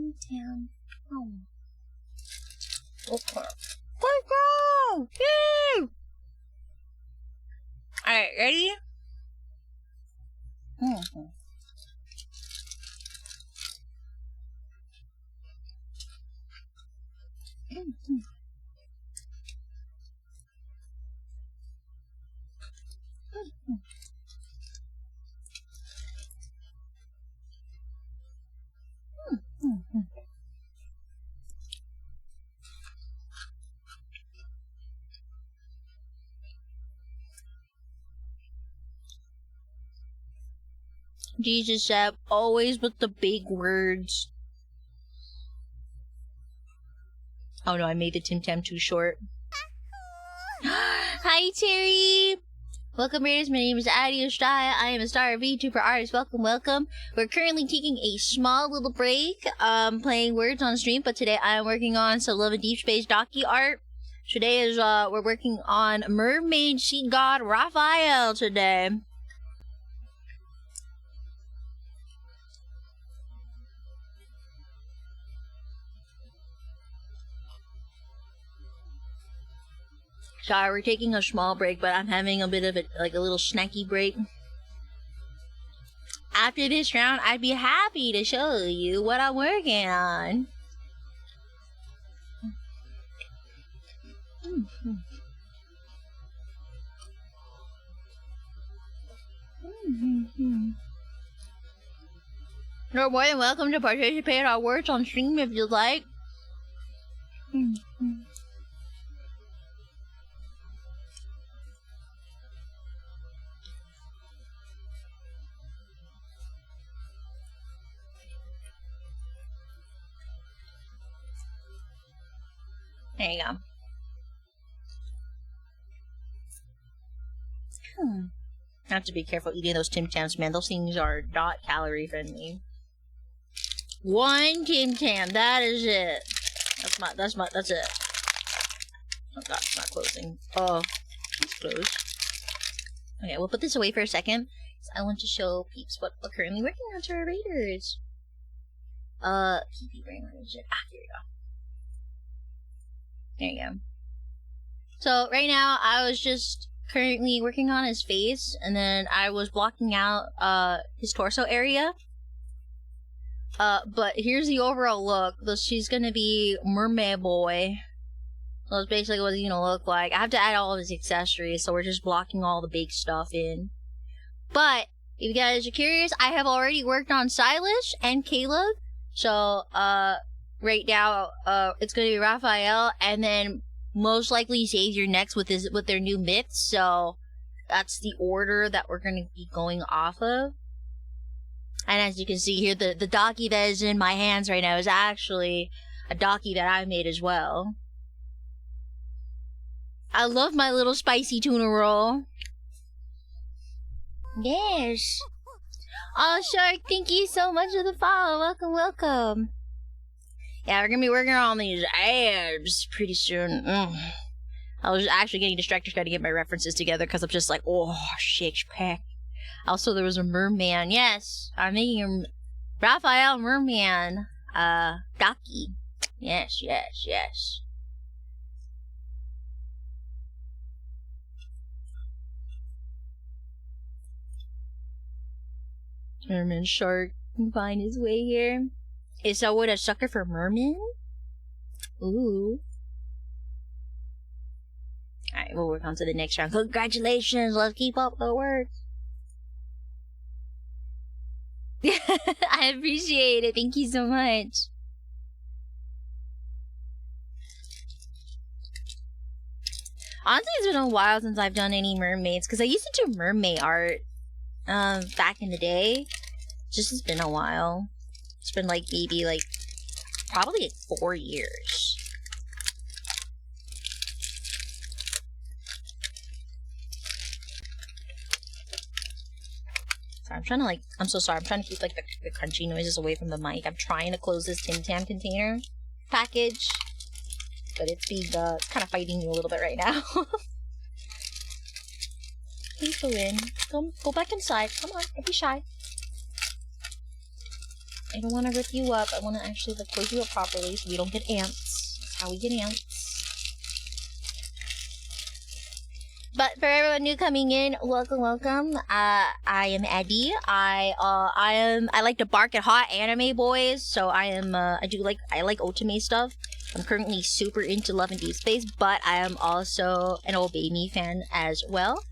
Tim Tam. Oh. Okay. Let's go! Yay! Alright, ready? Mm-hmm. Mm-hmm. Mm-hmm. Jesus said, always with the big words. Oh no, I made the Tim Tam too short. Hi, Terry! Welcome, readers. My name is AdiAstraya. I am a star VTuber artist. Welcome, welcome. We're currently taking a small little break, playing words on stream, but today I am working on some Love and Deep Space daki art. Today is, we're working on Mermaid Sea God Raphael today. Sorry, we're taking a small break, but I'm having a bit of a little snacky break. After this round, I'd be happy to show you what I'm working on. You're more than welcome to participate in our words on stream if you'd like. There you go. I have to be careful eating those Tim Tams, man. Those things are not calorie friendly. One Tim Tam, that is it. That's it. Oh god, it's not closing. Oh, it's closed. Okay, we'll put this away for a second. I want to show peeps what we're currently working on to our raiders. PP brain, where is it? Ah, here we go. There you go. So, right now, I was just currently working on his face, and then I was blocking out, his torso area. But here's the overall look. She's gonna be Mermaid Boy. So that's basically what he's gonna look like. I have to add all of his accessories, so we're just blocking all the big stuff in. But, if you guys are curious, I have already worked on Silas and Caleb. So, right now, it's gonna be Raphael, and then most likely Xavier next with their new myths. So, that's the order that we're gonna be going off of. And as you can see here, the daki that is in my hands right now is actually a daki that I made as well. I love my little spicy tuna roll. Yes. Oh, Shark, thank you so much for the follow. Welcome, welcome. Yeah, we're gonna be working on these abs pretty soon. I was actually getting distracted trying to get my references together because I'm just like, oh, six pack. Also, there was a merman. Yes, I'm making a Raphael merman. Daki. Yes, yes, yes. Merman shark can find his way here. Is that what a sucker for merman? Ooh. Alright, we'll work on to the next round. Congratulations! Let's keep up the work. I appreciate it. Thank you so much. Honestly, it's been a while since I've done any mermaids, because I used to do mermaid art back in the day. It's been a while. It's been like maybe like probably like 4 years. So I'm trying to like, I'm so sorry, I'm trying to keep like the crunchy noises away from the mic. I'm trying to close this Tim Tam container package, but it's being kind of fighting you a little bit right now. Please go in. Go back inside. Come on, don't be shy. I don't want to rip you up. I want to actually like close you up properly so we don't get ants. That's how we get ants. But for everyone new coming in, welcome. I am Eddie. I like to bark at hot anime boys. So I like otome stuff. I'm currently super into Love and Deep Space, but I am also an old baby fan as well.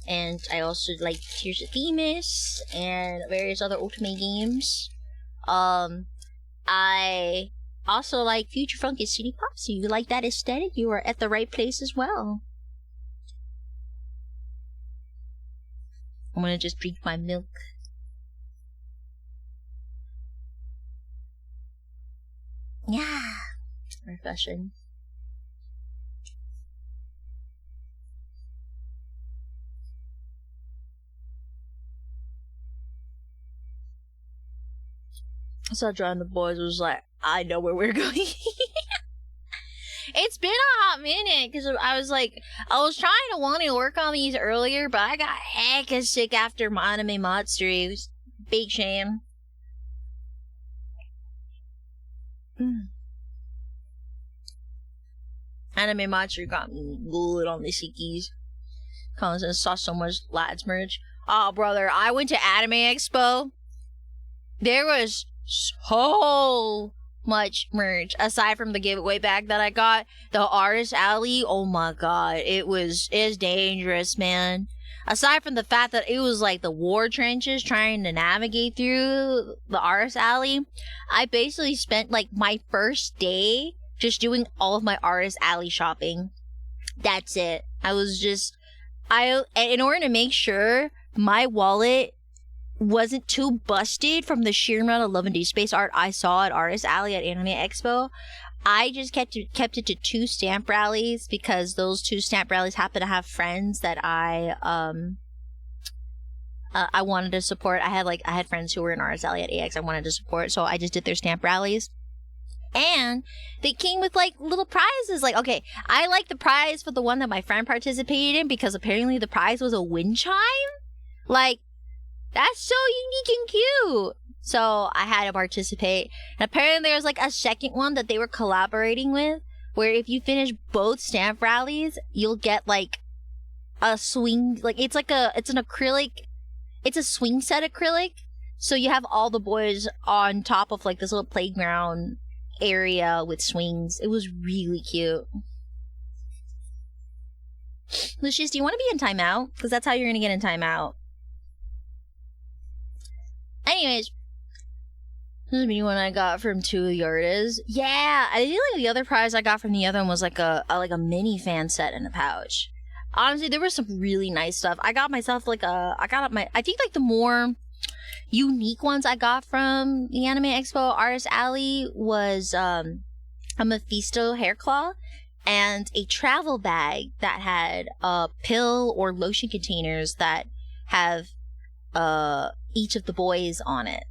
And I also like Tears of Themis and various other otome games. I also like Future Funk and City Pop. So if you like that aesthetic, you are at the right place as well. I'm gonna just drink my milk. Yeah, refreshing. I saw John and the boys was like, I know where we're going. It's been a hot minute because I was trying to want to work on these earlier, but I got hecka sick after my anime Matsuri. It was a big shame. Anime Matsuri got me good on the sickies. Cause I saw so much lads merch. Oh, brother, I went to Anime Expo. There was so much merch aside from the giveaway bag that I got. The artist alley, oh my god, it's dangerous, man. Aside from the fact that it was like the war trenches trying to navigate through the artist alley, I basically spent like my first day just doing all of my artist alley shopping. That's it. In order to make sure my wallet wasn't too busted from the sheer amount of Love and Deep Space art I saw at Artist Alley at Anime Expo, I just kept it to 2 stamp rallies because those 2 stamp rallies happen to have friends that I wanted to support. I had friends who were in Artist Alley at AX I wanted to support, so I just did their stamp rallies. And they came with like little prizes. Like, okay, I like the prize for the one that my friend participated in because apparently the prize was a wind chime. Like, that's so unique and cute. So I had to participate. And apparently there was like a second one that they were collaborating with, where if you finish both stamp rallies, you'll get like a swing. Like it's an acrylic. It's a swing set acrylic. So you have all the boys on top of like this little playground area with swings. It was really cute. Lucius, do you want to be in timeout? Because that's how you're going to get in timeout. Anyways, this is me when I got from 2 of the artists. Yeah, I think like the other prize I got from the other one was like a mini fan set in a pouch. Honestly, there was some really nice stuff. I got myself I think like the more unique ones I got from the Anime Expo Artist Alley was a Mephisto hair claw and a travel bag that had pill or lotion containers that have each of the boys on it.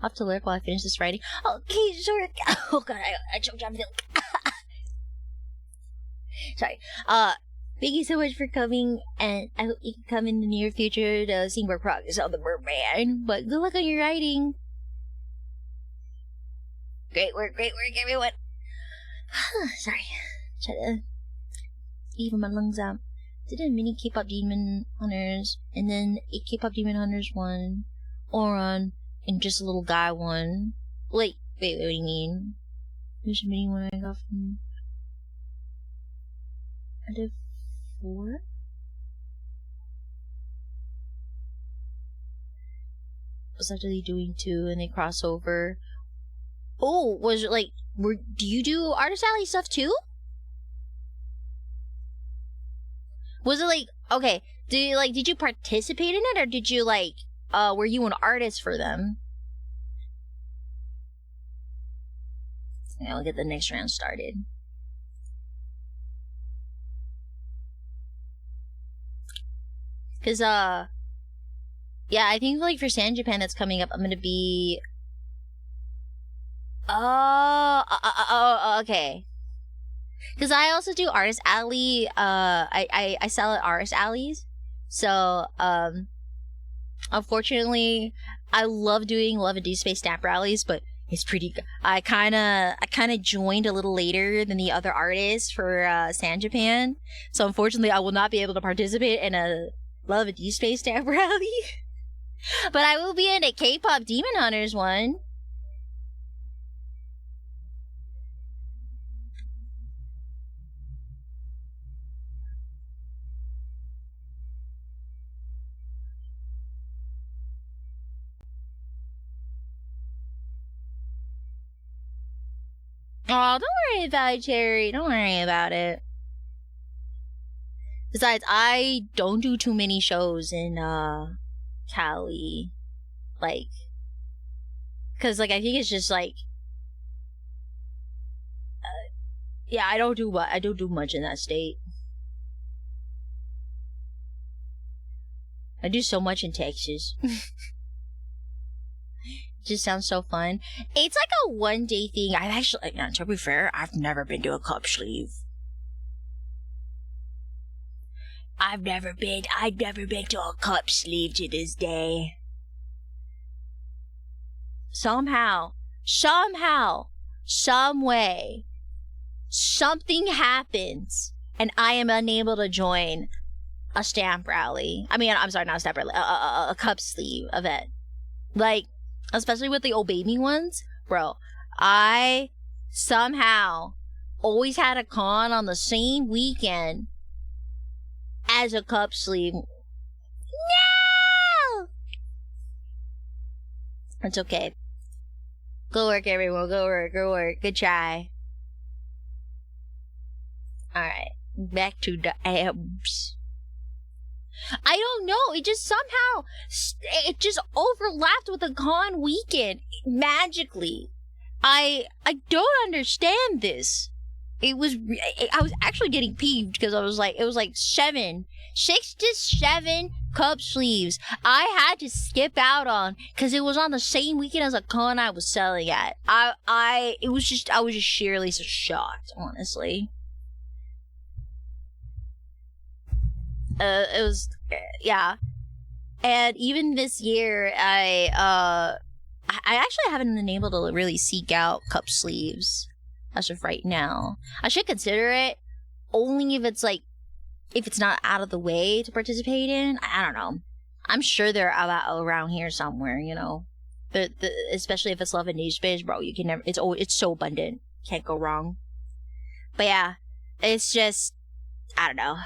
I'll have to lurk while I finish this writing. Okay, sure. Oh god, I choked on milk. Sorry. Thank you so much for coming, and I hope you can come in the near future to see more progress on the Merman. But good luck on your writing. Great work, everyone. Sorry. Try to even my lungs out. Did a mini K-pop Demon Hunters, and then a K-pop Demon Hunters one, Oron, and just a little guy one. Wait, what do you mean? There's a mini one I got from... I did 4? Was actually doing 2, and they cross over. Oh, was it like... do you do Artist Alley stuff too? Was it like, okay, did you participate in it, or did you like, were you an artist for them? Yeah, we'll get the next round started. Cause, yeah, I think like for San Japan that's coming up, I'm gonna be... okay. Because I also do Artist Alley, I sell at Artist Alleys. So, unfortunately, I love doing Love and Deep Space stamp rallies, but it's pretty good. I kind of joined a little later than the other artists for San Japan, so unfortunately I will not be able to participate in a Love and Deep Space stamp rally. But I will be in a K-pop Demon Hunters one. Oh, don't worry about it, Cherry. Don't worry about it. Besides, I don't do too many shows in Cali. Like, cause like I think it's just like, yeah, I don't do much in that state. I do so much in Texas. Just sounds so fun. It's like a 1-day thing. I've actually, to be fair, I've never been to a cup sleeve. I've never been to a cup sleeve to this day. Somehow, some way, something happens, and I am unable to join a stamp rally. I mean, I'm sorry, not a stamp rally, a cup sleeve event. Like, especially with the Old Baby ones, bro. I somehow always had a con on the same weekend as a cup sleeve. No! It's okay. Go work, everyone. Go work. Good try. Alright. Back to the abs. I don't know. It just somehow, it just overlapped with a con weekend magically. I don't understand this. I was actually getting peeved because I was like, it was like 6 to 7 cup sleeves I had to skip out on because it was on the same weekend as a con I was selling at. I was just sheerly so shocked, honestly. It was, yeah. And even this year, I actually haven't been able to really seek out cup sleeves as of right now. I should consider it, only if it's not out of the way to participate in. I don't know. I'm sure they're around here somewhere, you know. Especially if it's Love and Deep Space, bro. You can never. It's so abundant. Can't go wrong. But yeah, it's just, I don't know.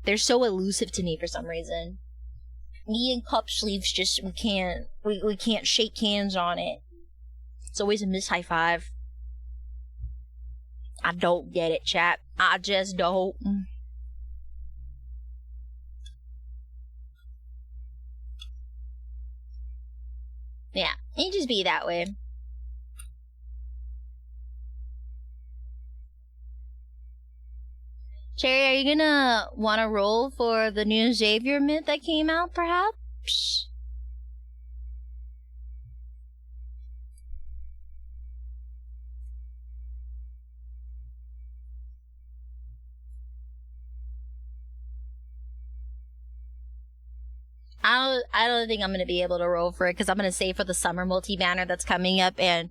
They're so elusive to me for some reason. Me and cup sleeves just, we can't shake hands on it. It's always a miss high five. I don't get it, chat. I just don't. Yeah, it just be that way. Cherry, are you gonna wanna roll for the new Xavier myth that came out, perhaps? I don't think I'm gonna be able to roll for it because I'm gonna save for the summer multi-banner that's coming up, and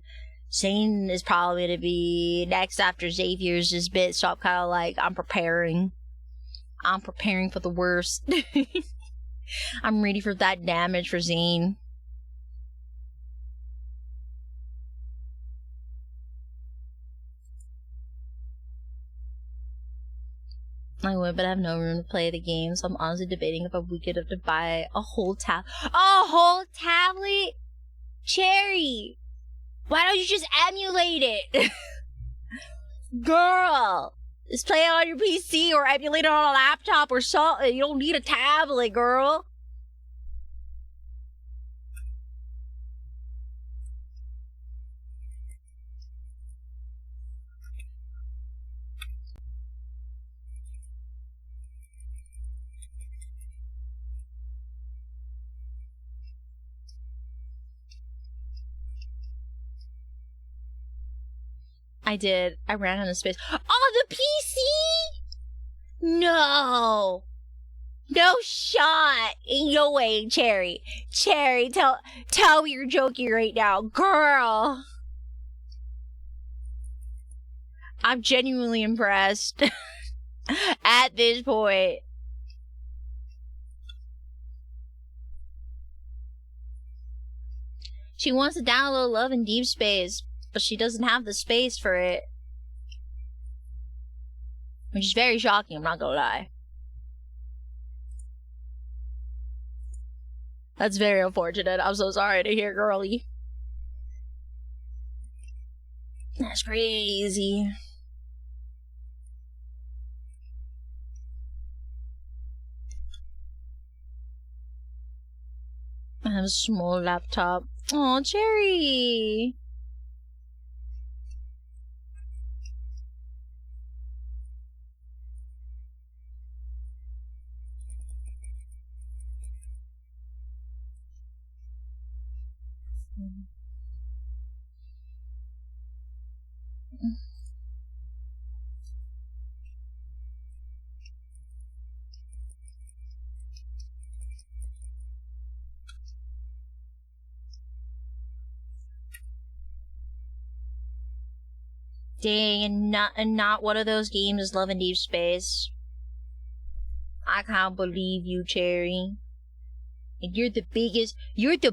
Zane is probably gonna be next after Xavier's this bit, so I'm kind of like, I'm preparing for the worst. I'm ready for that damage for Zane. I would, but I have no room to play the game, so I'm honestly debating if we could have to buy a whole tablet? Cherry! Why don't you just emulate it? Girl! Just play it on your PC or emulate it on a laptop or something. You don't need a tablet, girl. I did. I ran out of space. Oh, the PC? No! No shot. No way, Cherry. Cherry, tell me you're joking right now. Girl. I'm genuinely impressed. At this point. She wants to download Love in Deep Space, but she doesn't have the space for it. Which is very shocking, I'm not gonna lie. That's very unfortunate. I'm so sorry to hear, girly. That's crazy. I have a small laptop. Aw, Cherry. Dang, and not one of those games is Love in Deep Space. I can't believe you, Cherry. And you're the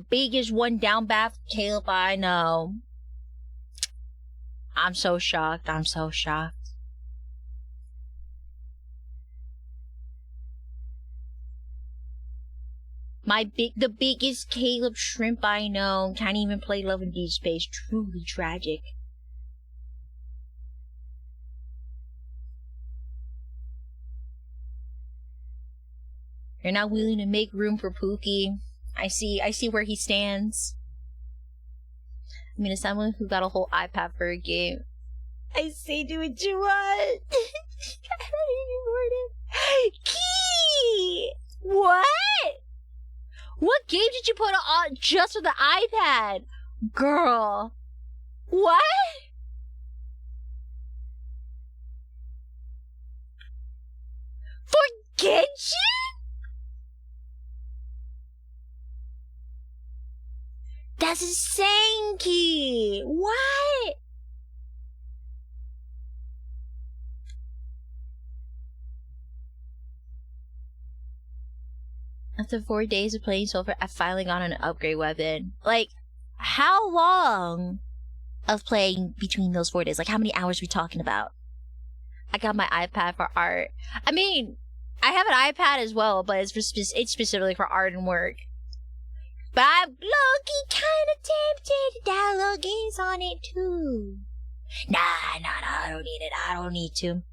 biggest one down bad for Caleb I know. I'm so shocked. I'm so shocked. The biggest Caleb shrimp I know can't even play Love in Deep Space. Truly tragic. You're not willing to make room for Pookie. I see where he stands. I mean, as someone who got a whole iPad for a game, I say do what you want. Key! What? What game did you put on just for the iPad? Girl. What? For Genshin? That's insane, Key. What? After 4 days of playing Sulfur, I finally got an upgrade weapon. Like, how long of playing between those 4 days? Like, how many hours are we talking about? I got my iPad for art. I mean, I have an iPad as well, but it's specifically for art and work. But I'm low-key kind of tempted to download games on it too. Nah, I don't need it. I don't need to.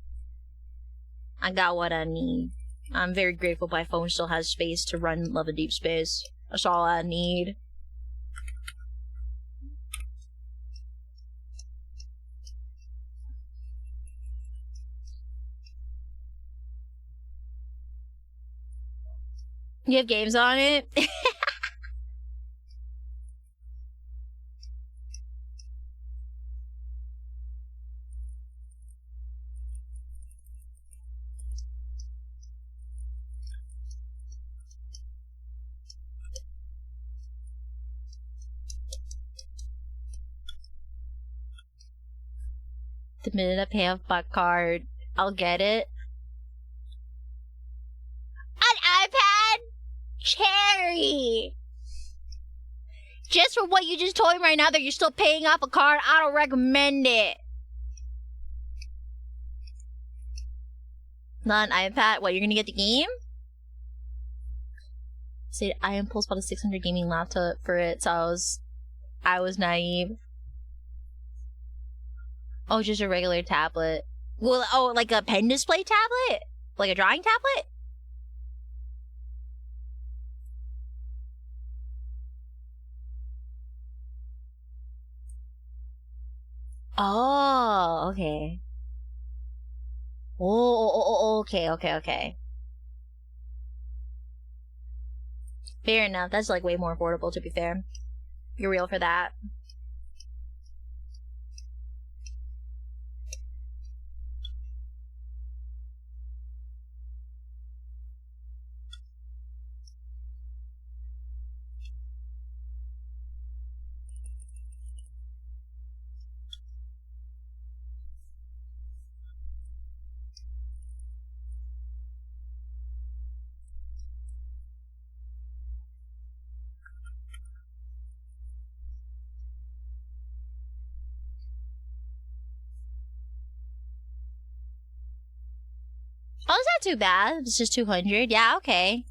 I got what I need. I'm very grateful my phone still has space to run Love in Deep Space. That's all I need. You have games on it? The minute I pay off my card, I'll get it. An iPad? Cherry! Just for what you just told me right now that you're still paying off a card, I don't recommend it. Not an iPad? What, you're gonna get the game? See, I impulse bought a 600 gaming laptop for it, so I was naive. Oh, just a regular tablet. Well, oh, like a pen display tablet? Like a drawing tablet? Oh, okay. Oh, okay. Fair enough. That's like way more affordable, to be fair. You're real for that. Oh, it's not too bad. It's just 200. Yeah, okay.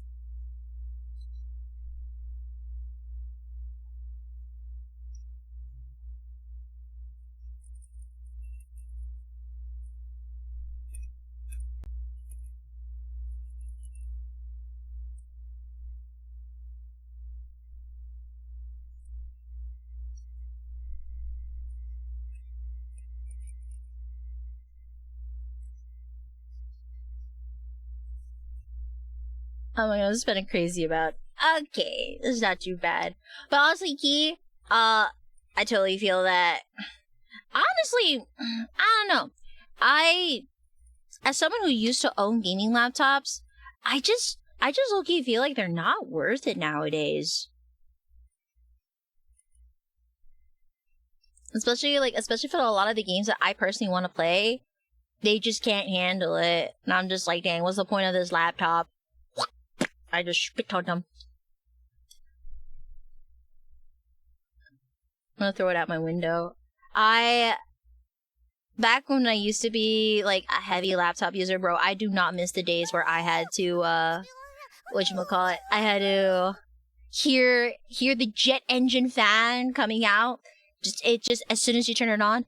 Oh my god, this has been crazy about. Okay, this is not too bad. But honestly, Key, I totally feel that. Honestly, I don't know. As someone who used to own gaming laptops, I just low-key feel like they're not worth it nowadays. Especially for a lot of the games that I personally want to play, they just can't handle it. And I'm just like, dang, what's the point of this laptop? I just spit on them. I'm gonna throw it out my window. Back when I used to be like a heavy laptop user, bro, I do not miss the days where I had to whatchamacallit, I had to hear the jet engine fan coming out. Just as soon as you turn it on.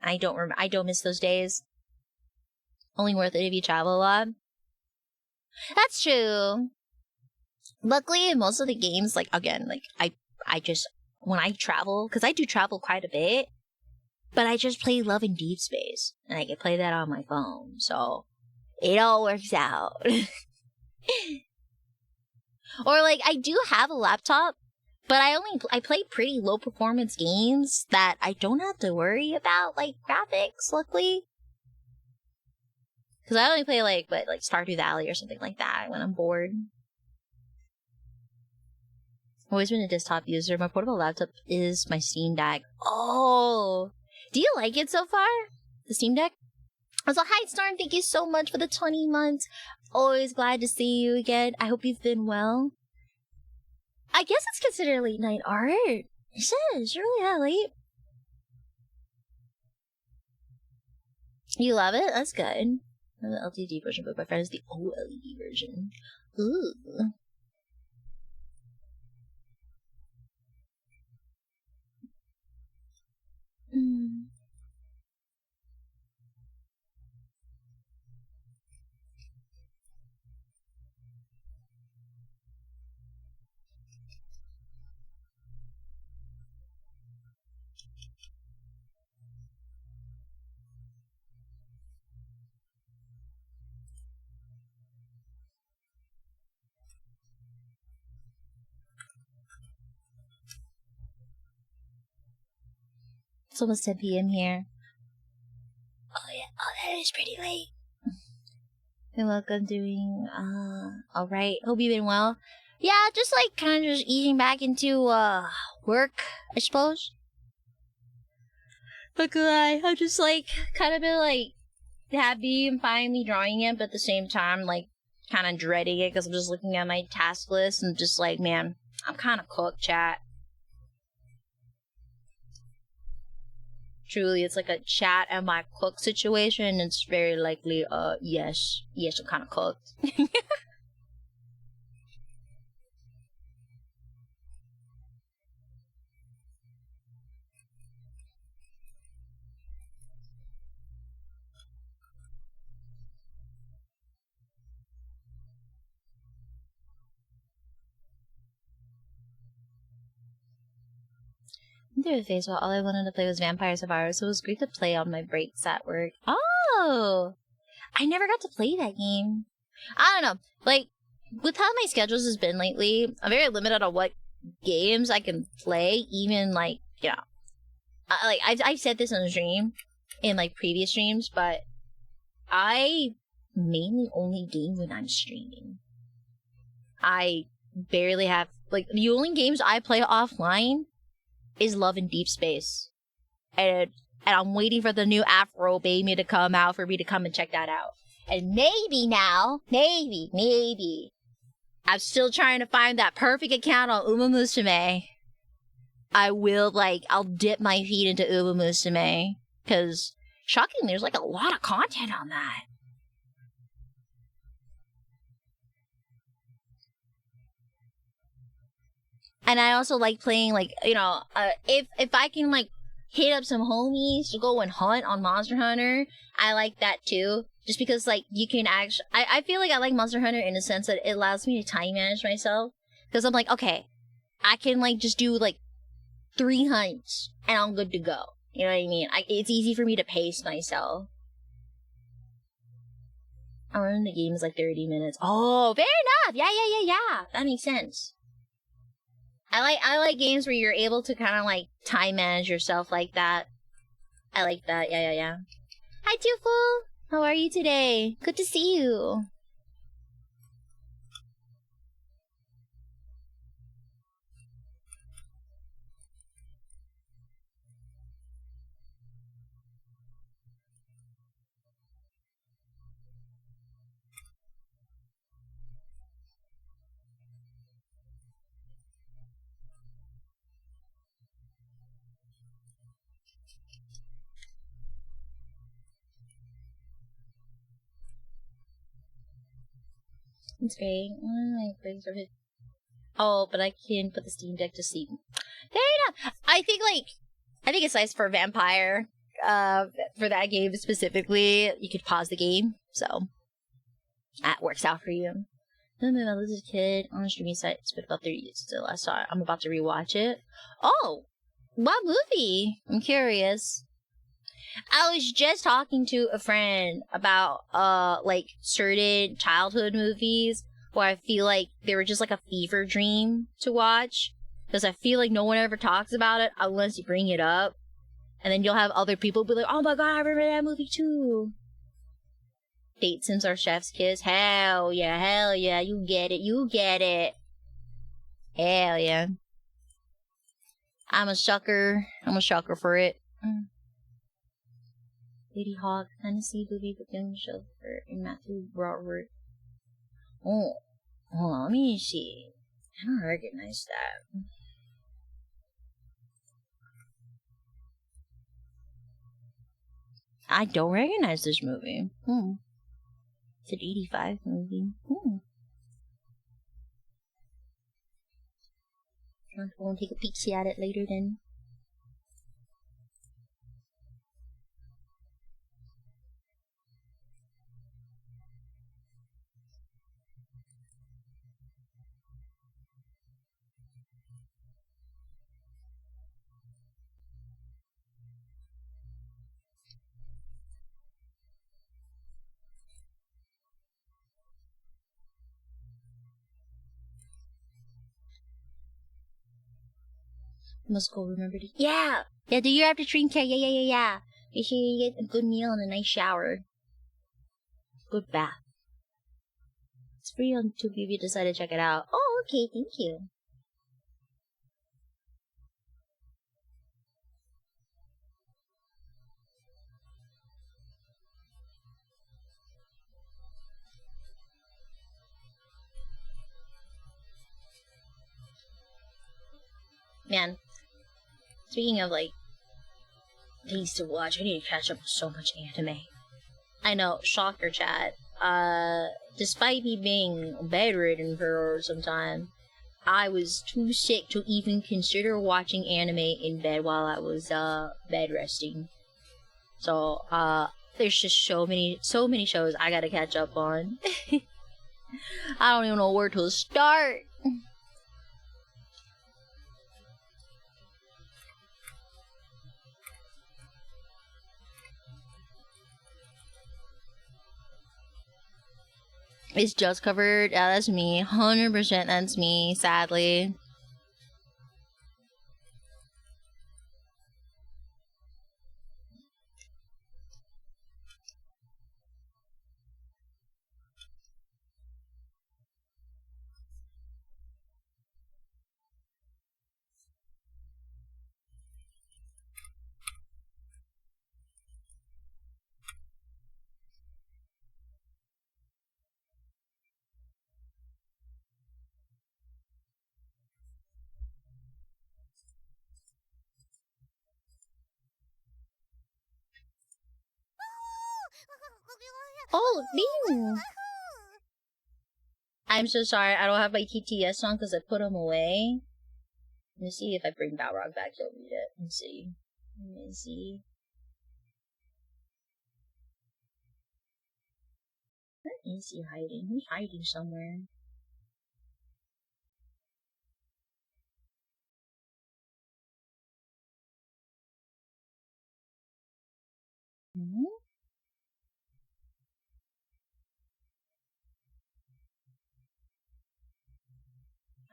I don't miss those days. Only worth it if you travel a lot. That's true. Luckily, in most of the games, like, again, like, I just, when I travel, because I do travel quite a bit, but I just play Love in Deep Space, and I can play that on my phone, so it all works out. Or, like, I do have a laptop, but I play pretty low-performance games that I don't have to worry about, like, graphics, luckily. Because I only play, like Stardew Valley or something like that when I'm bored. I've always been a desktop user. My portable laptop is my Steam Deck. Oh! Do you like it so far? The Steam Deck? Also, hi Storm, thank you so much for the 20 months. Always glad to see you again. I hope you've been well. I guess it's considered late night art. It is really that late. You love it? That's good. The LTD version, but my friend is the OLED version. Ooh. It's almost 10 p.m. here. Oh yeah, that is pretty late. You're welcome, doing alright. Hope you've been well. Yeah, just like kind of just easing back into work, I suppose. But I'm just like kind of been like happy and finally drawing it, but at the same time like kind of dreading it because I'm just looking at my task list and just like, man, I'm kind of cooked, chat. Truly, it's like a chat and my cook situation. It's very likely, yes, I'm kind of cooked. I'm through the phase while all I wanted to play was Vampire Survivor, so it was great to play on my breaks at work. Oh! I never got to play that game. I don't know. Like, with how my schedules has been lately, I'm very limited on what games I can play, even, like, you know. Like, I've said this on the stream, in, like, previous streams, but I mainly only game when I'm streaming. I barely have, like, the only games I play offline is Love in Deep Space. And I'm waiting for the new Afro Baby to come out for me to come and check that out. And maybe now, maybe, I'm still trying to find that perfect account on Uma Musume. I'll dip my feet into Uma Musume. Because shockingly, there's like a lot of content on that. And I also like playing, like, you know, if I can, like, hit up some homies to go and hunt on Monster Hunter, I like that too. Just because, like, you can actually, I feel like I like Monster Hunter in the sense that it allows me to time manage myself. Because I'm like, okay, I can, like, just do, like, 3 hunts and I'm good to go. You know what I mean? It's easy for me to pace myself. I run the game is like 30 minutes. Oh, fair enough. Yeah. That makes sense. I like games where you're able to kind of like time manage yourself like that. I like that. Yeah. Hi, Tufu. How are you today? Good to see you. It's great. Oh, but I can put the Steam Deck to sleep. Fair enough. I think it's nice for Vampire. For that game specifically, you could pause the game, so that works out for you. I was a kid on a streaming site. It's been about 30 years since I last saw it. I'm about to rewatch it. Oh, what movie? I'm curious. I was just talking to a friend about like certain childhood movies where I feel like they were just like a fever dream to watch, because I feel like no one ever talks about it unless you bring it up, and then you'll have other people be like, "Oh my god, I remember that movie too." Date Sims Are Chef's Kiss. Hell yeah, you get it. Hell yeah. I'm a sucker for it. Lady Hawk, Tennessee Booby, the Film Shelter, and Matthew Robert. Oh, hold on, let me see. I don't recognize that. I don't recognize this movie. It's an 85 movie. I'll go and take a peek at it later then. Must go remember to. Yeah! Yeah, do your after stream care. Yeah. Make sure you get a good meal and a nice shower. Good bath. It's free on YouTube if you decide to check it out. Oh, okay, thank you. Man, speaking of like things to watch, I need to catch up with so much anime. I know, shocker chat. Despite me being bedridden for some time, I was too sick to even consider watching anime in bed while I was bed resting. So there's just so many shows I gotta catch up on. I don't even know where to start. It's just covered. Yeah, that's me. 100% that's me, sadly. Oh, Bing! I'm so sorry. I don't have my TTS on because I put them away. Let me see if I bring Balrog back. He'll read it. Let me see. Let me see. Where is he hiding? He's hiding somewhere. Hmm?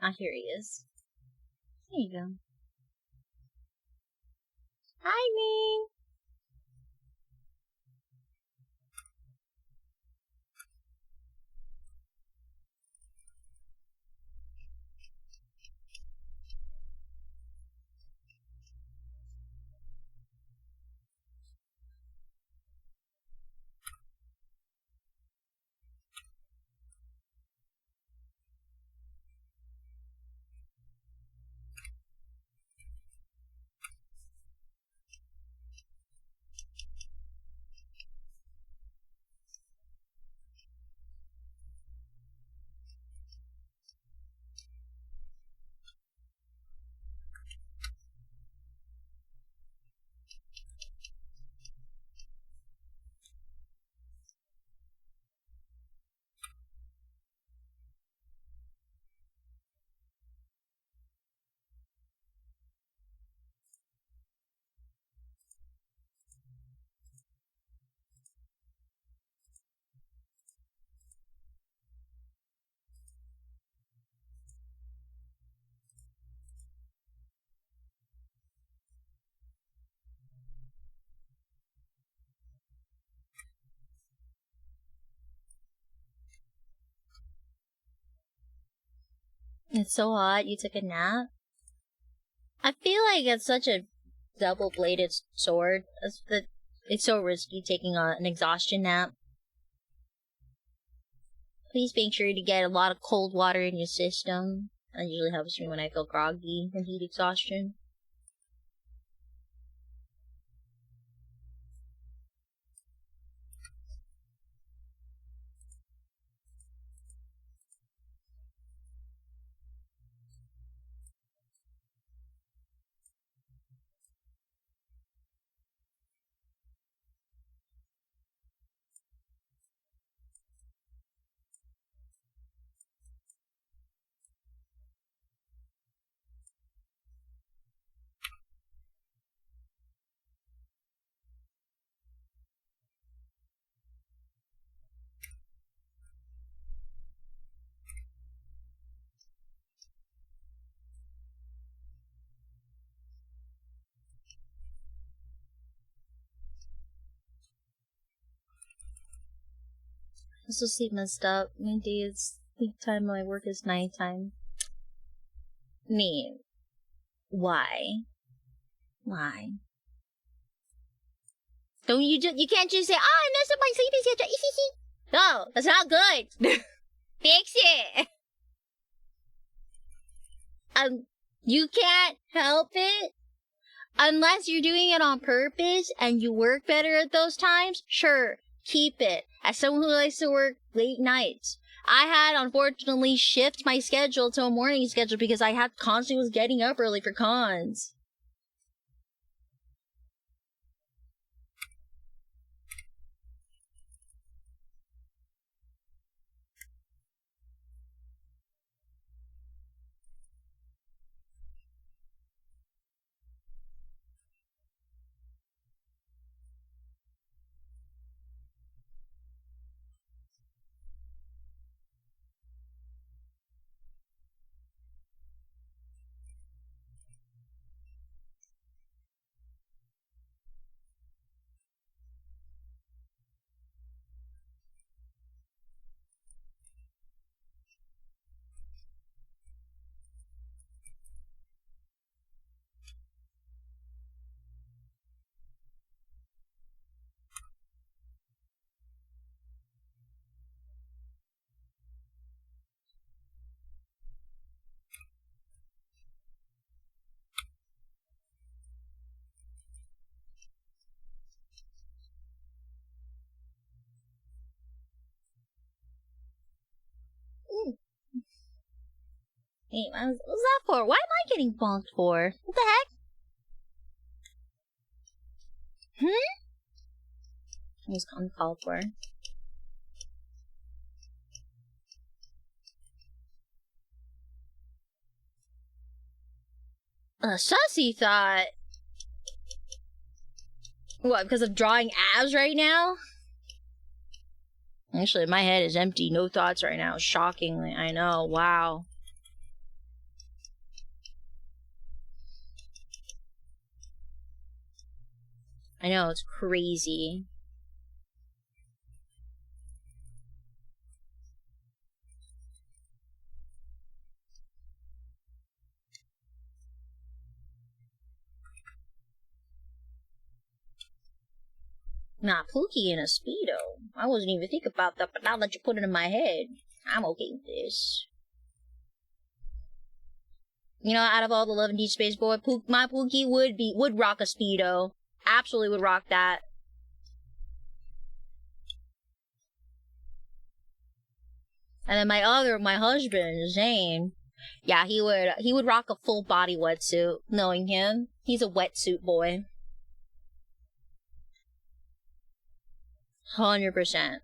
Ah, here he is. There you go. Hi, Ming! It's so hot. You took a nap? I feel like it's such a double-bladed sword. It's so risky taking an exhaustion nap. Please make sure to get a lot of cold water in your system. That usually helps me when I feel groggy and heat exhaustion. I also sleep messed up. My day is sleep time, my work is nighttime. Me. Why? Why? Don't you can't just say, no, so my sleep is schedule. No, that's not good. Fix it. You can't help it. Unless you're doing it on purpose and you work better at those times, sure, keep it. As someone who likes to work late nights, I had unfortunately shift my schedule to a morning schedule because I had constantly was getting up early for cons. Hey, what's that for? Why am I getting bonked for? What the heck? He's uncalled for. Sussy thought... What, because of drawing abs right now? Actually, my head is empty. No thoughts right now. Shockingly. I know. Wow. I know, it's crazy. Nah, Pookie in a Speedo. I wasn't even thinking about that, but now that you put it in my head, I'm okay with this. You know, out of all the Love and Deep Space Boy, my Pookie would rock a Speedo. Absolutely would rock that. And then my husband, Zane, yeah, he would rock a full body wetsuit, knowing him. He's a wetsuit boy. 100%.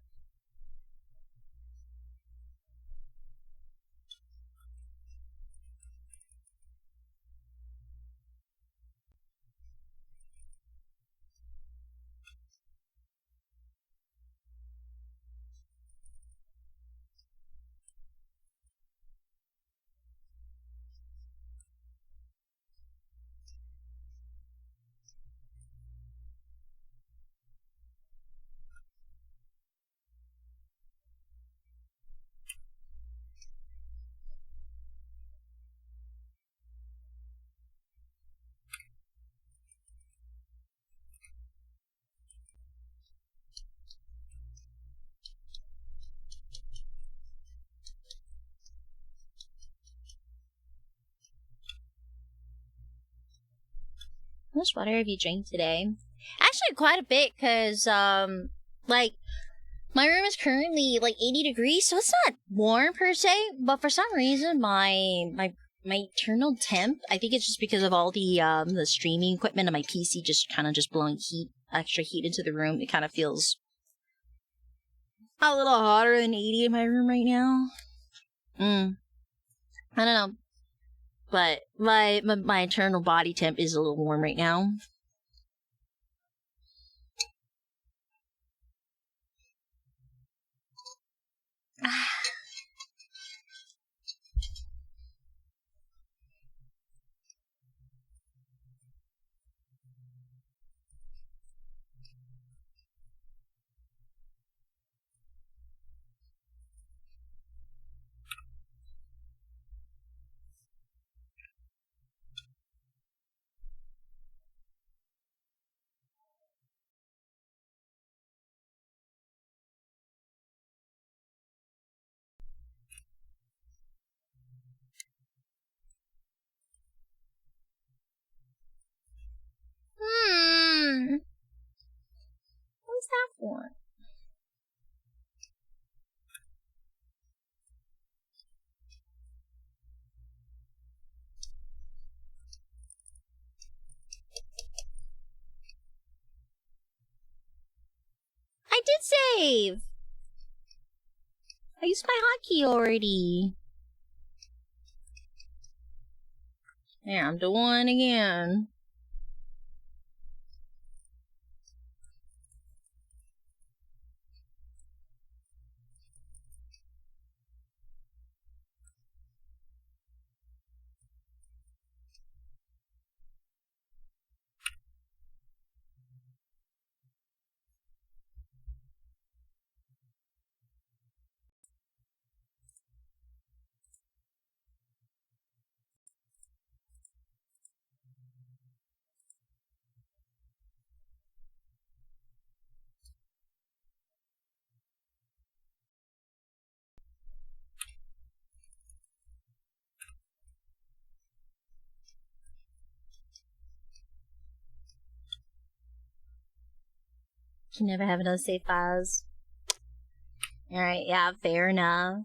How much water have you drank today? Actually, quite a bit, because, like, my room is currently, like, 80 degrees, so it's not warm, per se, but for some reason, my internal temp, I think it's just because of all the streaming equipment and my PC just kind of just blowing extra heat into the room, it kind of feels a little hotter than 80 in my room right now. I don't know. But my internal body temp is a little warm right now. What's that for? I did save! I used my hotkey already. Yeah, I'm doing it again. Can never have enough save files. Alright, yeah, fair enough.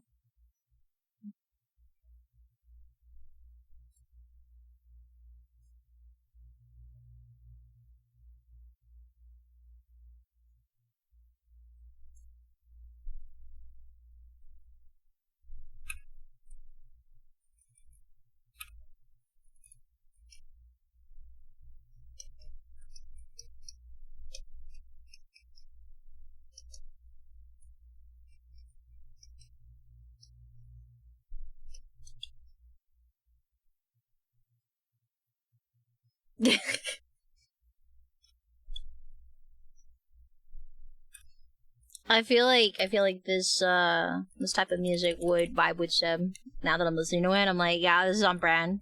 I feel like this this type of music would vibe with Seb. Now that I'm listening to it, I'm like, yeah, this is on brand.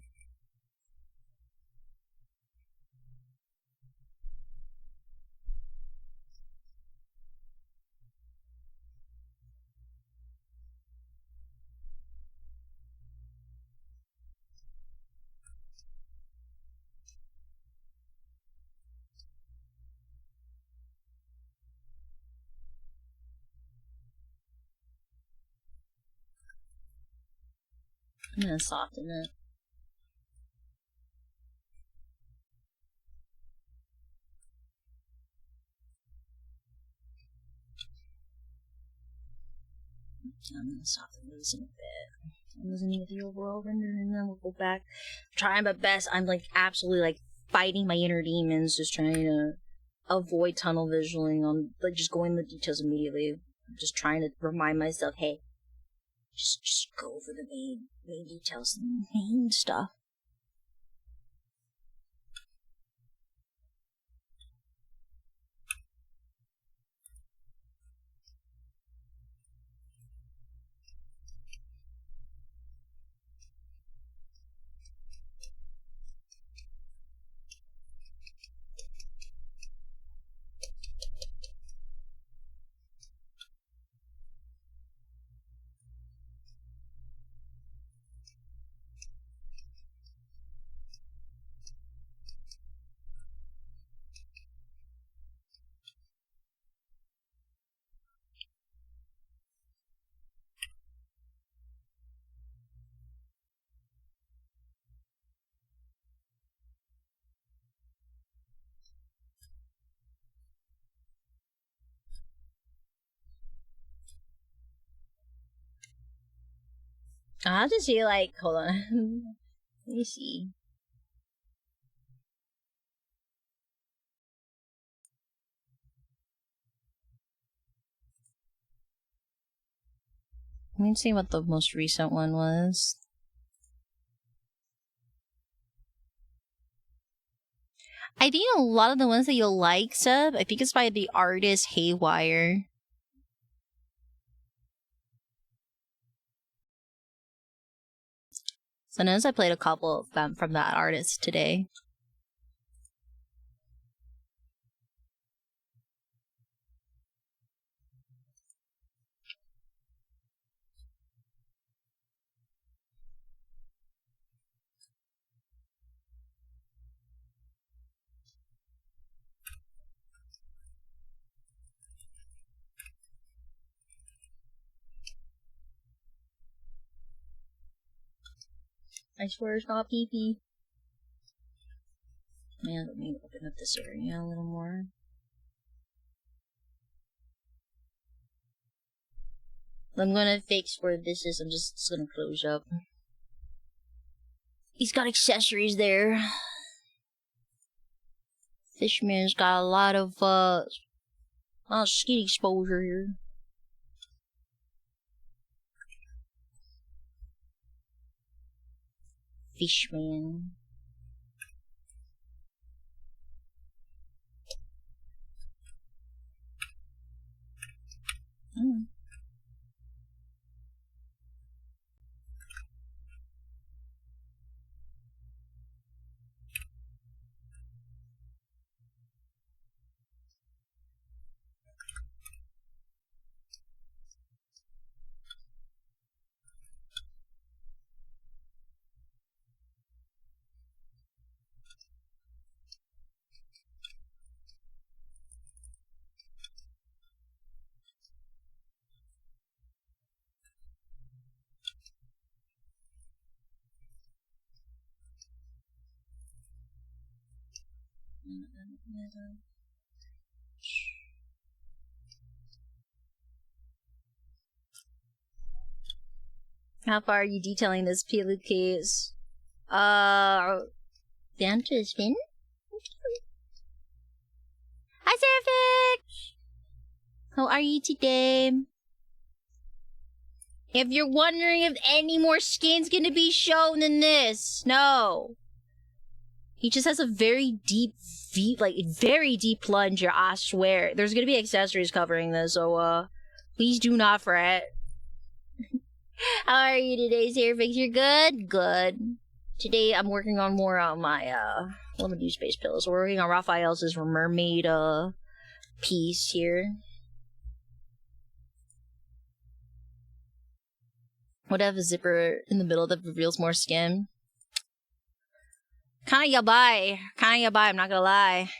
I'm gonna soften it. I'm gonna soften these in a bit. I'm listening to the overall render and then we'll go back. Trying my best. I'm like absolutely like fighting my inner demons, just trying to avoid tunnel visioning on like just going into the details immediately. I'm just trying to remind myself, hey, just go over the main details, the main stuff. I have to see, like, hold on. Let me see. Let me see what the most recent one was. I think a lot of the ones that you'll like, Seb, I think it's by the artist Haywire. So notice I played a couple of them from that artist today. I swear it's not pee-pee. Man, let me open up this area a little more. I'm gonna fix where this is. I'm just gonna close up. He's got accessories there. Fishman's got a lot of skin exposure here. Fishman. Mm. How far are you detailing this pillowcase? Down to his fin? Hi, Seraphix! How are you today? If you're wondering if any more skin's gonna be shown in this, no. He just has a very deep very deep plunger, I swear. There's gonna be accessories covering this, so, please do not fret. How are you today, Sarafix? You're good? Good. Today, I'm working on more on my, limited space pillows. We're working on Raphael's mermaid, piece here. Would have a zipper in the middle that reveals more skin. Kinda yabai, I'm not gonna lie.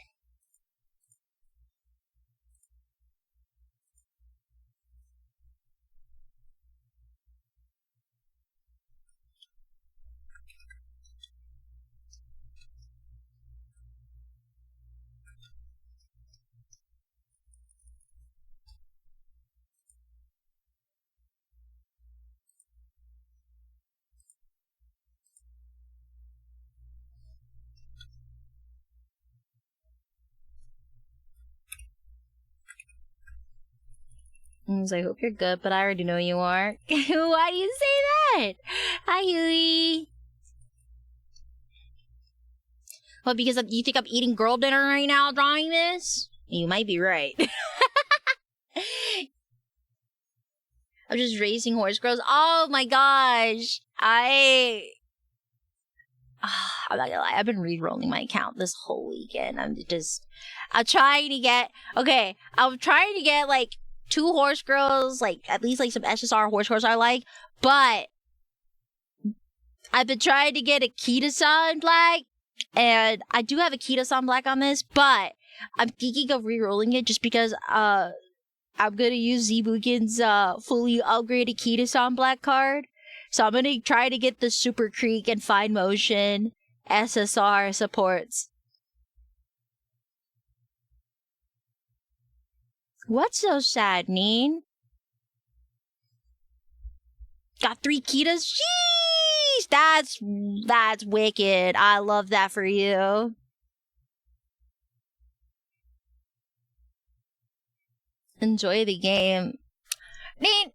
I hope you're good, but I already know you are. Why do you say that? Hi, Huey. What, because you think I'm eating girl dinner right now drawing this? You might be right. I'm just raising horse girls. Oh my gosh. I'm not gonna lie, I've been re-rolling my account this whole weekend. I'm trying to get, like, 2 horse girls, like, at least, like, some SSR horse girls I like, but I've been trying to get a Kita-san black, and I do have a Kita-san black on this, but I'm thinking of re-rolling it just because, I'm gonna use Zibukin's, fully upgraded Kita-san black card. So I'm gonna try to get the Super Creek and Fine Motion SSR supports. What's so sad, Neen? Got 3 Kitas? Sheesh! That's wicked. I love that for you. Enjoy the game. Neen!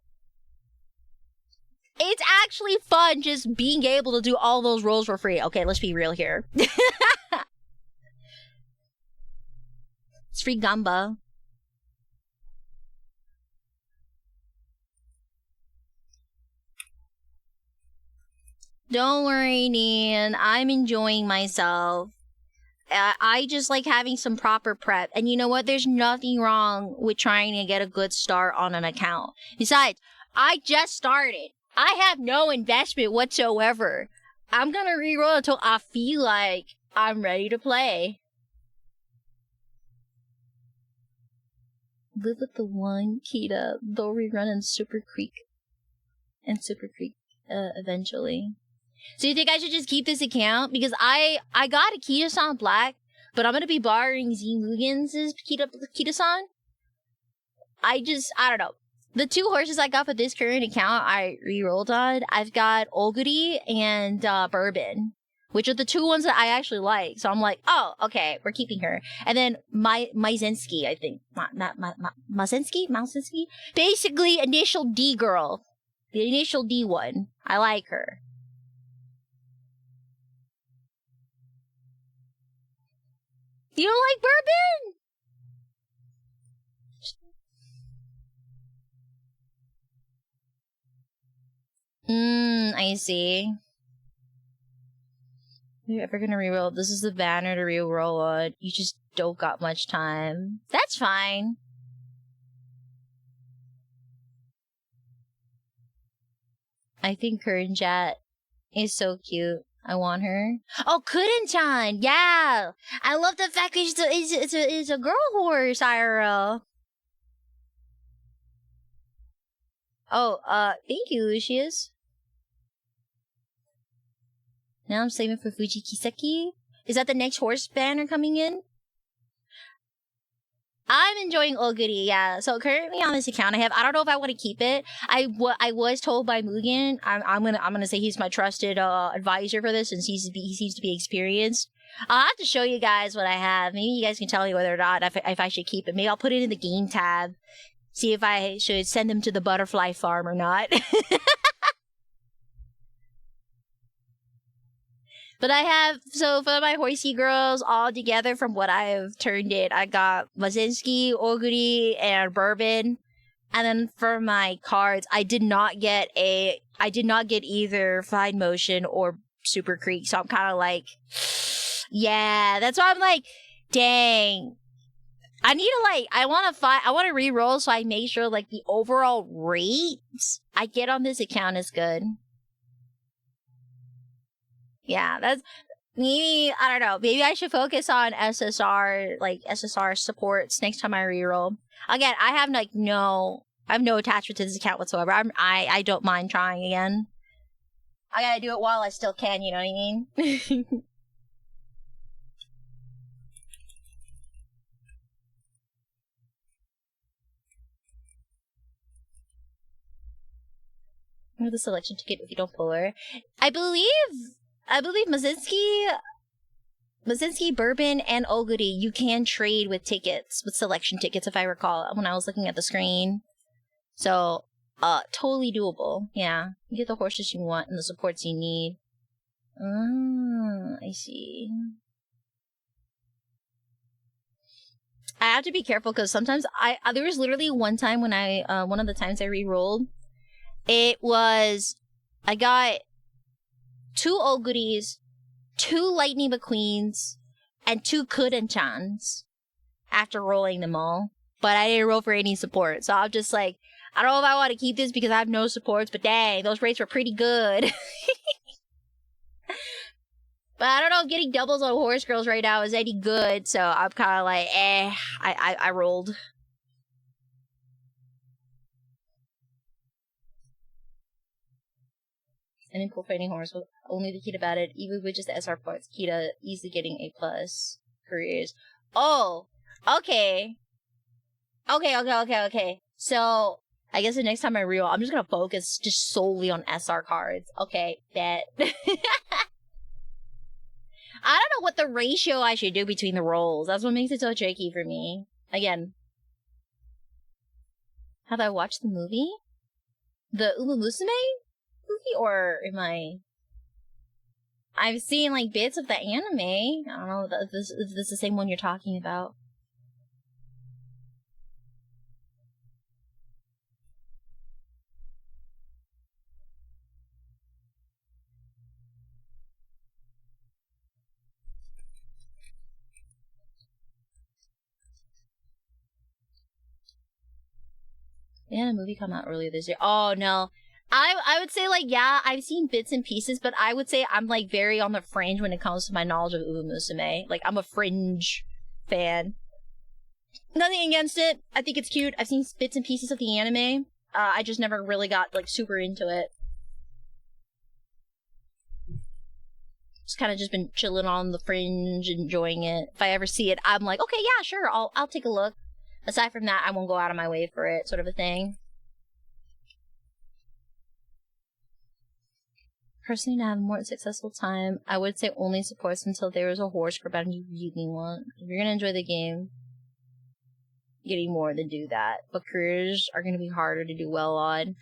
It's actually fun just being able to do all those rolls for free. Okay, let's be real here. It's free gamba. Don't worry, Neen. I'm enjoying myself. I just like having some proper prep. And you know what? There's nothing wrong with trying to get a good start on an account. Besides, I just started. I have no investment whatsoever. I'm gonna reroll until I feel like I'm ready to play. Live with the one Kita. They'll rerun in Super Creek. Eventually. So you think I should just keep this account? Because I got a Kita-san black, but I'm gonna be borrowing Z Mugen's Kita-san. I don't know. The 2 horses I got for this current account I re-rolled on, I've got Olgudi and Bourbon, which are the 2 ones that I actually like. So I'm like, oh, okay, we're keeping her. And then Maizenski, I think. Mausinski? Basically, initial D girl. The initial D one. I like her. You don't like Bourbon? I see. You're ever gonna reroll? This is the banner to reroll it. You just don't got much time. That's fine. I think Kernjat is so cute. I want her. Oh, Kurin-chan! Yeah! I love the fact that it's a girl horse, IRL. Oh, thank you, Lucius. Now I'm saving for Fuji Kiseki. Is that the next horse banner coming in? I'm enjoying Oguri, yeah. So currently on this account I don't know if I want to keep it. I was told by Mugen, I'm gonna say he's my trusted advisor for this, since he seems to be experienced. I'll have to show you guys what I have. Maybe you guys can tell me whether or not if I should keep it. Maybe I'll put it in the game tab. See if I should send him to the butterfly farm or not. But I have, so for my horsey girls all together from what I've turned in, I got Mazinski, Oguri, and Bourbon. And then for my cards, I did not get either Fine Motion or Super Creek. So I'm kind of like, yeah, that's why I'm like, dang. I need to I want to re-roll so I make sure like the overall rate I get on this account is good. Yeah, that's maybe, I don't know, maybe I should focus on SSR supports next time I reroll. Again, I have no attachment to this account whatsoever. I don't mind trying again. I gotta do it while I still can, you know what I mean? Move the selection ticket if you don't pull her. I believe Mazinski, Bourbon, and Oguri, you can trade with selection tickets, if I recall, when I was looking at the screen. So, totally doable. Yeah. You get the horses you want and the supports you need. I see. I have to be careful because sometimes there was literally one time when one of the times I re-rolled, I got 2 Oguris, 2 Lightning McQueens, and 2 Kudan-chans after rolling them all. But I didn't roll for any support, so I'm just like, I don't know if I want to keep this because I have no supports, but dang, those rates were pretty good. But I don't know if getting doubles on Horse Girls right now is any good, so I'm kind of like, I rolled. And in Fighting Horse, with only the key about it, even with just the SR parts, key to easily getting A+ careers. Oh, okay. Okay. So, I guess the next time I reel, I'm just gonna focus just solely on SR cards. Okay, bet. I don't know what the ratio I should do between the rolls. That's what makes it so tricky for me. Again. Have I watched the movie? The Uma Musume movie? Or am I've seen, like, bits of the anime. I don't know if this is the same one you're talking about. They had a movie come out earlier this year. Oh, no. I would say, like, yeah, I've seen bits and pieces, but I would say I'm, like, very on the fringe when it comes to my knowledge of Uma Musume. Like, I'm a fringe fan. Nothing against it. I think it's cute. I've seen bits and pieces of the anime. I just never really got, like, super into it. Just kind of just been chilling on the fringe, enjoying it. If I ever see it, I'm like, okay, yeah, sure, I'll take a look. Aside from that, I won't go out of my way for it, sort of a thing. Personally, to have a more successful time, I would say only supports until there is a horse group and you really want. If you're gonna enjoy the game, getting more than do that. But careers are gonna be harder to do well on.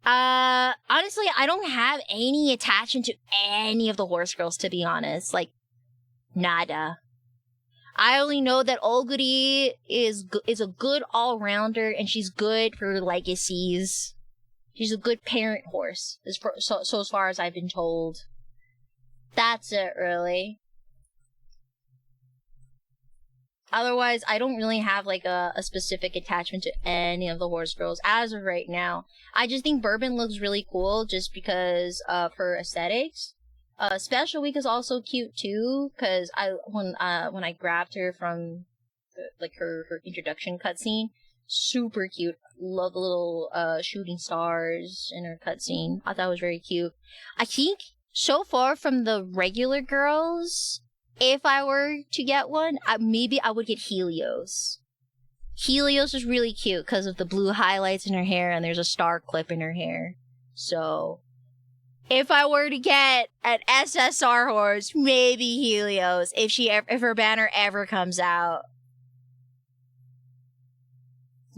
Honestly, I don't have any attachment to any of the horse girls, to be honest. Like, nada. I only know that Oguri is a good all-rounder, and she's good for legacies. She's a good parent horse, so as far as I've been told. That's it, really. Otherwise, I don't really have, like, a specific attachment to any of the horse girls as of right now. I just think Bourbon looks really cool just because of her aesthetics. Special Week is also cute too, because when I grabbed her from her introduction cutscene, super cute. Love the little shooting stars in her cutscene. I thought it was very cute. I think so far from the regular girls, if I were to get one, maybe I would get Helios. Helios is really cute because of the blue highlights in her hair, and there's a star clip in her hair. So, if I were to get an SSR horse, maybe Helios, if her banner ever comes out.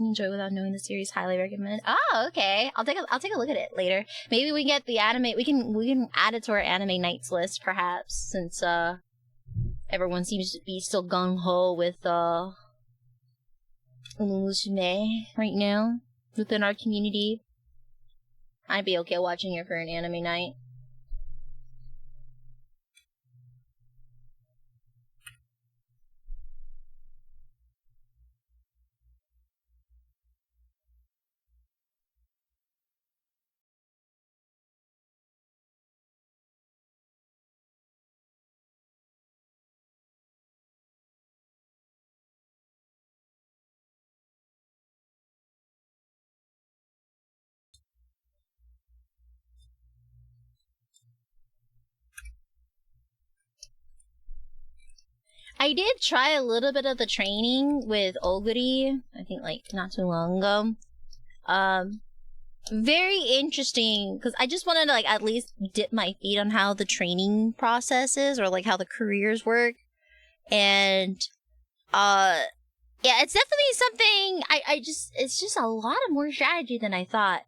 Enjoy without knowing the series. Highly recommend. Oh, okay. I'll take a look at it later. Maybe we get the anime. We can add it to our anime nights list, perhaps, since everyone seems to be still gung ho with Musume right now within our community. I'd be okay watching it for an anime night. I did try a little bit of the training with Oguri, I think like not too long ago. Very interesting, because I just wanted to like at least dip my feet on how the training process is, or like how the careers work. And yeah, it's definitely something it's just a lot of more strategy than I thought.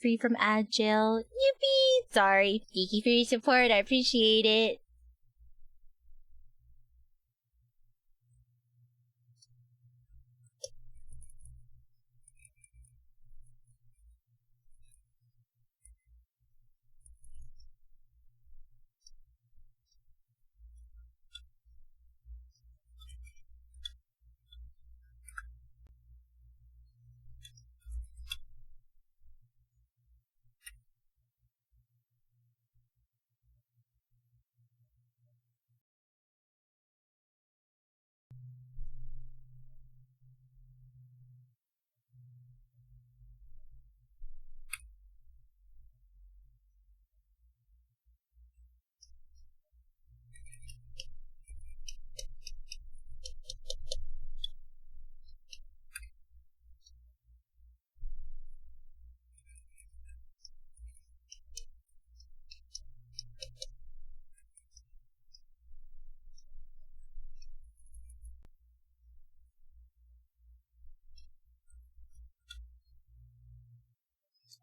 Free from ad jail. Yippee! Sorry. Thank you for your support. I appreciate it.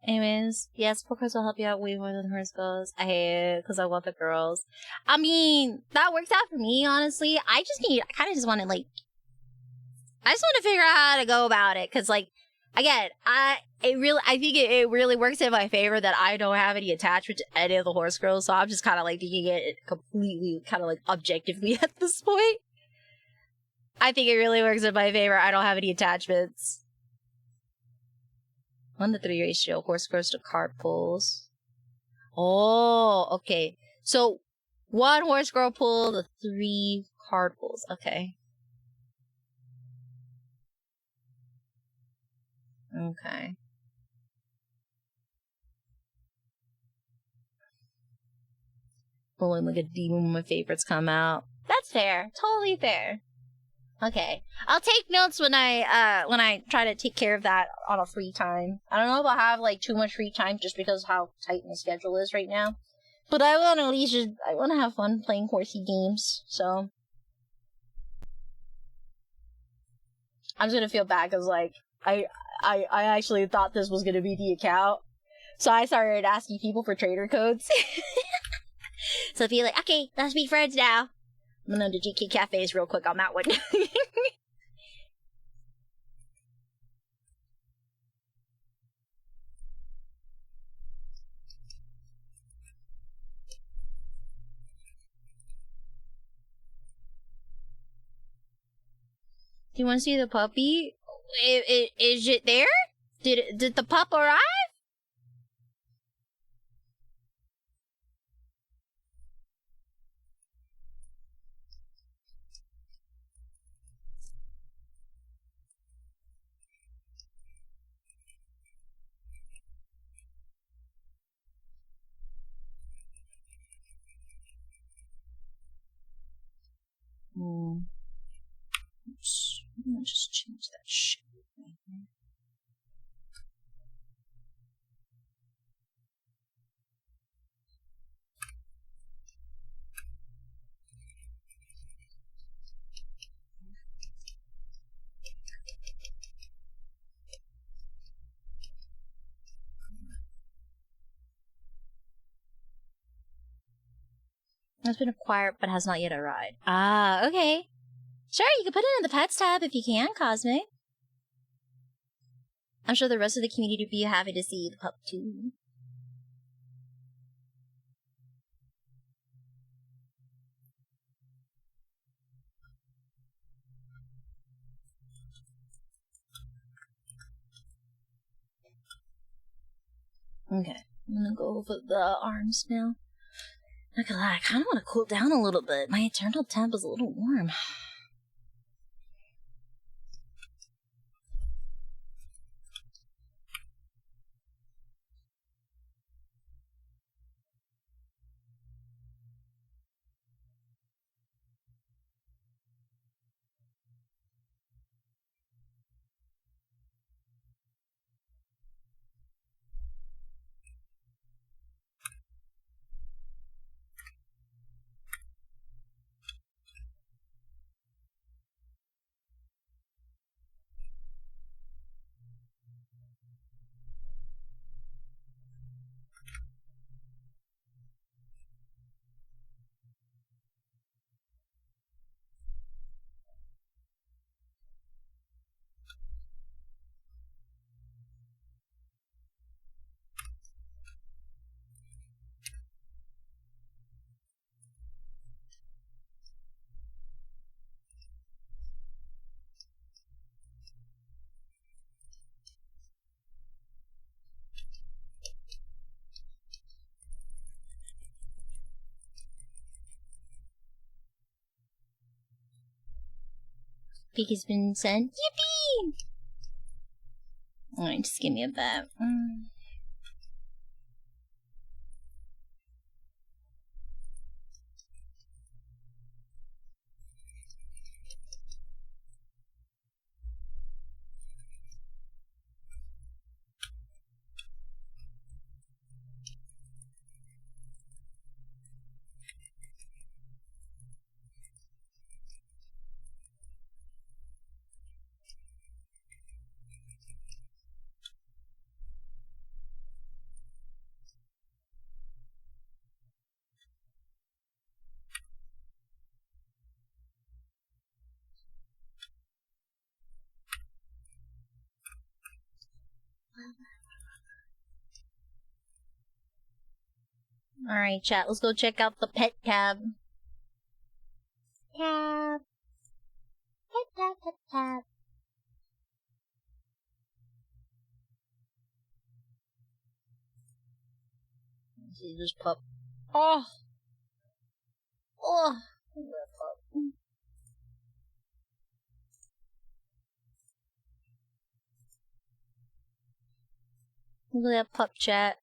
Anyways, yes, podcast will help you out way more than horoscopes. I hate it because I want the girls. I mean, that works out for me, honestly. I kind of just want to, like, I just want to figure out how to go about it. Because, like, again, I think it really works in my favor that I don't have any attachment to any of the horse girls. So I'm just kind of, like, thinking it completely, kind of, like, objectively at this point. I think it really works in my favor. I don't have any attachments. 1-to-3 ratio, horse girls to card pulls. Oh, okay. So, 1 horse girl pull to 3 card pulls. Okay. Okay. Pulling like a demon when my favorites come out. That's fair. Totally fair. Okay. I'll take notes when I try to take care of that on a free time. I don't know if I'll have like too much free time just because of how tight my schedule is right now. But I want to at least I want to have fun playing horsey games, so I'm just gonna feel bad because like I actually thought this was gonna be the account, so I started asking people for trader codes. So if you're like, okay, let's be friends now. I'm gonna do GK Cafes real quick on that one. Do you want to see the puppy? Is it there? Did the pup arrive? gonna just change that shit. Has been acquired but has not yet arrived. Ah, okay. Sure, you can put it in the pets tab if you can, Cosmic. I'm sure the rest of the community would be happy to see the pup too. Okay, I'm gonna go over the arms now. Not gonna lie, I kinda wanna cool down a little bit. My eternal temp is a little warm. Peak has been sent. Yippee! Alright, just give me a bat. Alright, chat, let's go check out the pet tab. Tab. Pet tab, pet tab. See this pup. Oh! Oh! Look at that pup. Look at that pup, chat.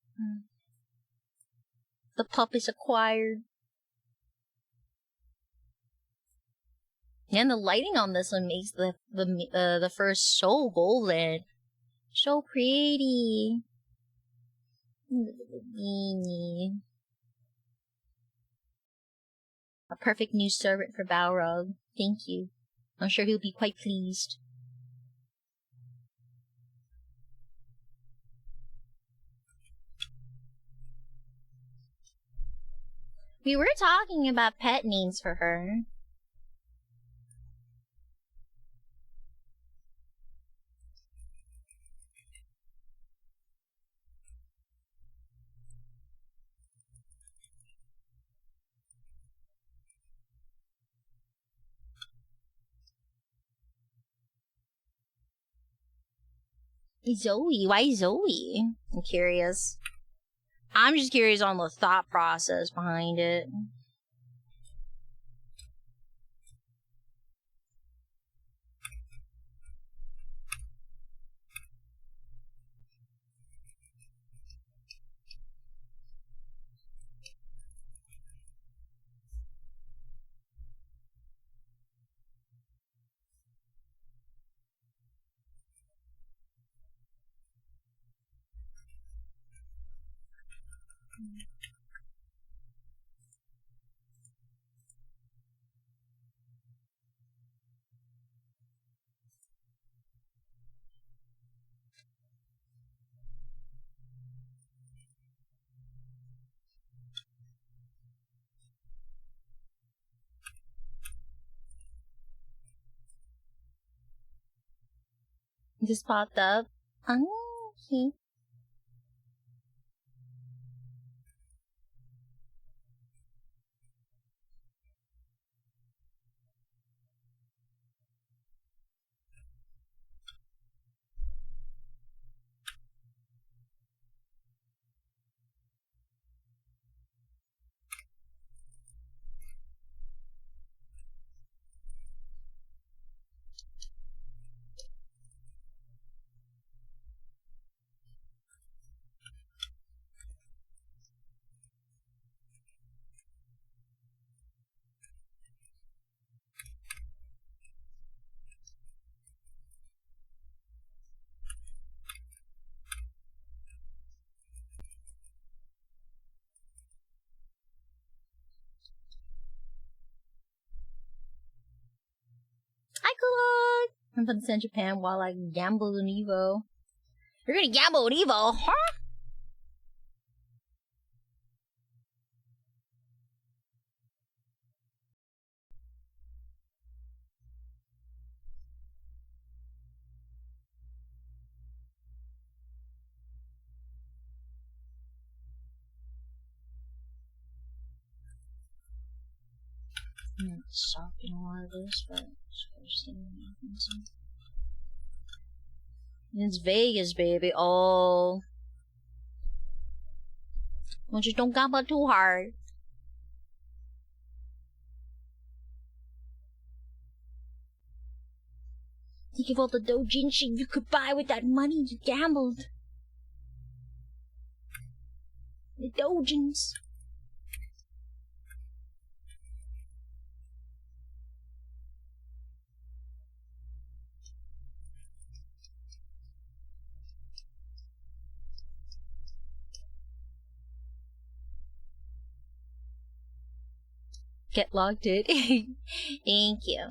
The pup is acquired. And the lighting on this one makes the fur so golden. So pretty. Look at the beanie. A perfect new servant for Balrog. Thank you. I'm sure he'll be quite pleased. We were talking about pet names for her. Zoe? Why Zoe? I'm curious. I'm just curious on the thought process behind it. Just popped up. Oh, okay. Hi, Kulon! I'm gonna send Japan while I gamble on Evo. You're gonna gamble on Evo, huh? I'm not shocked in a lot of this, but it's the first thing that happens. It's Vegas, baby. Oh. Well, just don't gamble too hard. Think of all the doujinshi you could buy with that money you gambled. The doujins. Get logged in. Thank you.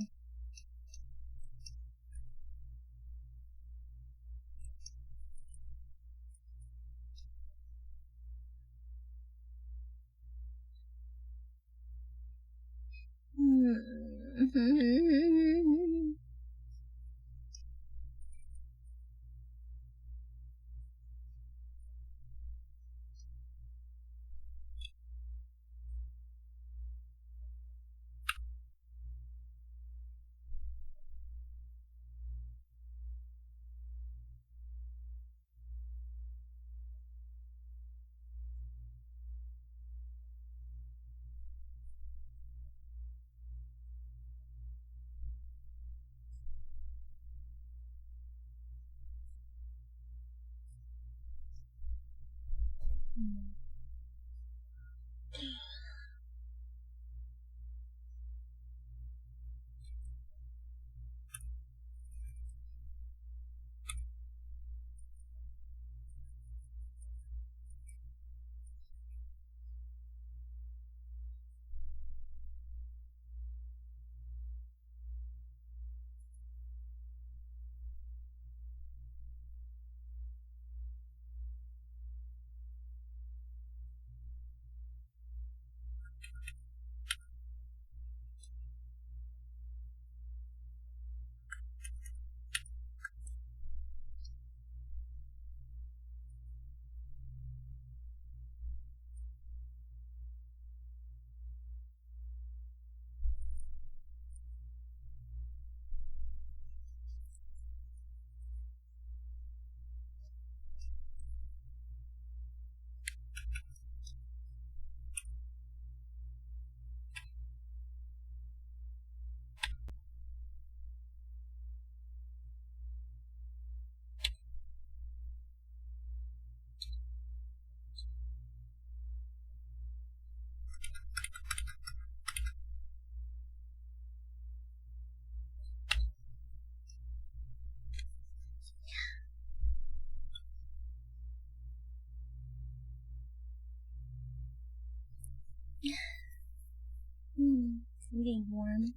warm.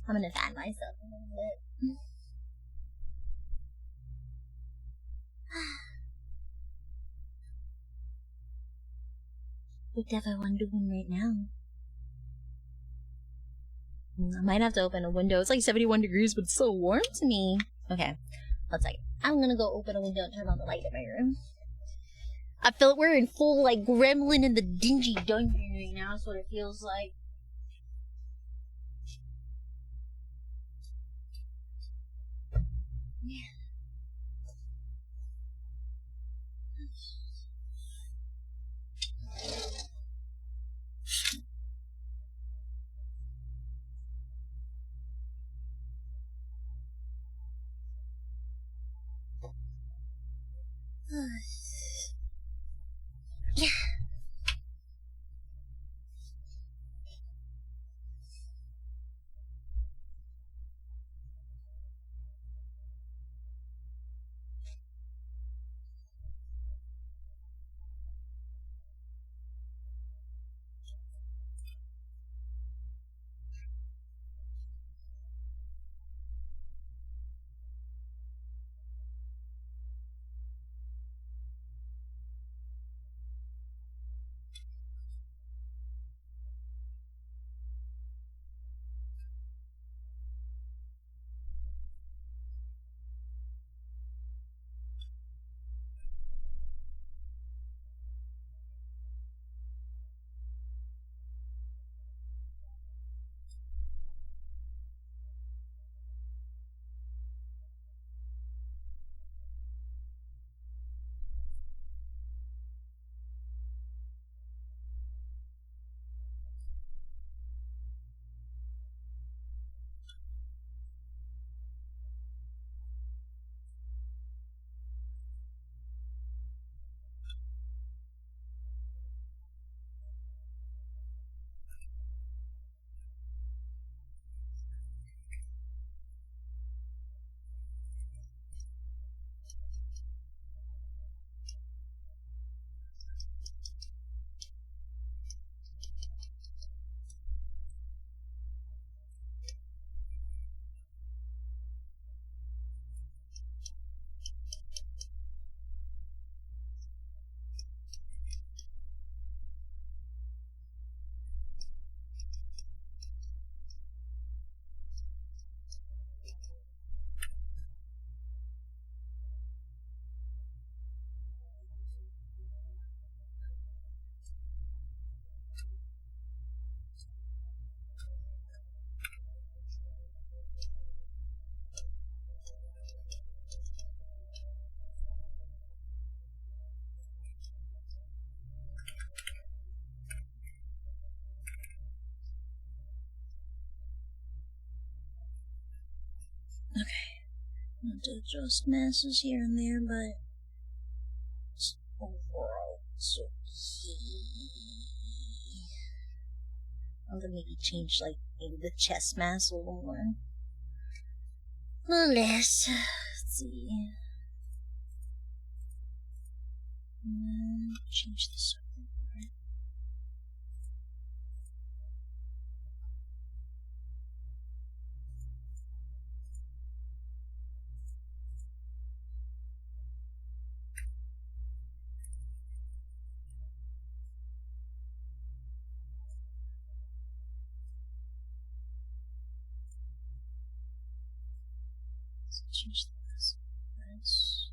I'm gonna fan myself a little bit. What the hell am I doing right now? I might have to open a window. It's like 71 degrees, but it's so warm to me. Okay, one second. I'm gonna go open a window and turn on the light in my room. I feel like we're in full, like, Gremlin in the dingy dungeon right now. That's what it feels like. Yeah. Yeah. Okay. I'm going to adjust masses here and there, but overall, it's okay. I'm gonna maybe change, like, maybe the chest mass a little more. A little less. Let's see. Change this up a little more. Let's change this. Nice.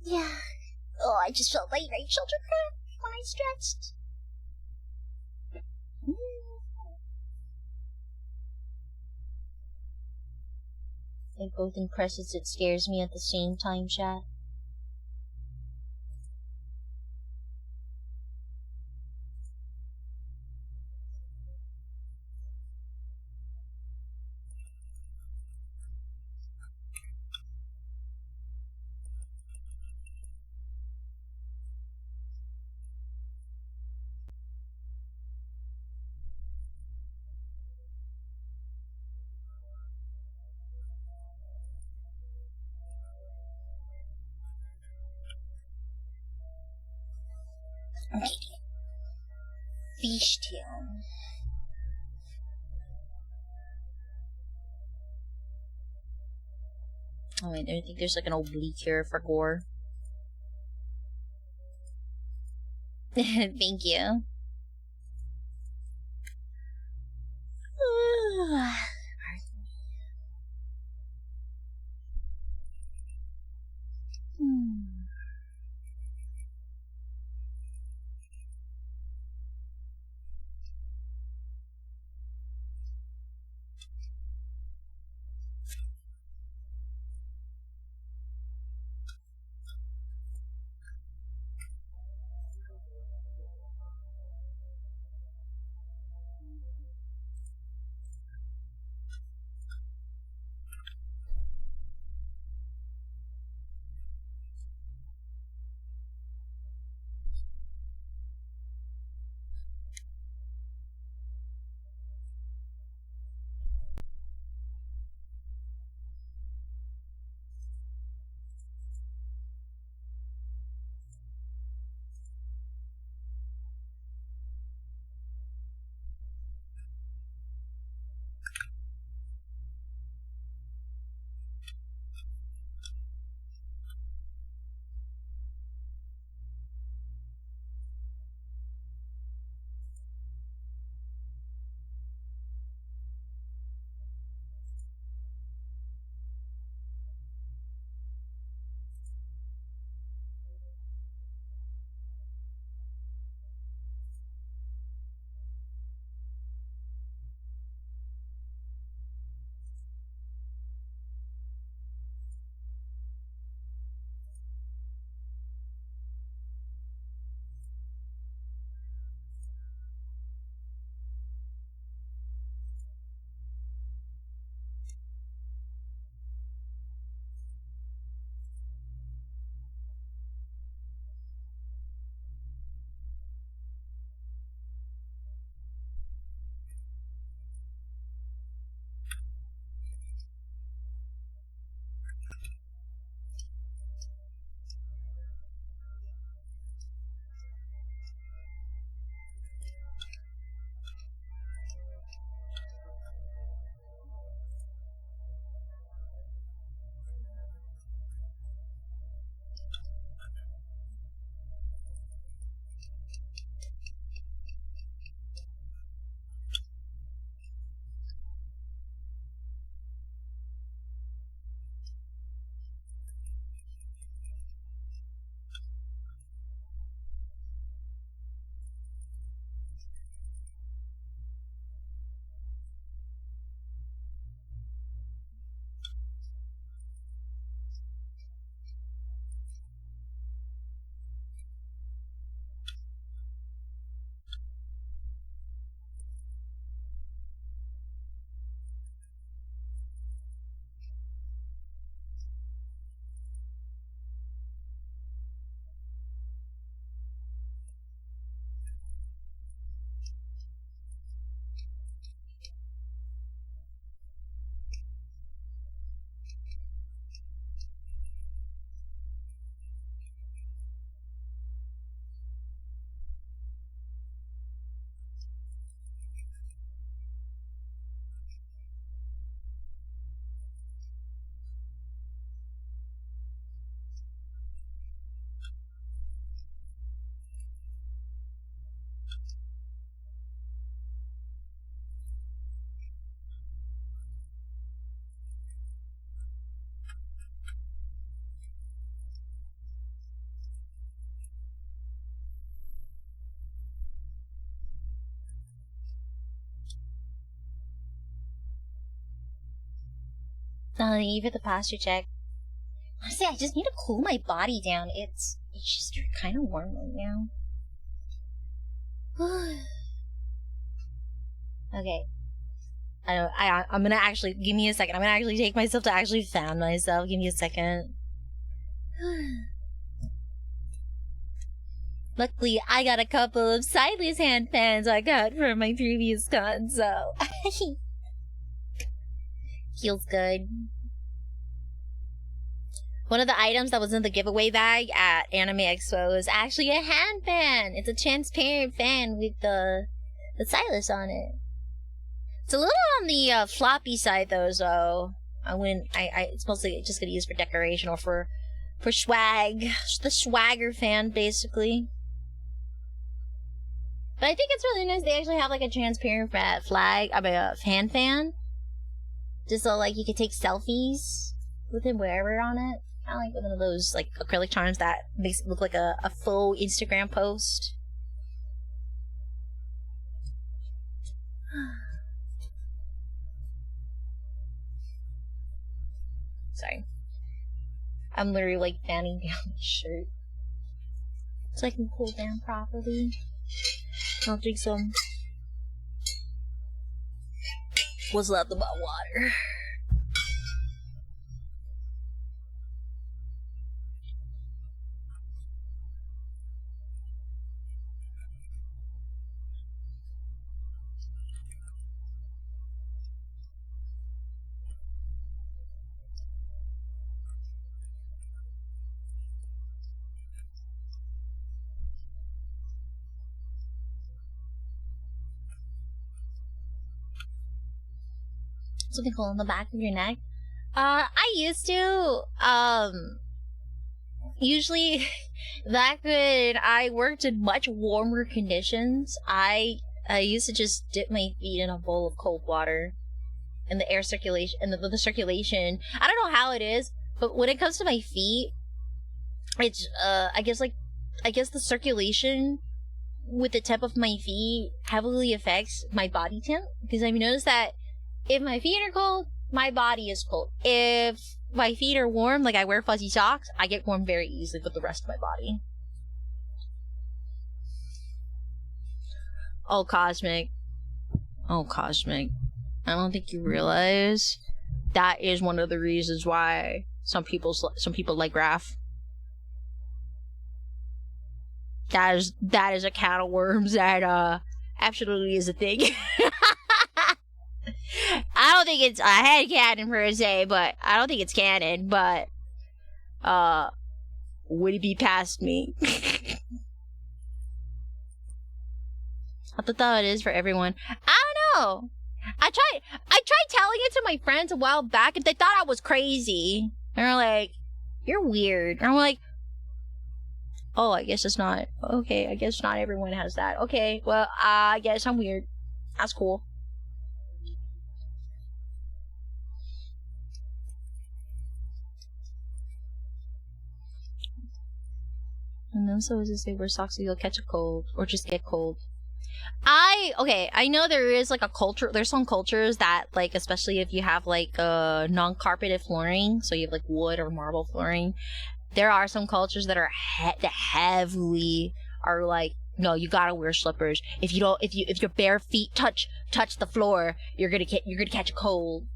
Yeah. Oh, I just felt my right shoulder crack when I stretched. It both impresses, it scares me at the same time, chat. Fishtail. Oh wait, I think there's like an oblique here for gore. Thank you. Even the posture check. Honestly, I just need to cool my body down. It's just kind of warm right now. Okay. I'm gonna actually, give me a second. I'm gonna actually take myself to actually fan myself. Give me a second. Luckily, I got a couple of sideways hand fans I got from my previous con, so feels good. One of the items that was in the giveaway bag at Anime Expo is actually a hand fan. It's a transparent fan with the stylus on it. It's a little on the floppy side though, so it's mostly just gonna use for decoration or for swag. The swagger fan, basically. But I think it's really nice they actually have like a transparent hand fan. Just so like you could take selfies with it wherever on it. I like one of those like acrylic charms that makes it look like a faux Instagram post. Sorry. I'm literally like fanning down my shirt so I can cool down properly. I'll drink some what's left of my water. Something cool on the back of your neck. I used to. Usually, back when I worked in much warmer conditions, I used to just dip my feet in a bowl of cold water, and the air circulation and the circulation. I don't know how it is, but when it comes to my feet, it's I guess the circulation with the tip of my feet heavily affects my body temp, because I've noticed that if my feet are cold, my body is cold. If my feet are warm, like I wear fuzzy socks, I get warm very easily with the rest of my body. Oh, Cosmic. I don't think you realize that is one of the reasons why some people like Raph. That is a can of worms that absolutely is a thing. I don't think it's a headcanon per se, but I don't think it's canon, but would it be past me? I thought it is for everyone. I don't know. I tried telling it to my friends a while back and they thought I was crazy. They're like, "You're weird." And I'm like, "Oh, I guess it's not. Okay, I guess not everyone has that. Okay, well, I guess I'm weird. That's cool." And then so is to say wear socks so you'll catch a cold or just get cold. I know there is like a culture, there's some cultures that like, especially if you have like non-carpeted flooring, so you have like wood or marble flooring, there are some cultures that are that heavily are like, no, you gotta wear slippers. If your bare feet touch the floor, you're gonna catch a cold.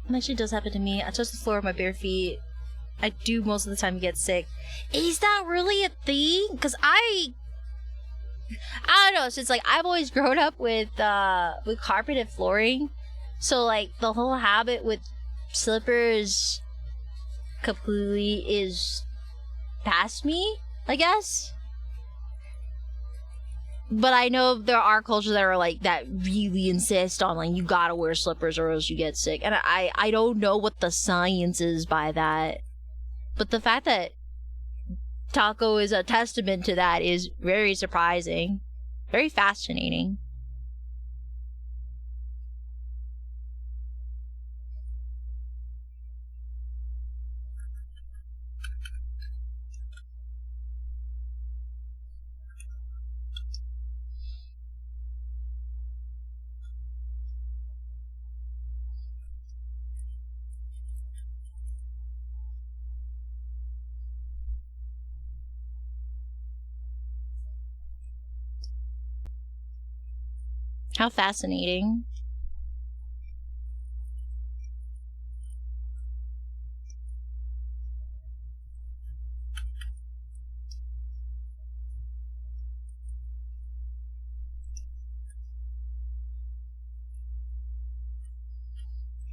It actually does happen to me. I touch the floor with my bare feet. I do most of the time get sick. Is that really a thing? Because I don't know. So it's like I've always grown up with carpeted flooring, so like the whole habit with slippers completely is past me, I guess. But I know there are cultures that are like that really insist on like you gotta wear slippers or else you get sick, and I don't know what the science is by that. But the fact that Taco is a testament to that is very surprising. Very fascinating. How fascinating.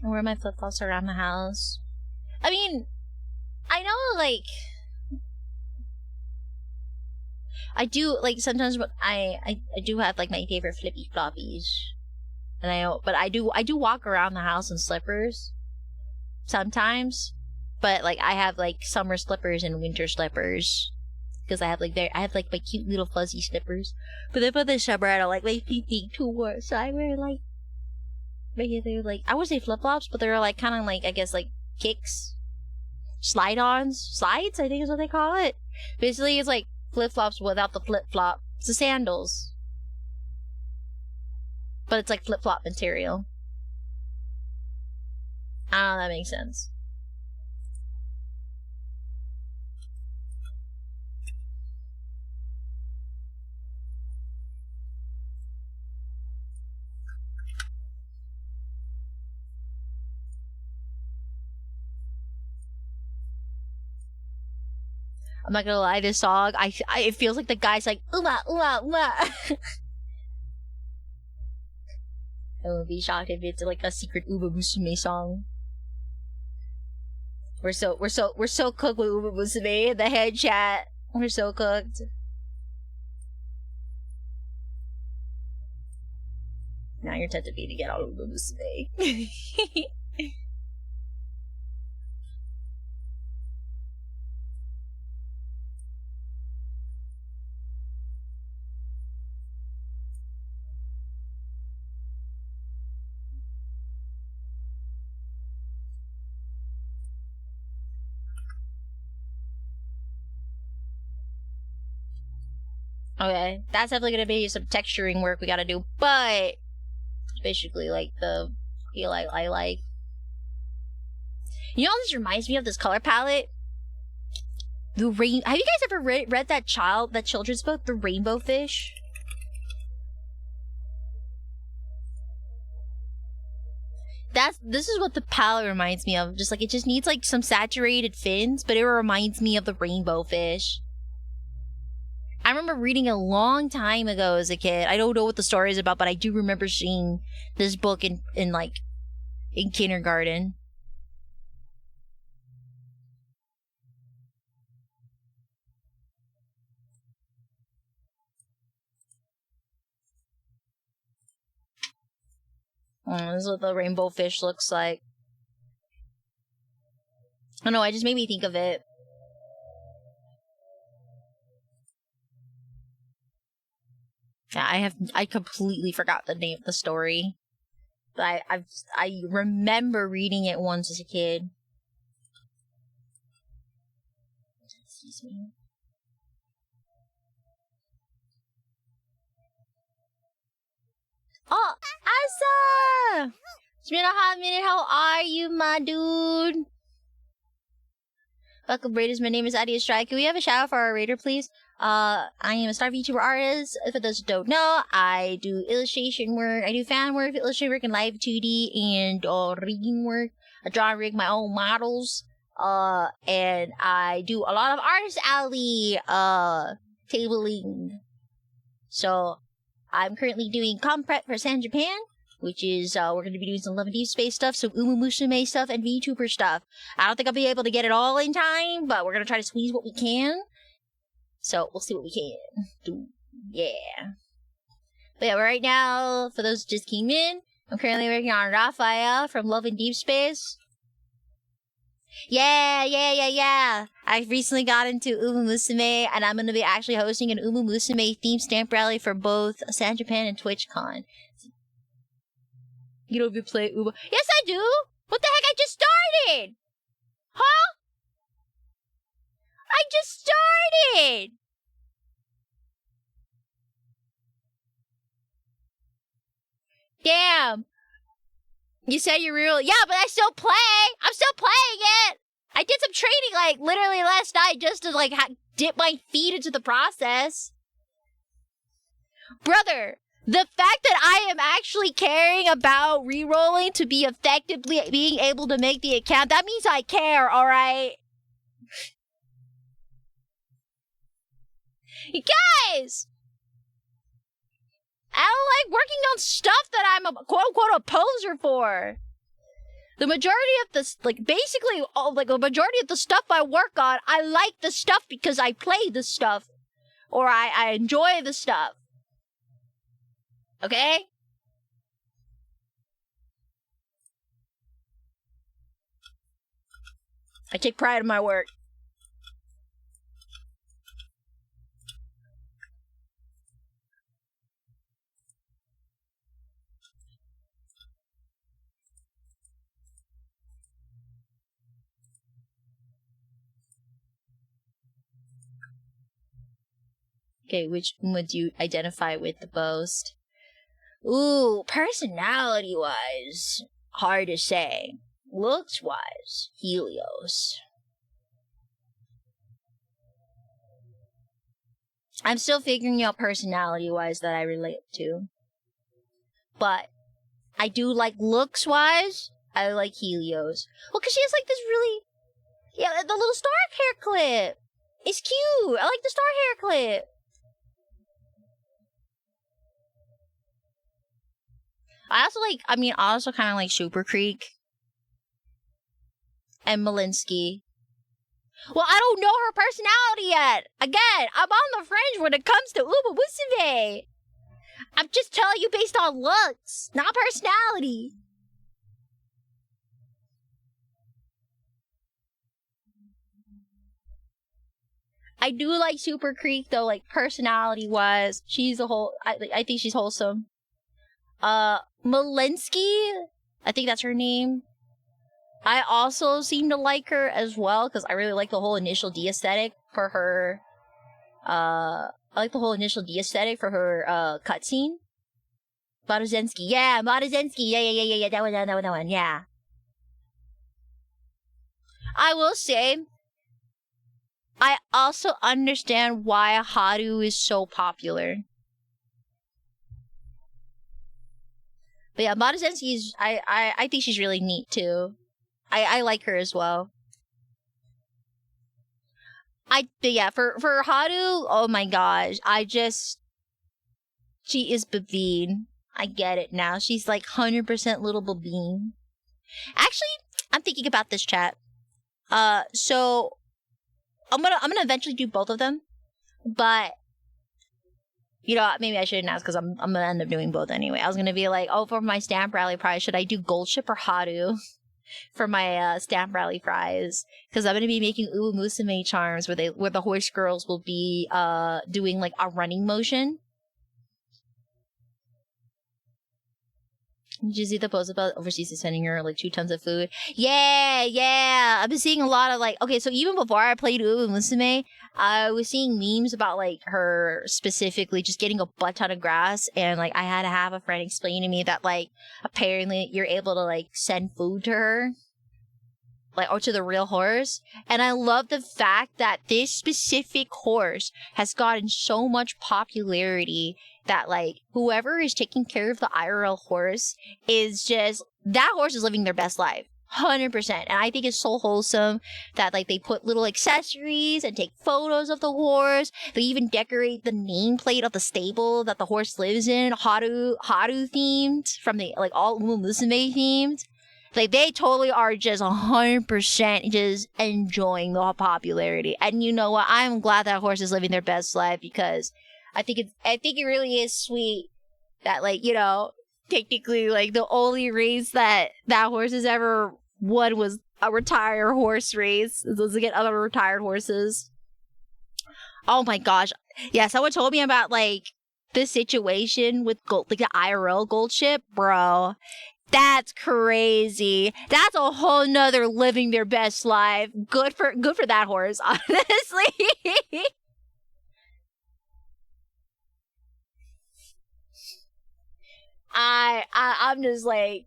I wear my flip-flops around the house. I mean, I know, like, I do, like, sometimes I do have, like, my favorite flippy floppies. And but I do walk around the house in slippers. Sometimes. But, like, I have, like, summer slippers and winter slippers. Because I have, like, my cute little fuzzy slippers. But then for the summer, I don't like my feet being too warm. So I wear, like, they're, like, I would say flip-flops, but they're, like, kind of, like, I guess, like, kicks. Slide-ons? Slides, I think is what they call it. Basically, it's, like, flip-flops without the flip-flop. It's the sandals. But it's, like, flip-flop material. I don't know if that makes sense. I'm not gonna lie, this song, it feels like the guy's like, ooh-ah, ooh-ah, ooh-ah. I won't be shocked if it's like a secret Uba Musume song. We're so cooked with Uba Musume in the head chat. We're so cooked. Now you're tempted me to get all Uba Musume. Okay, that's definitely gonna be some texturing work we gotta do, but it's basically like the feel I like. You know, this reminds me of this color palette. Have you guys ever read that children's book, The Rainbow Fish? This is what the palette reminds me of. Just like it just needs like some saturated fins, but it reminds me of the rainbow fish. I remember reading a long time ago as a kid. I don't know what the story is about, but I do remember seeing this book in kindergarten. This is what the rainbow fish looks like. I don't know, it just made me think of it. Yeah, I completely forgot the name of the story. But I remember reading it once as a kid. Excuse me. Oh, Asa! It's been a hot minute. How are you, my dude? Welcome, Raiders. My name is AdiAstraya. Can we have a shout out for our raider, please? I am a star VTuber artist. For those who don't know, I do illustration work. I do fan work, illustration work, and live 2D and rigging work. I draw and rig my own models. And I do a lot of Artist Alley tabling. So I'm currently doing comp prep for San Japan, which is we're going to be doing some Love and Deep Space stuff, some Umu Musume stuff, and VTuber stuff. I don't think I'll be able to get it all in time, but we're going to try to squeeze what we can. So we'll see what we can do. Yeah. But yeah, right now, for those who just came in, I'm currently working on Raphael from Love and Deep Space. Yeah. I recently got into Umu Musume, and I'm going to be actually hosting an Umu Musume theme stamp rally for both San Japan and TwitchCon. You don't even play Umu? Yes, I do! What the heck? I just started! Huh? I just started! Damn. You said you're real. Yeah, but I still play. I'm still playing it. I did some training, like, literally last night just to, like, dip my feet into the process. Brother, the fact that I am actually caring about re-rolling to be effectively being able to make the account, that means I care, alright? You guys! I don't like working on stuff that I'm a quote-unquote a poser for. The majority of the, like, basically, like, the majority of the stuff I work on, I like the stuff because I play the stuff. Or I enjoy the stuff. Okay? I take pride in my work. Okay, which one would you identify with the most? Ooh, personality-wise, hard to say. Looks-wise, Helios. I'm still figuring out personality-wise that I relate to. But I do like looks-wise, I like Helios. Well, because she has like this really... Yeah, the little star hair clip. It's cute. I like the star hair clip. I also kind of like Super Creek. And Malinsky. Well, I don't know her personality yet. Again, I'm on the fringe when it comes to Umu Musume. I'm just telling you based on looks, not personality. I do like Super Creek though, like personality-wise. She's a whole. I think she's wholesome. Malinsky, I think that's her name. I also seem to like her as well because I really like the whole initial D aesthetic for her. I like the whole initial D aesthetic for her cutscene. Maruzensky, yeah, that one, yeah. I will say, I also understand why Haru is so popular. But yeah, Maruzensky I think she's really neat too. I like her as well. But yeah, for Haru, oh my gosh, she is Babine. I get it now. She's like 100% little Babine. Actually, I'm thinking about this, chat. So I'm gonna eventually do both of them, but you know, maybe I shouldn't ask because I'm gonna end up doing both anyway. I was gonna be like, oh, for my stamp rally prize, should I do Gold Ship or Haru for my stamp rally prize? Because I'm gonna be making Uwu Musume charms where the horse girls will be doing like a running motion. Did you see the post about overseas sending her like 2 tons of food? Yeah. I've been seeing a lot of like, okay, so even before I played Uwu Musume, I was seeing memes about like her specifically just getting a butt ton of grass, and like I had to have a friend explain to me that like apparently you're able to like send food to her, like, or to the real horse. And I love the fact that this specific horse has gotten so much popularity that like whoever is taking care of the IRL horse is just, that horse is living their best life. 100%. And I think it's so wholesome that like they put little accessories and take photos of the horse. They even decorate the nameplate of the stable that the horse lives in, Haru themed, from the like all Umu Musume themed. Like they totally are just 100% just enjoying the popularity. And you know what? I'm glad that horse is living their best life, because I think it really is sweet that, like, you know, technically, like, the only race that horse has ever won was a retire horse race. Let's get other retired horses. Oh my gosh. Yeah, someone told me about, like, this situation with gold, like the IRL gold ship. Bro, that's crazy. That's a whole nother living their best life. Good for that horse, honestly. I'm just like,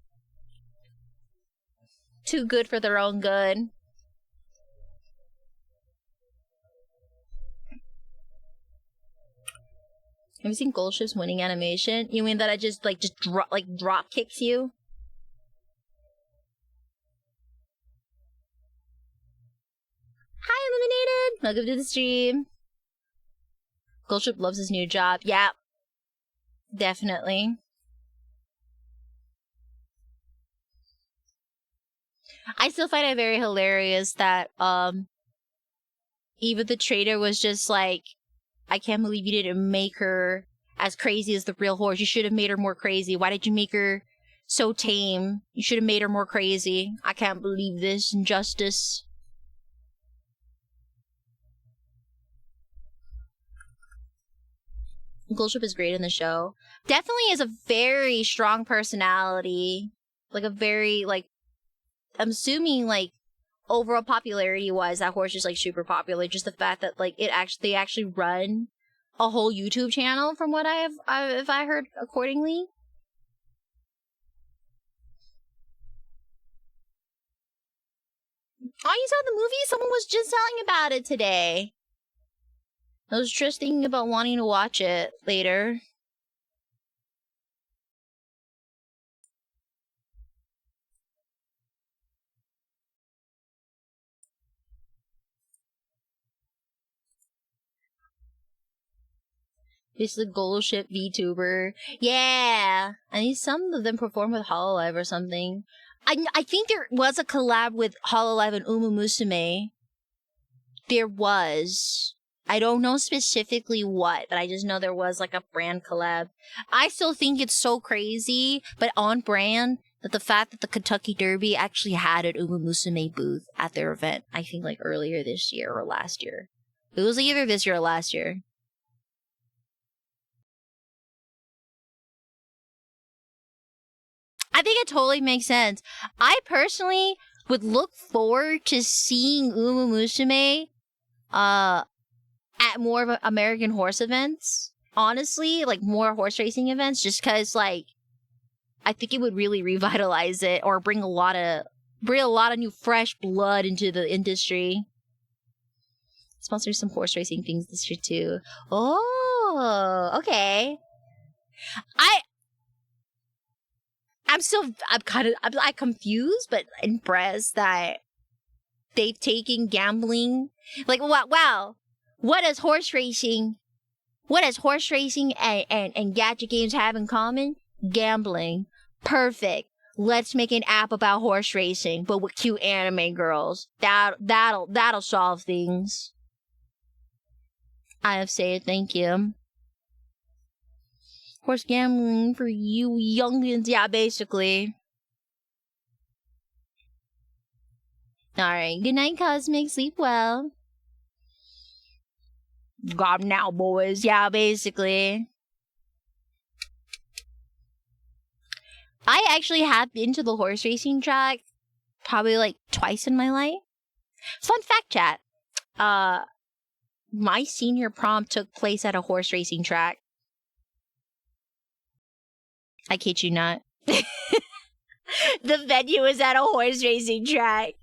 too good for their own good. Have you seen Gold Ship's winning animation? You mean that I just drop kicks you? Hi, Illuminated! Welcome to the stream. Gold Ship loves his new job. Yeah. Definitely. I still find it very hilarious that even the trader was just like, I can't believe you didn't make her as crazy as the real horse. You should have made her more crazy. Why did you make her so tame? You should have made her more crazy. I can't believe this injustice. Goldship is great in the show. Definitely is a very strong personality. Like a very, like, I'm assuming, like, overall popularity wise, that horse is like super popular. Just the fact that, like, they actually run a whole YouTube channel, from what if I heard accordingly. Oh, you saw the movie? Someone was just telling about it today. I was just thinking about wanting to watch it later. It's the Gold Ship VTuber. Yeah! I think some of them perform with Hololive or something. I think there was a collab with Hololive and Uma Musume. There was. I don't know specifically what, but I just know there was, like, a brand collab. I still think it's so crazy, but on brand, that the fact that the Kentucky Derby actually had an Uma Musume booth at their event, I think, like, earlier this year or last year. It was either this year or last year. I think it totally makes sense. I personally would look forward to seeing Uma Musume at more of American horse events. Honestly, like, more horse racing events, just because, like, I think it would really revitalize it or bring a lot of new fresh blood into the industry. Sponsor some horse racing things this year too. Oh, okay. I'm confused, but impressed that they've taken gambling. Like, wow. What does horse racing and gadget games have in common? Gambling. Perfect. Let's make an app about horse racing, but with cute anime girls. That'll solve things. I have said thank you. Horse gambling for you youngins. Yeah, basically. Alright, good night, Cosmic. Sleep well. God now, boys. Yeah, basically. I actually have been to the horse racing track probably, like, twice in my life. Fun fact, chat. My senior prom took place at a horse racing track. I kid you not. The venue was at a horse racing track.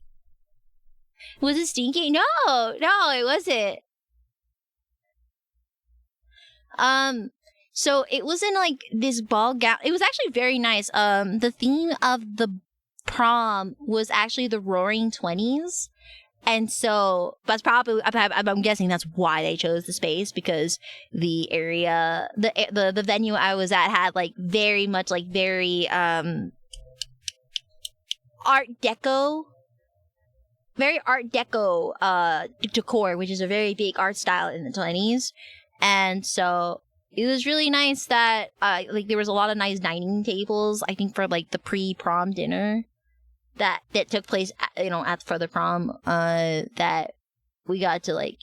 Was it stinky? No, it wasn't. So it was in, like, this ball gown. It was actually very nice. The theme of the prom was actually the Roaring 20s. And so that's probably, I'm guessing that's why they chose the space, because the area, the venue I was at had, like, very much, like, very Art Deco decor, which is a very big art style in the 20s. And so it was really nice that like, there was a lot of nice dining tables, I think, for, like, the pre-prom dinner. that took place, for the prom, that we got to like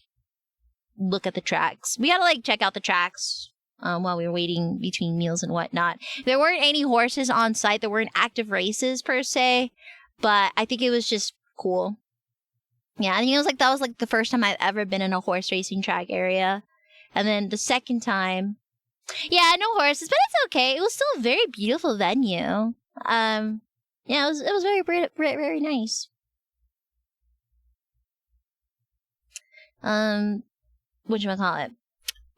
look at the tracks. We got to like check out the tracks while we were waiting between meals and whatnot. There weren't any horses on site. There weren't active races per se, but I think it was just cool. Yeah, I think that was like the first time I've ever been in a horse racing track area. And then the second time, yeah, no horses, but it's okay. It was still a very beautiful venue. Yeah, it was very, very, very nice. Whatchamacallit?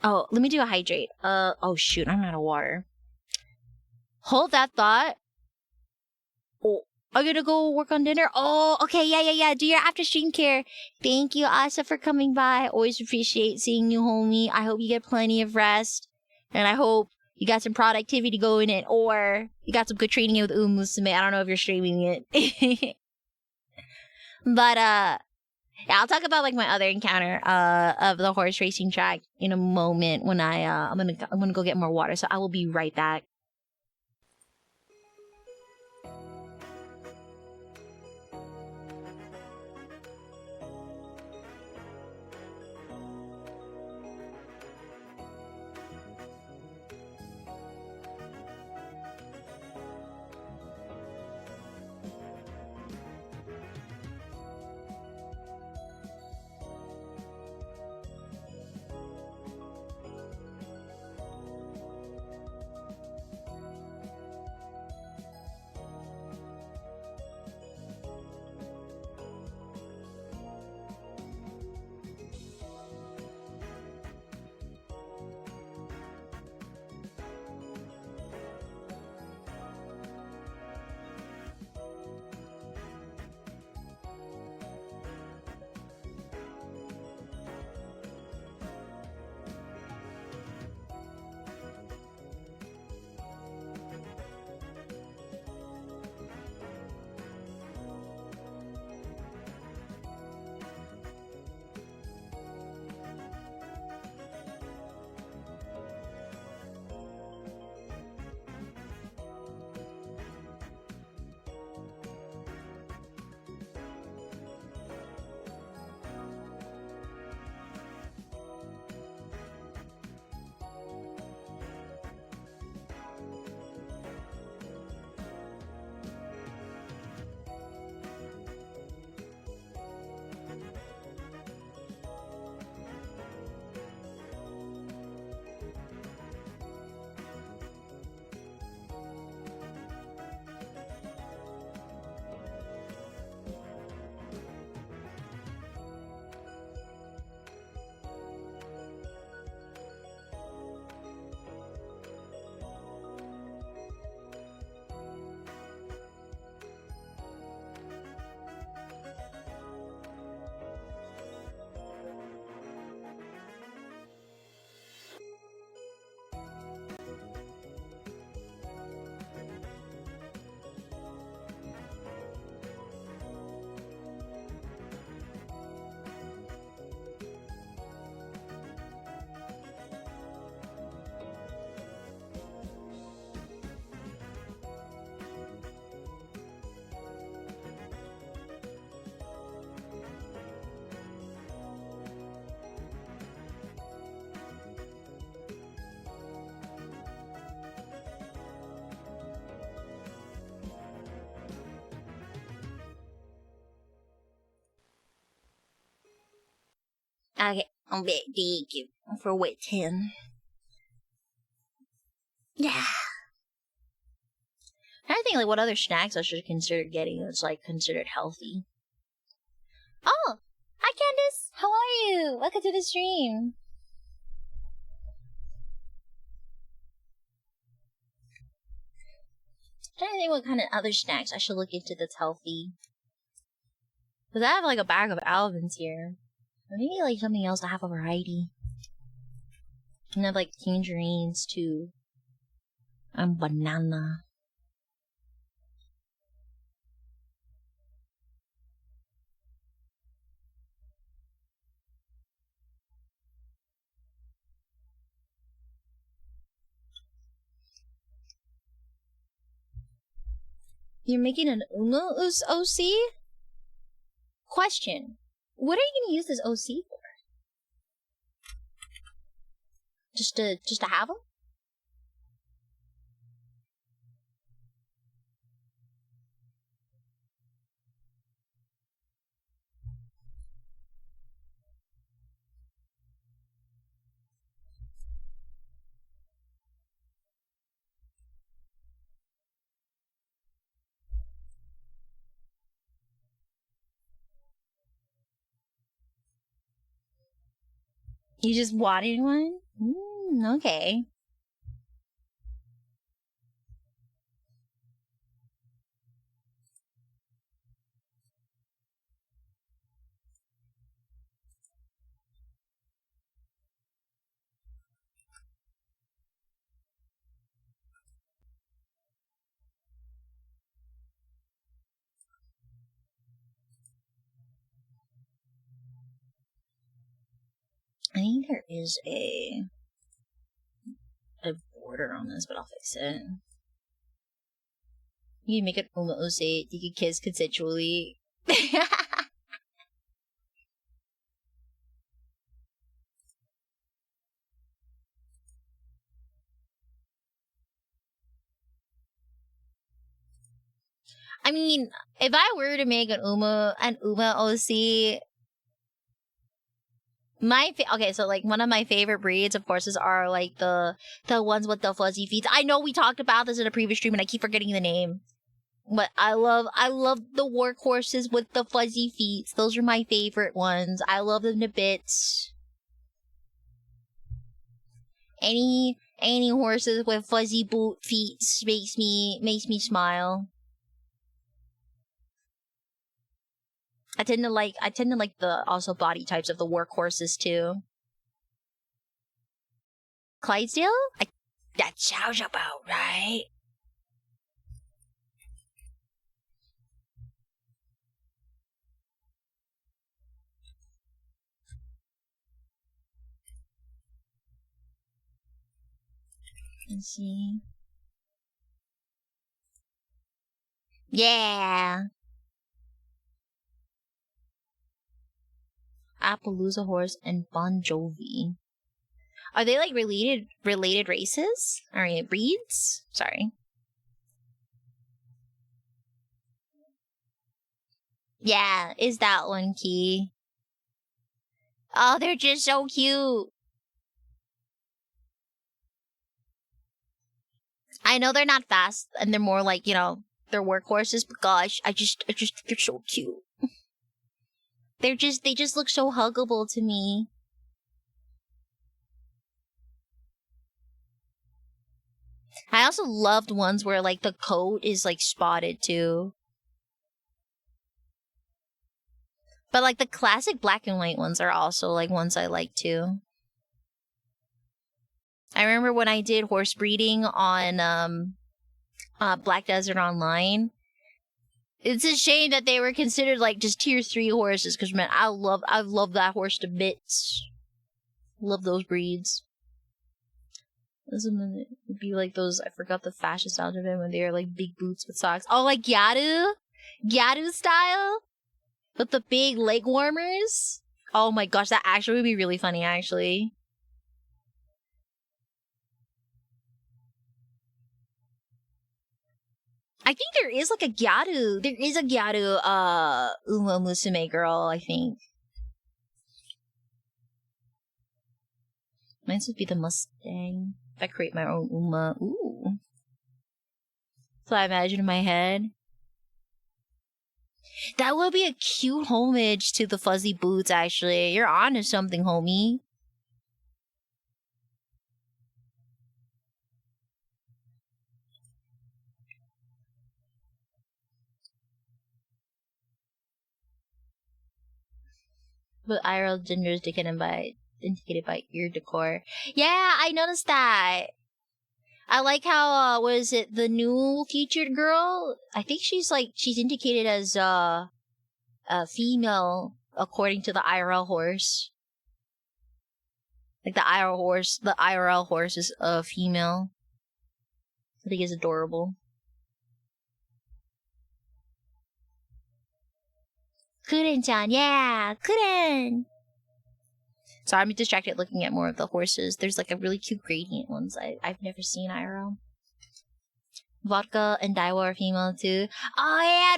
Oh, let me do a hydrate. Oh shoot, I'm out of water. Hold that thought. Oh, I'm gonna go work on dinner. Oh, okay, yeah. Do your after stream care. Thank you, Asa, for coming by. Always appreciate seeing you, homie. I hope you get plenty of rest, and I hope you got some productivity going in, or you got some good training with Musume. I don't know if you're streaming it, but yeah, I'll talk about like my other encounter of the horse racing track in a moment when I'm gonna go get more water. So I will be right back. Okay, thank you for waiting. Yeah. I think like what other snacks I should consider getting that's like considered healthy. Oh, hi Candace, how are you? Welcome to the stream. I'm trying to think what kind of other snacks I should look into that's healthy. Cause I have like a bag of almonds here. Or maybe like something else to have a variety. And I have like tangerines too. And banana. You're making an Uma's OC? Question. What are you gonna use this OC for? Just to have them? You just wanted one? Okay. I think there is a border on this, but I'll fix it. You can make an Uma Ose, you can kiss consensually. I mean, if I were to make an Uma OC, okay, so like one of my favorite breeds of horses are like the ones with the fuzzy feet. I know we talked about this in a previous stream and I keep forgetting the name. But I love the work horses with the fuzzy feet. Those are my favorite ones. I love them to bits. Any horses with fuzzy boot feet makes me smile. I tend to like the also body types of the work horses too. Clydesdale? That sounds about right. Let's see. Yeah. Appaloosa horse and Bon Jovi. Are they like related races? Alright, breeds? Sorry. Yeah, is that one key? Oh, they're just so cute. I know they're not fast and they're more like, they're workhorses, but gosh, I just they're so cute. They just look so huggable to me. I also loved ones where like the coat is like spotted too. But like the classic black and white ones are also like ones I like too. I remember when I did horse breeding on Black Desert Online. It's a shame that they were considered like just tier 3 horses, because man, I love that horse to bits. Love those breeds. Doesn't it be like those? I forgot the fashion sound of it when they are like big boots with socks. Oh, like Gyaru style with the big leg warmers. Oh my gosh, that actually would be really funny. Actually, I think there is like a Gyaru. There is a Gyaru Uma Musume girl, I think. Mine would be the Mustang. If I create my own Uma. Ooh. So I imagine in my head. That would be a cute homage to the fuzzy boots, actually. You're onto something, homie. But IRL gender is indicated by ear decor. Yeah, I noticed that. I like how, what is it, the new featured girl? I think she's indicated as, a female, according to the IRL horse. Like the IRL horse is a female. I think it's adorable. Kuren-chan, yeah, Kuren. Sorry, I'm distracted looking at more of the horses. There's like a really cute gradient ones I've never seen IRL. Vodka and Daiwa are female too. Oh yeah,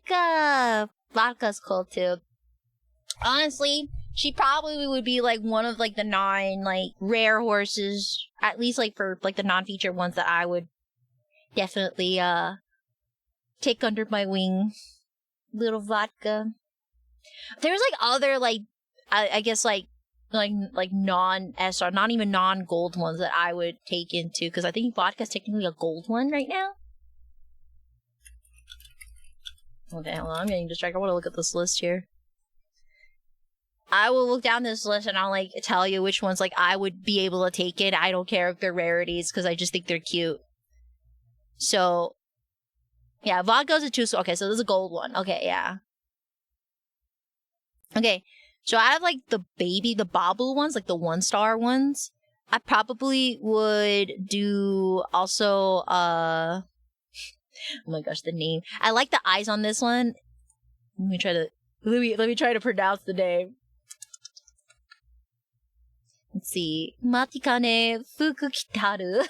Vodka! Vodka's cool too. Honestly, she probably would be like one of like the 9 like rare horses, at least like for like the non-feature ones that I would definitely take under my wing. Little Vodka. There's like other like I guess like non-SR, not even non-gold ones that I would take into, because I think Vodka's technically a gold one right now. Okay, hold on, I'm getting distracted. I want to look at this list here. I will look down this list and I'll like tell you which ones like I would be able to take it. I don't care if they're rarities, because I just think they're cute. So yeah, Vodka's a 2. So okay, so this is a gold one. Okay, yeah. Okay, so out of like the Babu ones, like the 1-star ones, I probably would do also oh my gosh, the name. I like the eyes on this one. Let me try to pronounce the name. Let's see. Matikane Fukukitaru.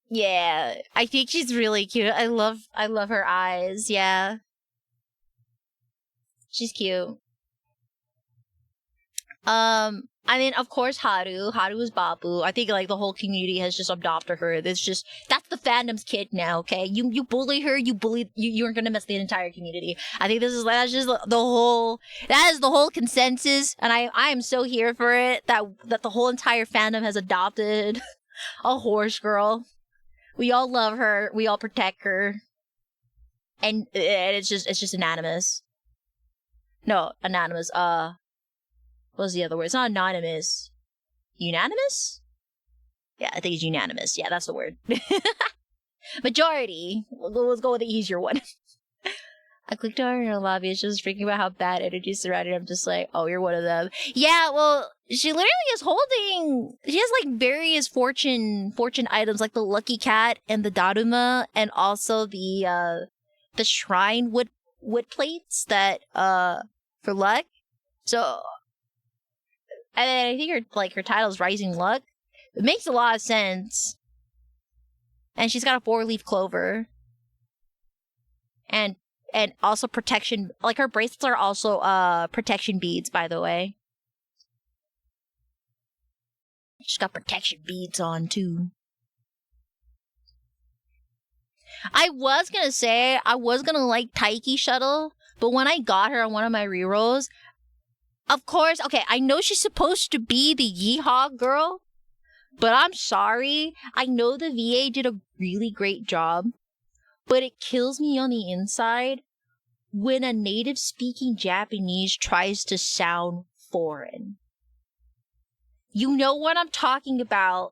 Yeah, I think she's really cute. I love her eyes. Yeah. She's cute. I mean, of course, Haru. Haru is Babu. I think like the whole community has just adopted her. That's the fandom's kid now. Okay, you bully her, you're gonna mess the entire community. I think that's just that is the whole consensus, and I am so here for it that the whole entire fandom has adopted a horse girl. We all love her. We all protect her, and it's just anonymous. No, anonymous. What's the other word? It's not anonymous. Unanimous? Yeah, I think it's unanimous. Yeah, that's the word. Majority. Let's go with the easier one. I clicked on her in her lobby and she was freaking about how bad energy surrounded her. I'm just like, oh, you're one of them. Yeah, well, she literally is holding... She has, like, various fortune items, like the Lucky Cat and the Daruma, and also the shrine wood plates that, for luck. So... And I think her title's Rising Luck. It makes a lot of sense. And she's got a 4-leaf clover. And also protection, like her bracelets are also protection beads, by the way. She's got protection beads on too. I was gonna like Taiki Shuttle, but when I got her on one of my rerolls, of course, okay, I know she's supposed to be the Yeehaw girl, but I'm sorry. I know the VA did a really great job, but it kills me on the inside when a native-speaking Japanese tries to sound foreign. You know what I'm talking about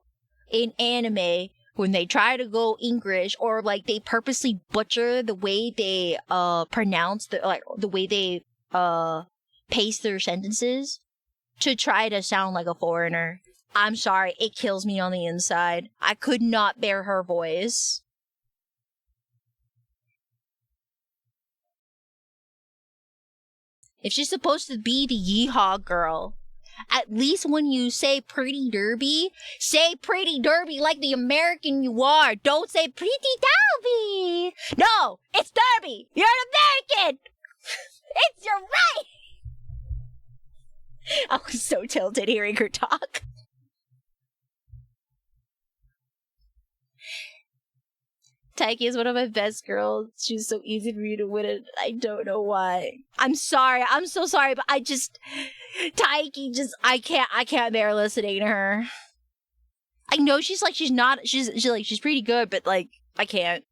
in anime when they try to go English, or like they purposely butcher the way they pronounce the way they pace their sentences to try to sound like a foreigner. I'm sorry, it kills me on the inside. I could not bear her voice. If she's supposed to be the Yeehaw girl, at least when you say pretty derby, say pretty derby like the American you are. Don't say pretty derby. No, it's derby. You're an American. It's your right. I was so tilted hearing her talk. Taiki is one of my best girls. She's so easy for me to win it. I don't know why. I'm sorry. I'm so sorry, but Taiki I can't bear listening to her. I know she's pretty good, but like, I can't.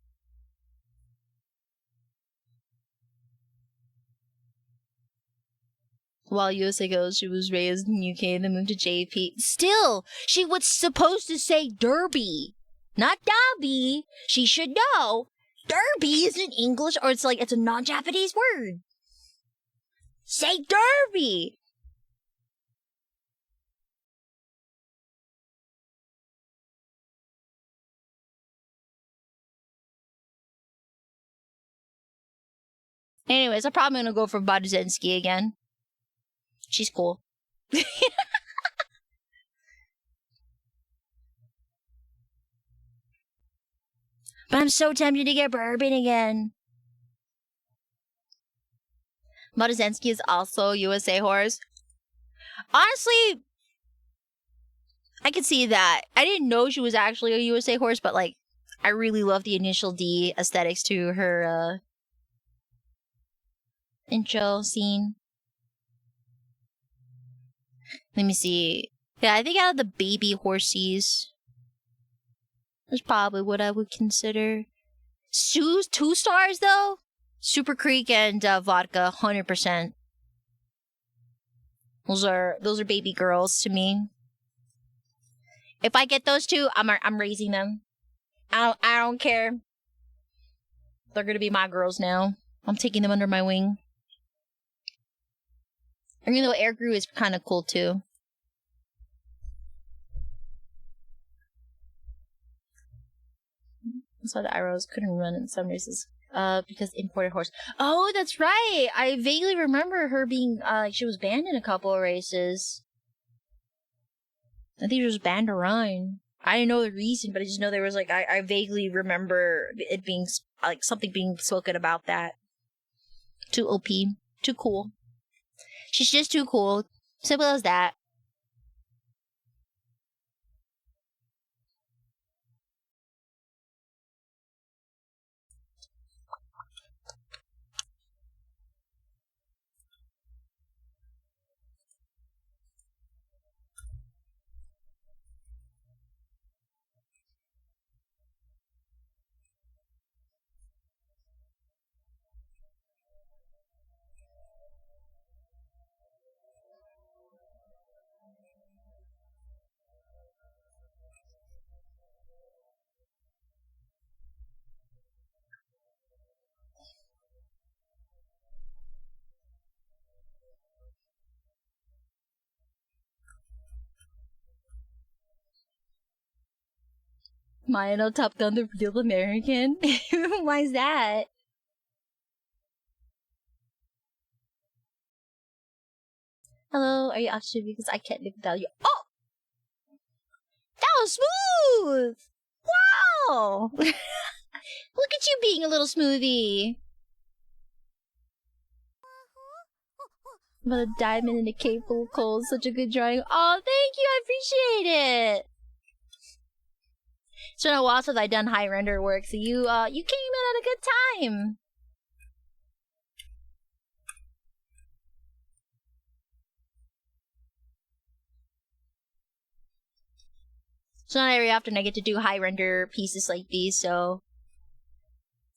While USA goes, she was raised in UK and then moved to JP. Still, she was supposed to say Derby, not Dobby. She should know. Derby isn't English, or it's a non-Japanese word. Say Derby. Anyways, I'm probably gonna go for Baduzensky again. She's cool. But I'm so tempted to get bourbon again. Baduzensky is also USA horse. Honestly, I could see that. I didn't know she was actually a USA horse, but like, I really love the initial D aesthetics to her intro scene. Let me see. Yeah, I think out of the baby horsies, that's probably what I would consider. 2 stars though? Super Creek and Vodka, 100%. Those are baby girls to me. If I get those 2, I'm raising them. I don't care. They're gonna be my girls now. I'm taking them under my wing. And you know, Air Grew is kind of cool too. That's why the arrows couldn't run in some races. Because imported horse. Oh, that's right. I vaguely remember her being like she was banned in a couple of races. I think she was banned to run. I didn't know the reason, but I just know there was like I vaguely remember it being like something being spoken about that. Too OP, too cool. She's just too cool. Simple as that. Maya no Top Gun the real American? Why is that? Hello, are you actually because I can't live without you? Oh! That was smooth! Wow! Look at you being a little smoothie. But a diamond in a cave full of coal, such a good drawing. Oh, thank you, I appreciate it. It's been a while since I've done high render work, so you came in at a good time. It's not very often I get to do high render pieces like these, so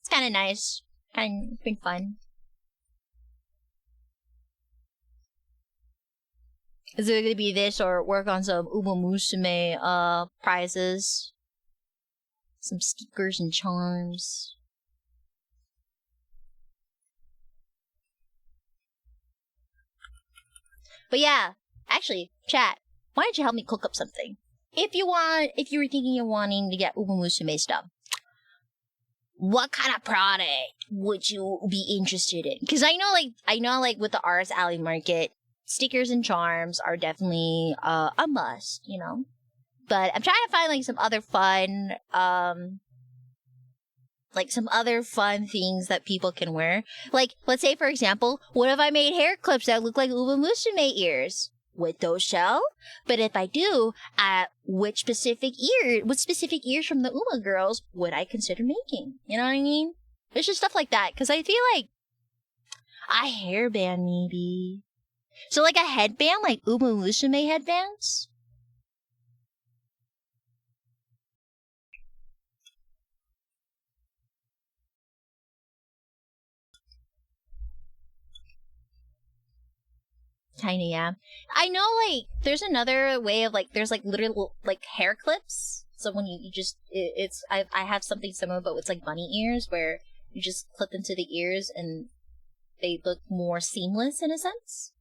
it's kind of nice. It's been fun. Is it gonna be this or work on some Uma Musume prizes? Some stickers and charms. But yeah, actually, chat, why don't you help me cook up something? If you were thinking of wanting to get Uma Musume stuff, what kind of product would you be interested in? Because I know with the Ars Alley Market, stickers and charms are definitely a must, you know. But I'm trying to find like some other fun things that people can wear. Like, let's say for example, what if I made hair clips that look like Uma Musume ears? Would those sell? But if I do, what specific ears from the Uma girls would I consider making? You know what I mean? It's just stuff like that, because I feel like a hairband maybe. So like a headband, like Uma Musume headbands? Kinda, yeah. I know, like, there's another way of, like, there's, like, literal, like, hair clips. So when you just, I have something similar, but it's, like, bunny ears, where you just clip them to the ears, and they look more seamless, in a sense.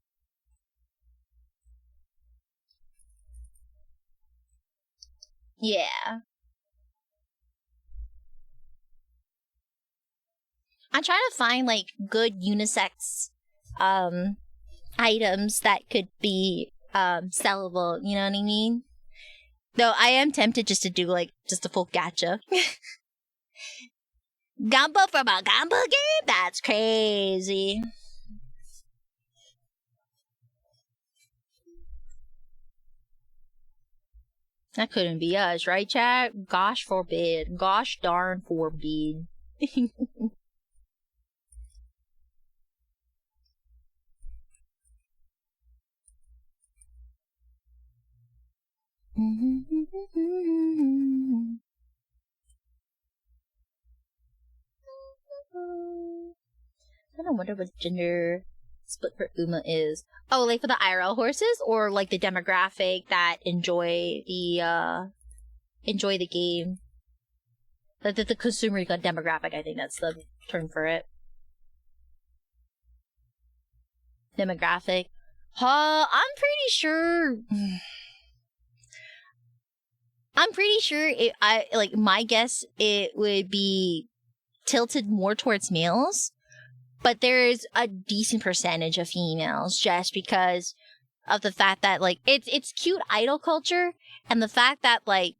Yeah. I'm trying to find like good unisex items that could be sellable, you know what I mean? Though I am tempted just to do like just a full gacha. Gumbo from a gumbo game? That's crazy. That couldn't be us, right, chat? Gosh forbid. Gosh darn forbid. I don't wonder what gender split for Uma is. Oh, like for the IRL horses, or like the demographic that enjoy the game. Like the consumer demographic, I think that's the term for it. Demographic. I'm pretty sure. My guess, it would be tilted more towards males, but there's a decent percentage of females just because of the fact that like it's cute idol culture, and the fact that like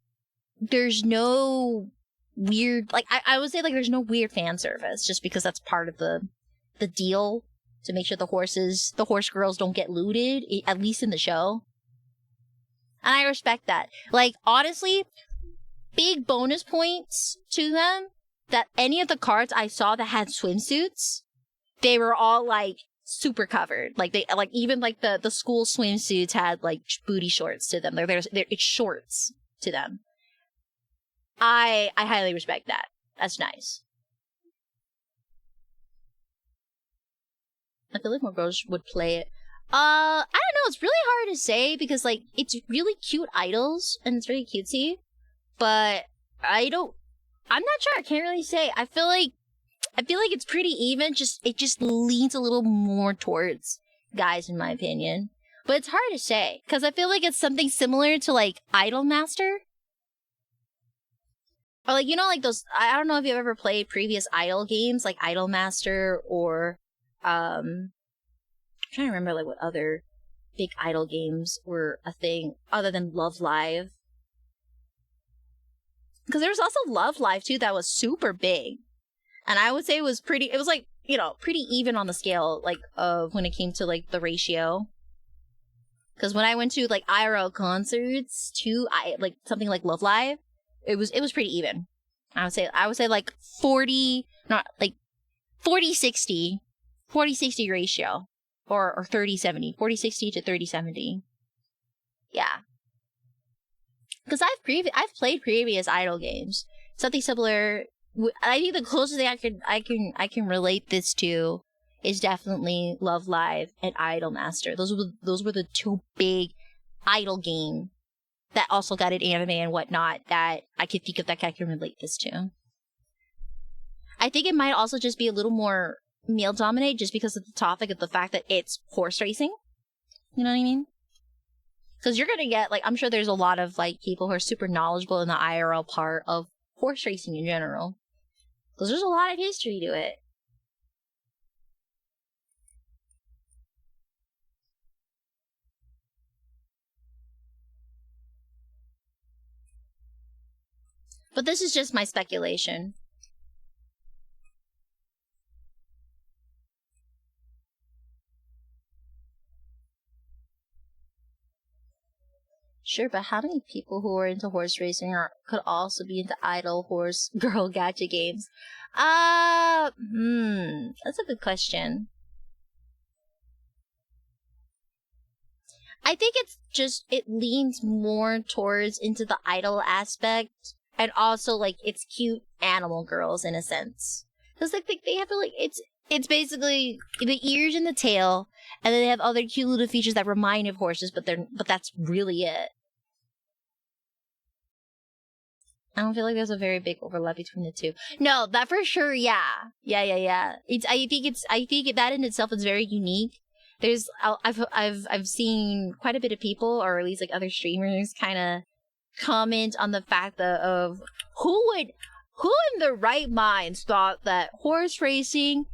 there's no weird, like I would say like there's no weird fan service, just because that's part of the deal to make sure the horse girls don't get looted, at least in the show. And I respect that. Like, honestly, big bonus points to them that any of the cards I saw that had swimsuits, they were all like super covered. Like even like the school swimsuits had like booty shorts to them. It's shorts to them. I highly respect that. That's nice. I feel like more girls would play it. I don't know. It's really hard to say because like it's really cute idols and it's really cutesy, but I'm not sure. I can't really say. I feel like it's pretty even. It just leans a little more towards guys, in my opinion. But it's hard to say because I feel like it's something similar to like Idol Master, or like like those. I don't know if you've ever played previous Idol games like Idol Master or I'm trying to remember like what other big idol games were a thing other than Love Live. Because there was also Love Live too that was super big. And I would say it was pretty even on the scale like of when it came to like the ratio. Because when I went to like IRL concerts to something like Love Live, it was pretty even. I would say like 40 60 ratio. Or 30-70. 40-60 to 30-70. Yeah. Because I've played previous idol games. Something similar. I think the closest thing I can relate this to is definitely Love Live and Idol Master. Those were the two big idol game that also got an anime and whatnot that I could think of that I can relate this to. I think it might also just be a little more male dominated just because of the topic of the fact that it's horse racing. You know what I mean? Because you're gonna get like, I'm sure there's a lot of like people who are super knowledgeable in the IRL part of horse racing in general. Because there's a lot of history to it. But this is just my speculation. Sure, but how many people who are into horse racing could also be into idol horse girl gacha games? That's a good question. I think it leans more towards into the idol aspect, and also like it's cute animal girls in a sense. Because like they have like it's basically the ears and the tail, and then they have other cute little features that remind of horses, but that's really it. I don't feel like there's a very big overlap between the two. No, that for sure, yeah. I think that in itself is very unique. I've seen quite a bit of people, or at least like other streamers, kind of comment on the fact of who Who in their right minds thought that horse racing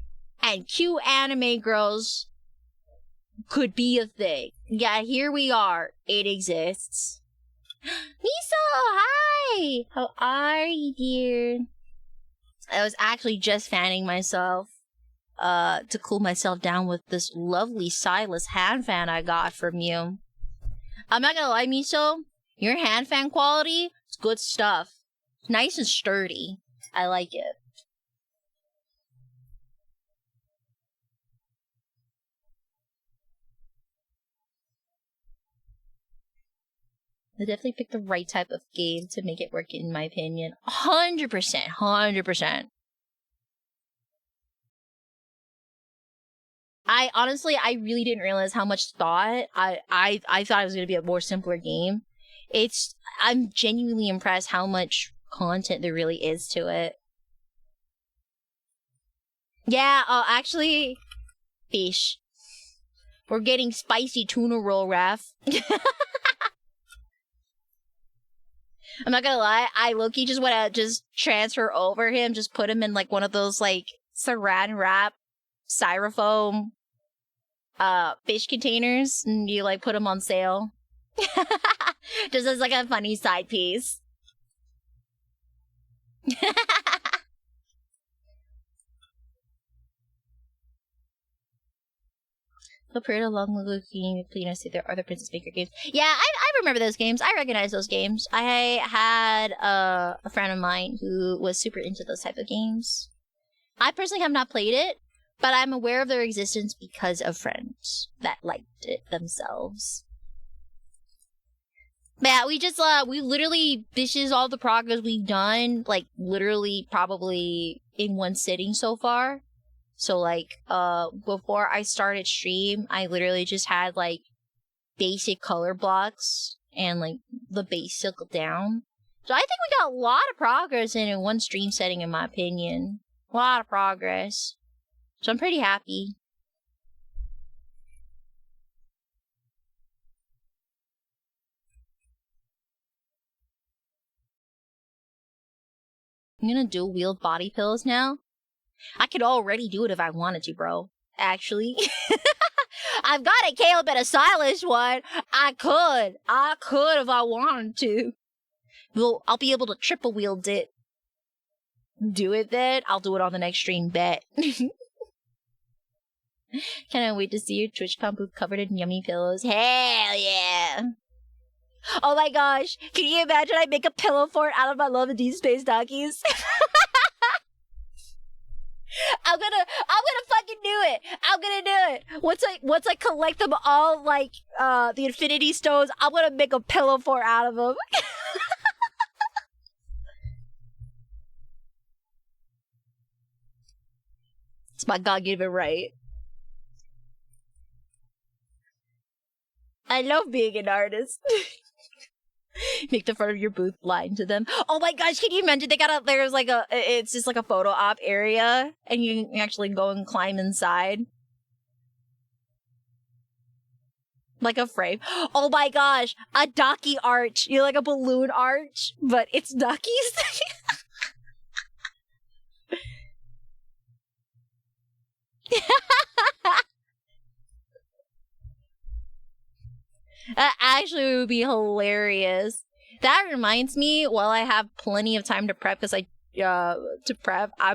and cute anime girls could be a thing? Yeah, here we are. It exists. Miso, hi! How are you, dear? I was actually just fanning myself to cool myself down with this lovely Silas hand fan I got from you. I'm not gonna lie, Miso, your hand fan quality is good stuff. It's nice and sturdy. I like it. I definitely picked the right type of game to make it work, in my opinion. 100%, 100%. I really didn't realize how much thought I thought it was gonna be a more simpler game. I'm genuinely impressed how much content there really is to it. Yeah, actually, fish. We're getting spicy tuna roll, Raf. I'm not gonna lie, I low-key just wanna just transfer over him, just put him in like one of those like saran wrap styrofoam fish containers, and you like put them on sale. Just as like a funny side piece. Compared to Long Logo King, Please say there are other Princess Baker games. Yeah, I remember those games. I recognize those games. I had a friend of mine who was super into those type of games. I personally have not played it, but I'm aware of their existence because of friends that liked it themselves. But yeah, we literally, this is all the progress we've done, like, literally, probably in one sitting so far. So, like, before I started stream, I literally just had, like, basic color blocks and, like, the basic down. So I think we got a lot of progress in one stream setting, in my opinion. A lot of progress. So I'm pretty happy. I'm gonna dual wield body pills now. I could already do it if I wanted to, bro. Actually. I've got a Caleb and a Silas one. I could if I wanted to. Well, I'll be able to triple wield it. Do it then. I'll do it on the next stream, bet. Cannot wait to see your TwitchCon booth covered in yummy pillows. Hell yeah! Oh my gosh, can you imagine I make a pillow fort out of my Love and Deep Space Dakis? I'm gonna fucking do it. I'm gonna do it. Once I collect them all, like, the Infinity Stones, I'm gonna make a pillow fort out of them. It's my God-given right. I love being an artist. Make the front of your booth blind to them. Oh my gosh, can you imagine? It's just like a photo op area, and you can actually go and climb inside. Like a frame. Oh my gosh, a daki arch. You know, like a balloon arch, but it's dakis. That actually would be hilarious. That reminds me, while I have plenty of time to prep, because I'm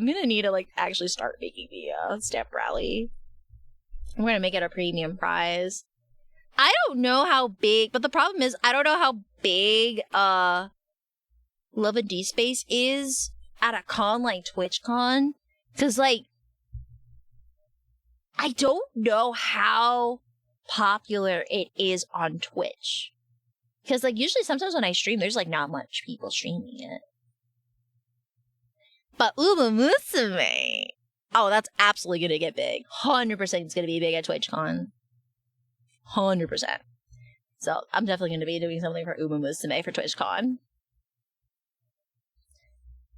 gonna need to, like, actually start making the stamp rally. I'm gonna make it a premium prize. I don't know how big, but the problem is, I don't know how big, Love and D Space is at a con like TwitchCon. Because, like, I don't know how popular it is on Twitch. Because, like, usually sometimes when I stream, there's, like, not much people streaming it. But Uma Musume, oh, that's absolutely gonna get big. 100% it's gonna be big at TwitchCon. 100%. So, I'm definitely gonna be doing something for Uma Musume for TwitchCon.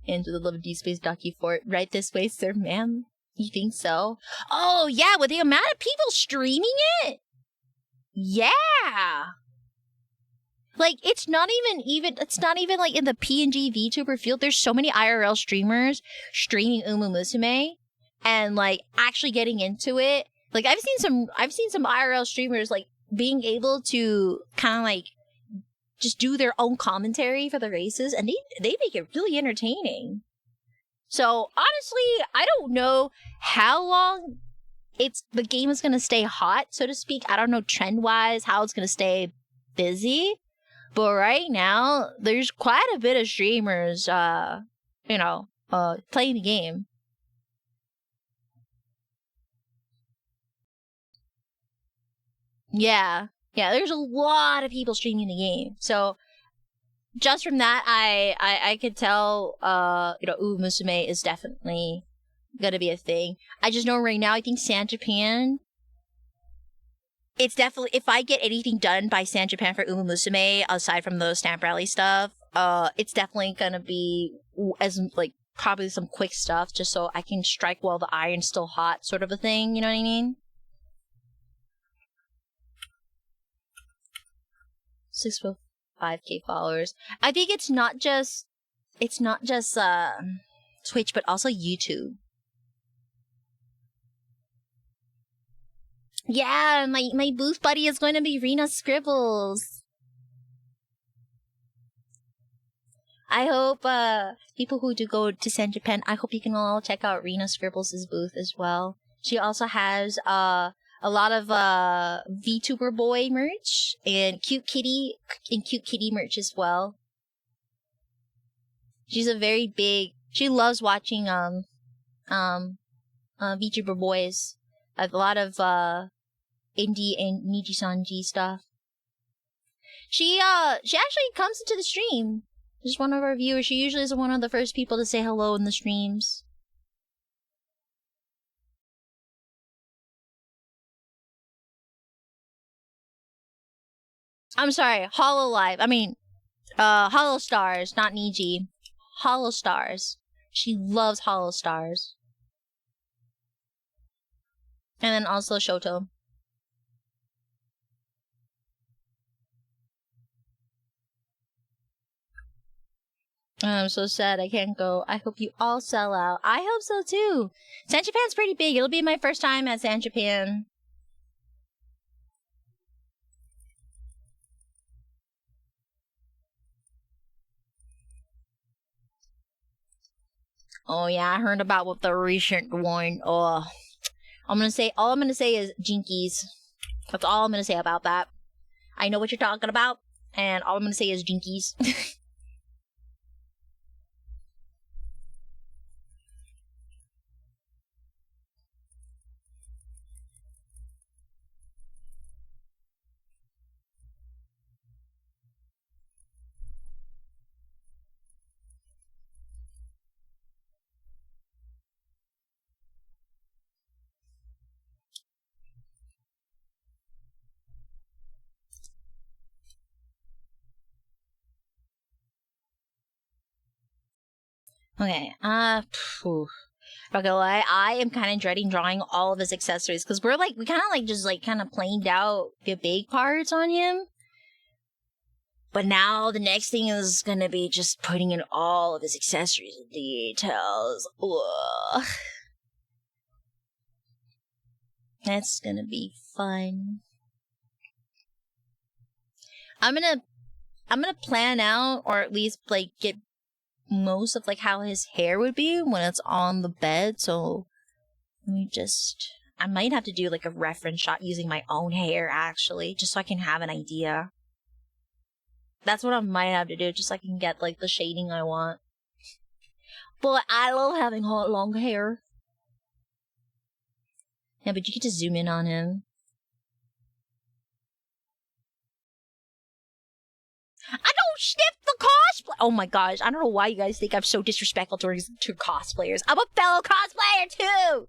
Into the Love and Deep Space Daki Fort. Right this way, sir, ma'am. You think so? Oh, yeah, with the amount of people streaming it? Yeah! Like, it's not even like in the PNG VTuber field. There's so many IRL streamers streaming Musume and like actually getting into it. Like, I've seen some IRL streamers like being able to kind of like just do their own commentary for the races, and they make it really entertaining. So honestly, I don't know how long the game is gonna stay hot, so to speak. I don't know trend wise how it's gonna stay busy. But right now, there's quite a bit of streamers, playing the game. Yeah, there's a lot of people streaming the game. So just from that, I could tell, Musume is definitely gonna be a thing. I just know right now, I think San Japan. It's definitely, if I get anything done by San Japan for Musume, aside from the Stamp Rally stuff, it's definitely gonna be as like probably some quick stuff, just so I can strike while the iron's still hot, sort of a thing. You know what I mean? 6.5K followers. I think it's not just Twitch, but also YouTube. Yeah, my booth buddy is going to be Rena Scribbles. I hope people who do go to San Japan, I hope you can all check out Rena Scribbles' booth as well. She also has a lot of VTuber boy merch and cute kitty merch as well. She's a very big. She loves watching VTuber boys. A lot of indie and Niji-sanji stuff. She actually comes into the stream. She's one of our viewers. She usually is one of the first people to say hello in the streams. I'm sorry, Hololive. I mean, Hollow Stars, not Niji. Hollow Stars. She loves Hollow Stars. And then also Shoto. I'm so sad I can't go. I hope you all sell out. I hope so too. San Japan's pretty big. It'll be my first time at San Japan. Oh yeah, I heard about what the recent one. Oh, all I'm gonna say is Jinkies. That's all I'm gonna say about that. I know what you're talking about, and all I'm gonna say is Jinkies. Okay, not gonna lie, I am kind of dreading drawing all of his accessories, because we kind of just planed out the big parts on him. But now the next thing is gonna be just putting in all of his accessories and details. Ugh. That's gonna be fun. I'm gonna plan out, or at least get most of how his hair would be when it's on the bed. So I might have to do a reference shot using my own hair, actually, just so I can have an idea. That's what I might have to do, just so I can get the shading I want. But I love having long hair. Yeah, but you get to zoom in on him. I don't sniff the cosplay. Oh my gosh, I don't know why you guys think I'm so disrespectful to cosplayers. I'm a fellow cosplayer too.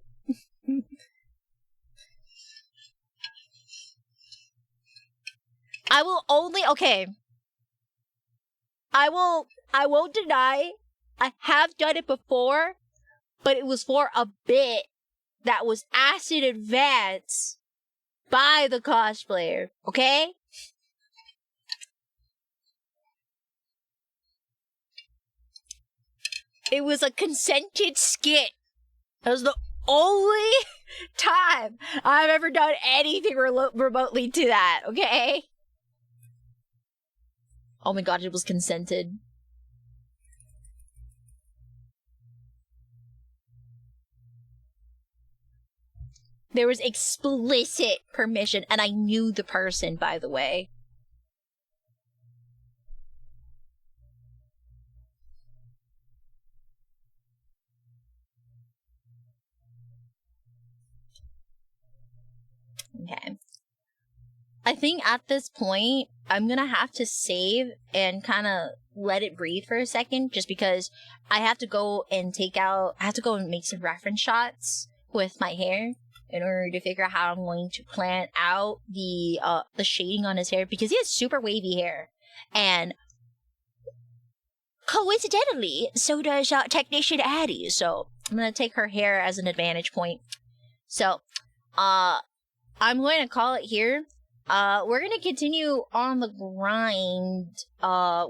I won't deny I have done it before, but it was for a bit that was asked in advance by the cosplayer, okay? It was a consented skit. That was the only time I've ever done anything remotely to that, okay? Oh my god, it was consented. There was explicit permission, and I knew the person, by the way. Okay. I think at this point, I'm gonna have to save and kind of let it breathe for a second, just because I have to go and make some reference shots with my hair in order to figure out how I'm going to plan out the shading on his hair, because he has super wavy hair, and coincidentally, so does technician Addie. So I'm gonna take her hair as an advantage point. So, I'm going to call it here. We're going to continue on the grind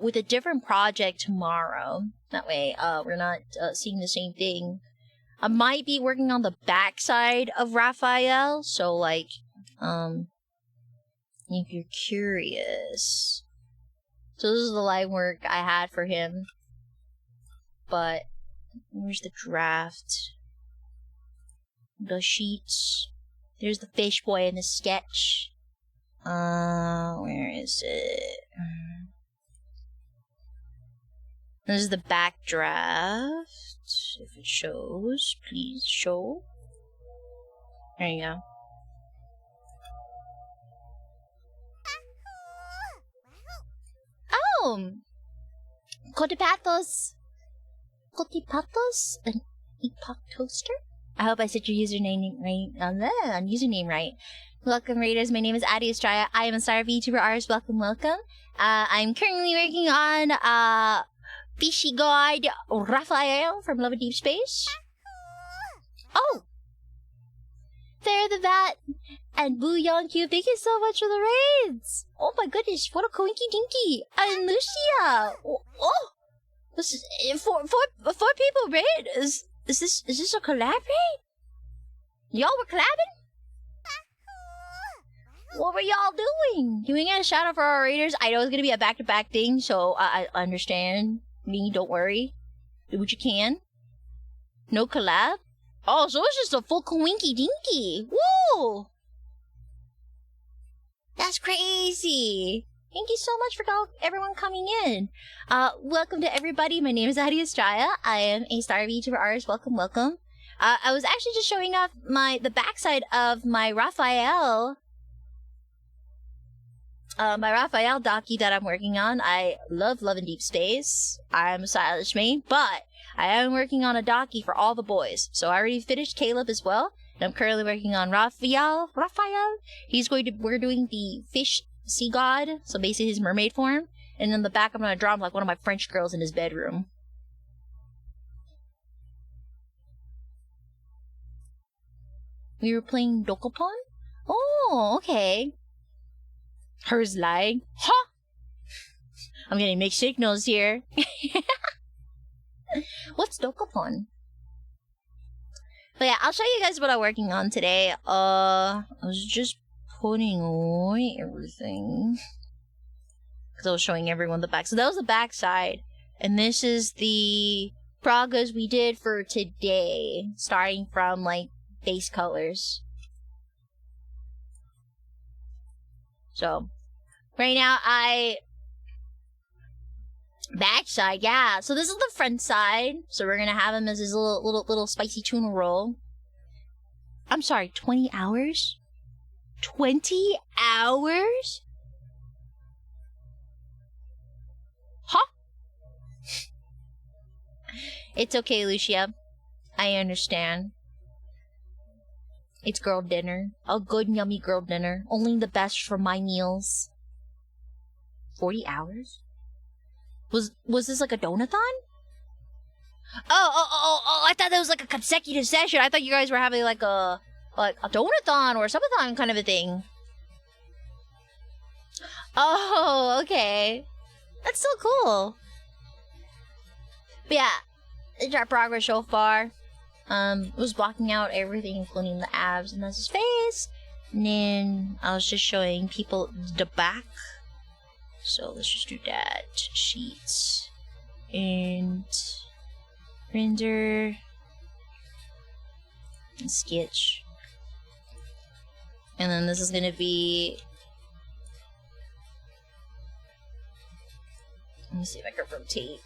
with a different project tomorrow. That way, we're not seeing the same thing. I might be working on the backside of Raphael, so, like, if you're curious. So this is the line work I had for him. But, where's the draft? The sheets. There's the fish boy in the sketch. Where is it? This is the backdraft. If it shows, please show. There you go. Oh! Cotipatos! Cotipatos? An epoch toaster? I hope I said your username right. Welcome, Raiders. My name is AdiAstraya. I am a star VTuber artist. Welcome. I'm currently working on Fishy God Raphael from Love and Deep Space. Oh! There the Bat and Boo Young Cube. Thank you so much for the raids. Oh my goodness, what a coinky dinky. And Lucia. Oh! This is four people raid. Is this a collab raid? Y'all were collabing? What were y'all doing? Can we get a shout out for our raiders? I know it's gonna be a back-to-back thing, so I understand me. Don't worry. Do what you can. No collab? Oh, so it's just a full coinky dinky. Whoa! That's crazy. Thank you so much for everyone coming in. Welcome to everybody. My name is AdiAstraya. I am a star VTuber artist. Welcome. I was actually just showing off the backside of my Raphael. My Raphael daki that I'm working on. I love Love and Deep Space. I'm a stylish main, but I am working on a daki for all the boys. So I already finished Caleb as well. And I'm currently working on Raphael. We're doing the fish sea god. So basically his mermaid form. And in the back I'm going to draw him like one of my French girls in his bedroom. We were playing Dokapon? Oh, okay. Hers lying. Huh? I'm getting mixed signals here. What's Dokapon? But yeah, I'll show you guys what I'm working on today. I was just putting away everything. Because I was showing everyone the back. So that was the back side. And this is the progress we did for today. Starting from, like, base colors. So, right now, backside, yeah. So this is the front side. So we're gonna have him as his little spicy tuna roll. I'm sorry, 20 hours? 20 hours? Huh? It's okay, Lucia. I understand. It's girl dinner. A good, yummy girl dinner. Only the best for my meals. 40 hours? Was this like a donathon? Oh, I thought that was like a consecutive session. I thought you guys were having like a donathon or subathon kind of a thing. Oh, okay. That's so cool. But yeah, It's our progress so far. Was blocking out everything, including the abs, and that's his face. And then I was just showing people the back. So let's just do that. Sheets. And render. And sketch. And then this is gonna be... Let me see if I can rotate.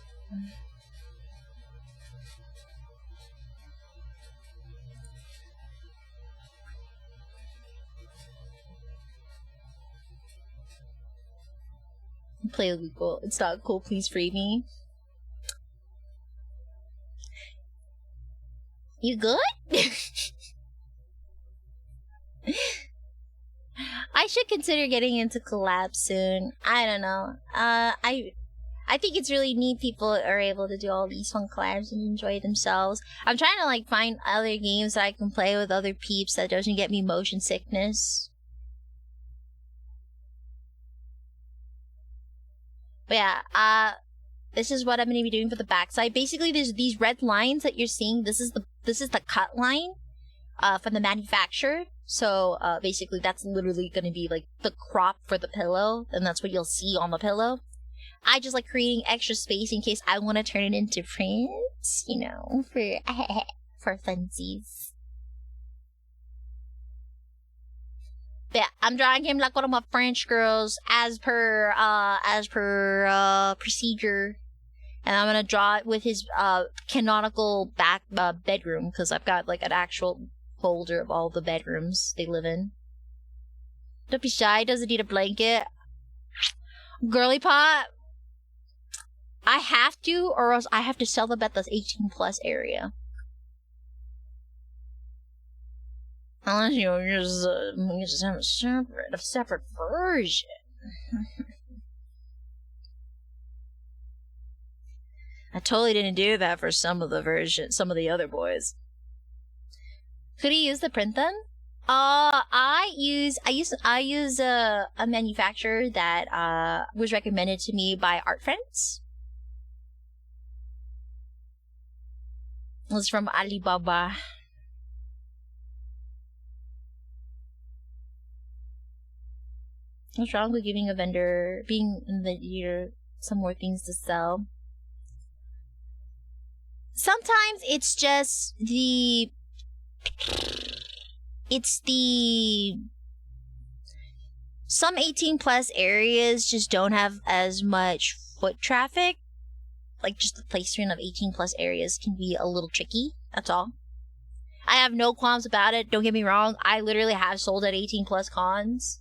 Play illegal. It's not cool. Please free me. You good? I should consider getting into collabs soon. I don't know. I think it's really neat people are able to do all these fun collabs and enjoy themselves. I'm trying to like find other games that I can play with other peeps that doesn't get me motion sickness. But yeah, this is what I'm going to be doing for the backside. Basically, there's these red lines that you're seeing. This is the cut line from the manufacturer. So basically, that's literally going to be like the crop for the pillow, and that's what you'll see on the pillow. I just like creating extra space in case I want to turn it into prints, you know, for funsies. Yeah, I'm drawing him like one of my French girls as per procedure, and I'm gonna draw it with his canonical back bedroom, because I've got like an actual folder of all the bedrooms they live in. Don't be shy. Doesn't need a blanket. Girly pot. I have to, or else I have to sell them at the 18+ area. Unless you just have a separate version. I totally didn't do that for some of the other boys. Could he use the print then? I use a manufacturer that was recommended to me by art friends. It was from Alibaba. What's wrong with being in the year, some more things to sell? Sometimes it's just some 18+ areas just don't have as much foot traffic. Like, just the placement of 18+ areas can be a little tricky, that's all. I have no qualms about it, don't get me wrong. I literally have sold at 18+ cons.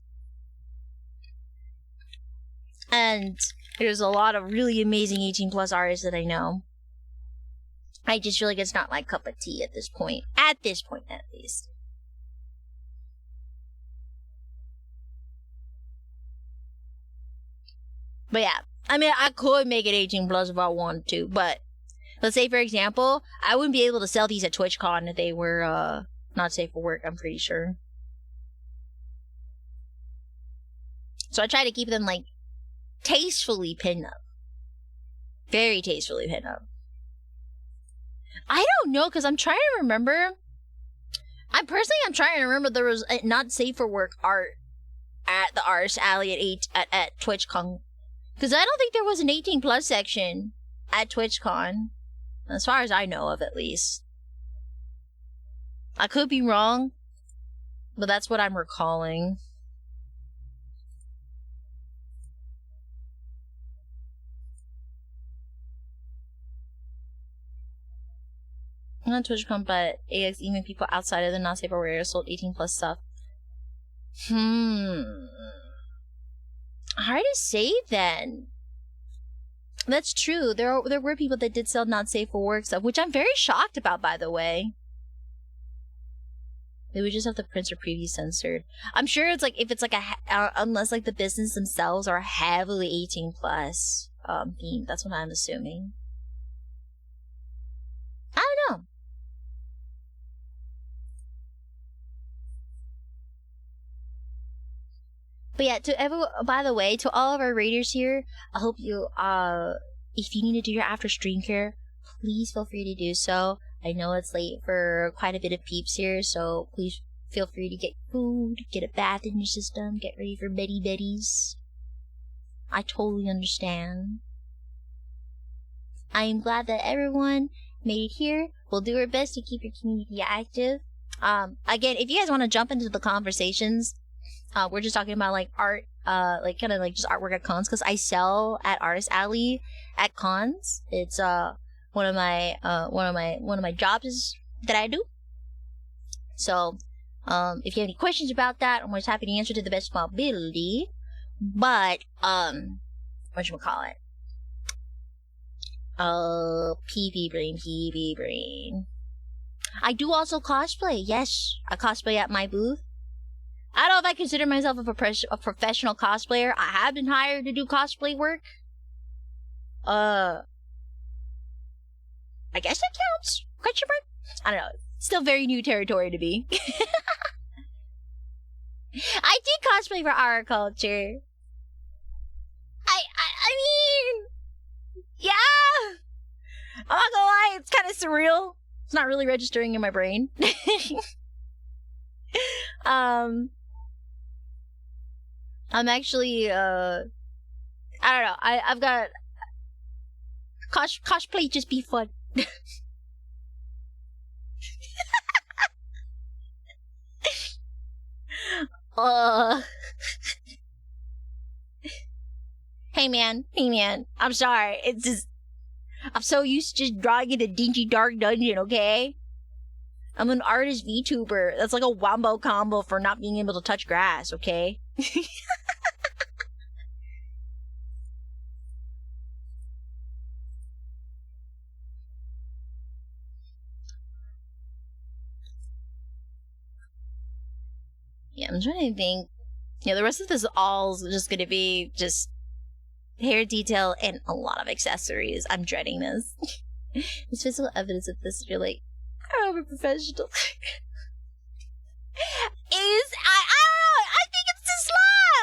And there's a lot of really amazing 18+ artists that I know. I just feel like it's not my cup of tea at this point. At this point, at least. But yeah, I mean, I could make it 18+ if I wanted to, but let's say, for example, I wouldn't be able to sell these at TwitchCon if they were not safe for work, I'm pretty sure. So I try to keep them, like, tastefully pinned up. Very tastefully pinned up. I don't know, because I'm trying to remember. I'm trying to remember there was a not safe for work art at the Artist Alley at TwitchCon. Because I don't think there was an 18+ section at TwitchCon. As far as I know of, at least. I could be wrong, but that's what I'm recalling. On TwitchCon, but AX, even people outside of the not safe for work area sold 18+ stuff. Hard to say then. That's true. There were people that did sell not safe for work stuff, which I'm very shocked about, by the way. They would just have the prints or preview censored. I'm sure it's like, if it's like unless like the business themselves are heavily 18+ themed. That's what I'm assuming. I don't know. But yeah, by the way, to all of our raiders here, I hope you, if you need to do your after stream care, please feel free to do so. I know it's late for quite a bit of peeps here, so please feel free to get food, get a bath in your system, get ready for Betty Betties. I totally understand. I am glad that everyone made it here. We'll do our best to keep your community active. Again, if you guys want to jump into the conversations, we're just talking about like art, like kind of like just artwork at cons, because I sell at Artist Alley at cons. It's one of my jobs that I do. So if you have any questions about that, I'm always happy to answer to the best of my ability. But whatchamacallit? PP brain. I do also cosplay. Yes, I cosplay at my booth. I don't know if I consider myself a professional cosplayer. I have been hired to do cosplay work. I guess that counts. Question mark? I don't know. Still very new territory to me. I did cosplay for our culture. I mean, yeah. I'm not gonna lie, it's kind of surreal. It's not really registering in my brain. I'm actually, I don't know. I've got cosplay just be fun. Hey man, I'm sorry. It's just, I'm so used to just drawing in a dingy dark dungeon, okay? I'm an artist VTuber. That's like a wombo combo for not being able to touch grass, okay? Yeah, I'm trying to think. Yeah, the rest of this all is just gonna be just hair detail and a lot of accessories. I'm dreading this. There's physical evidence of this. You're like, I'm a professional. I don't know. I think it's just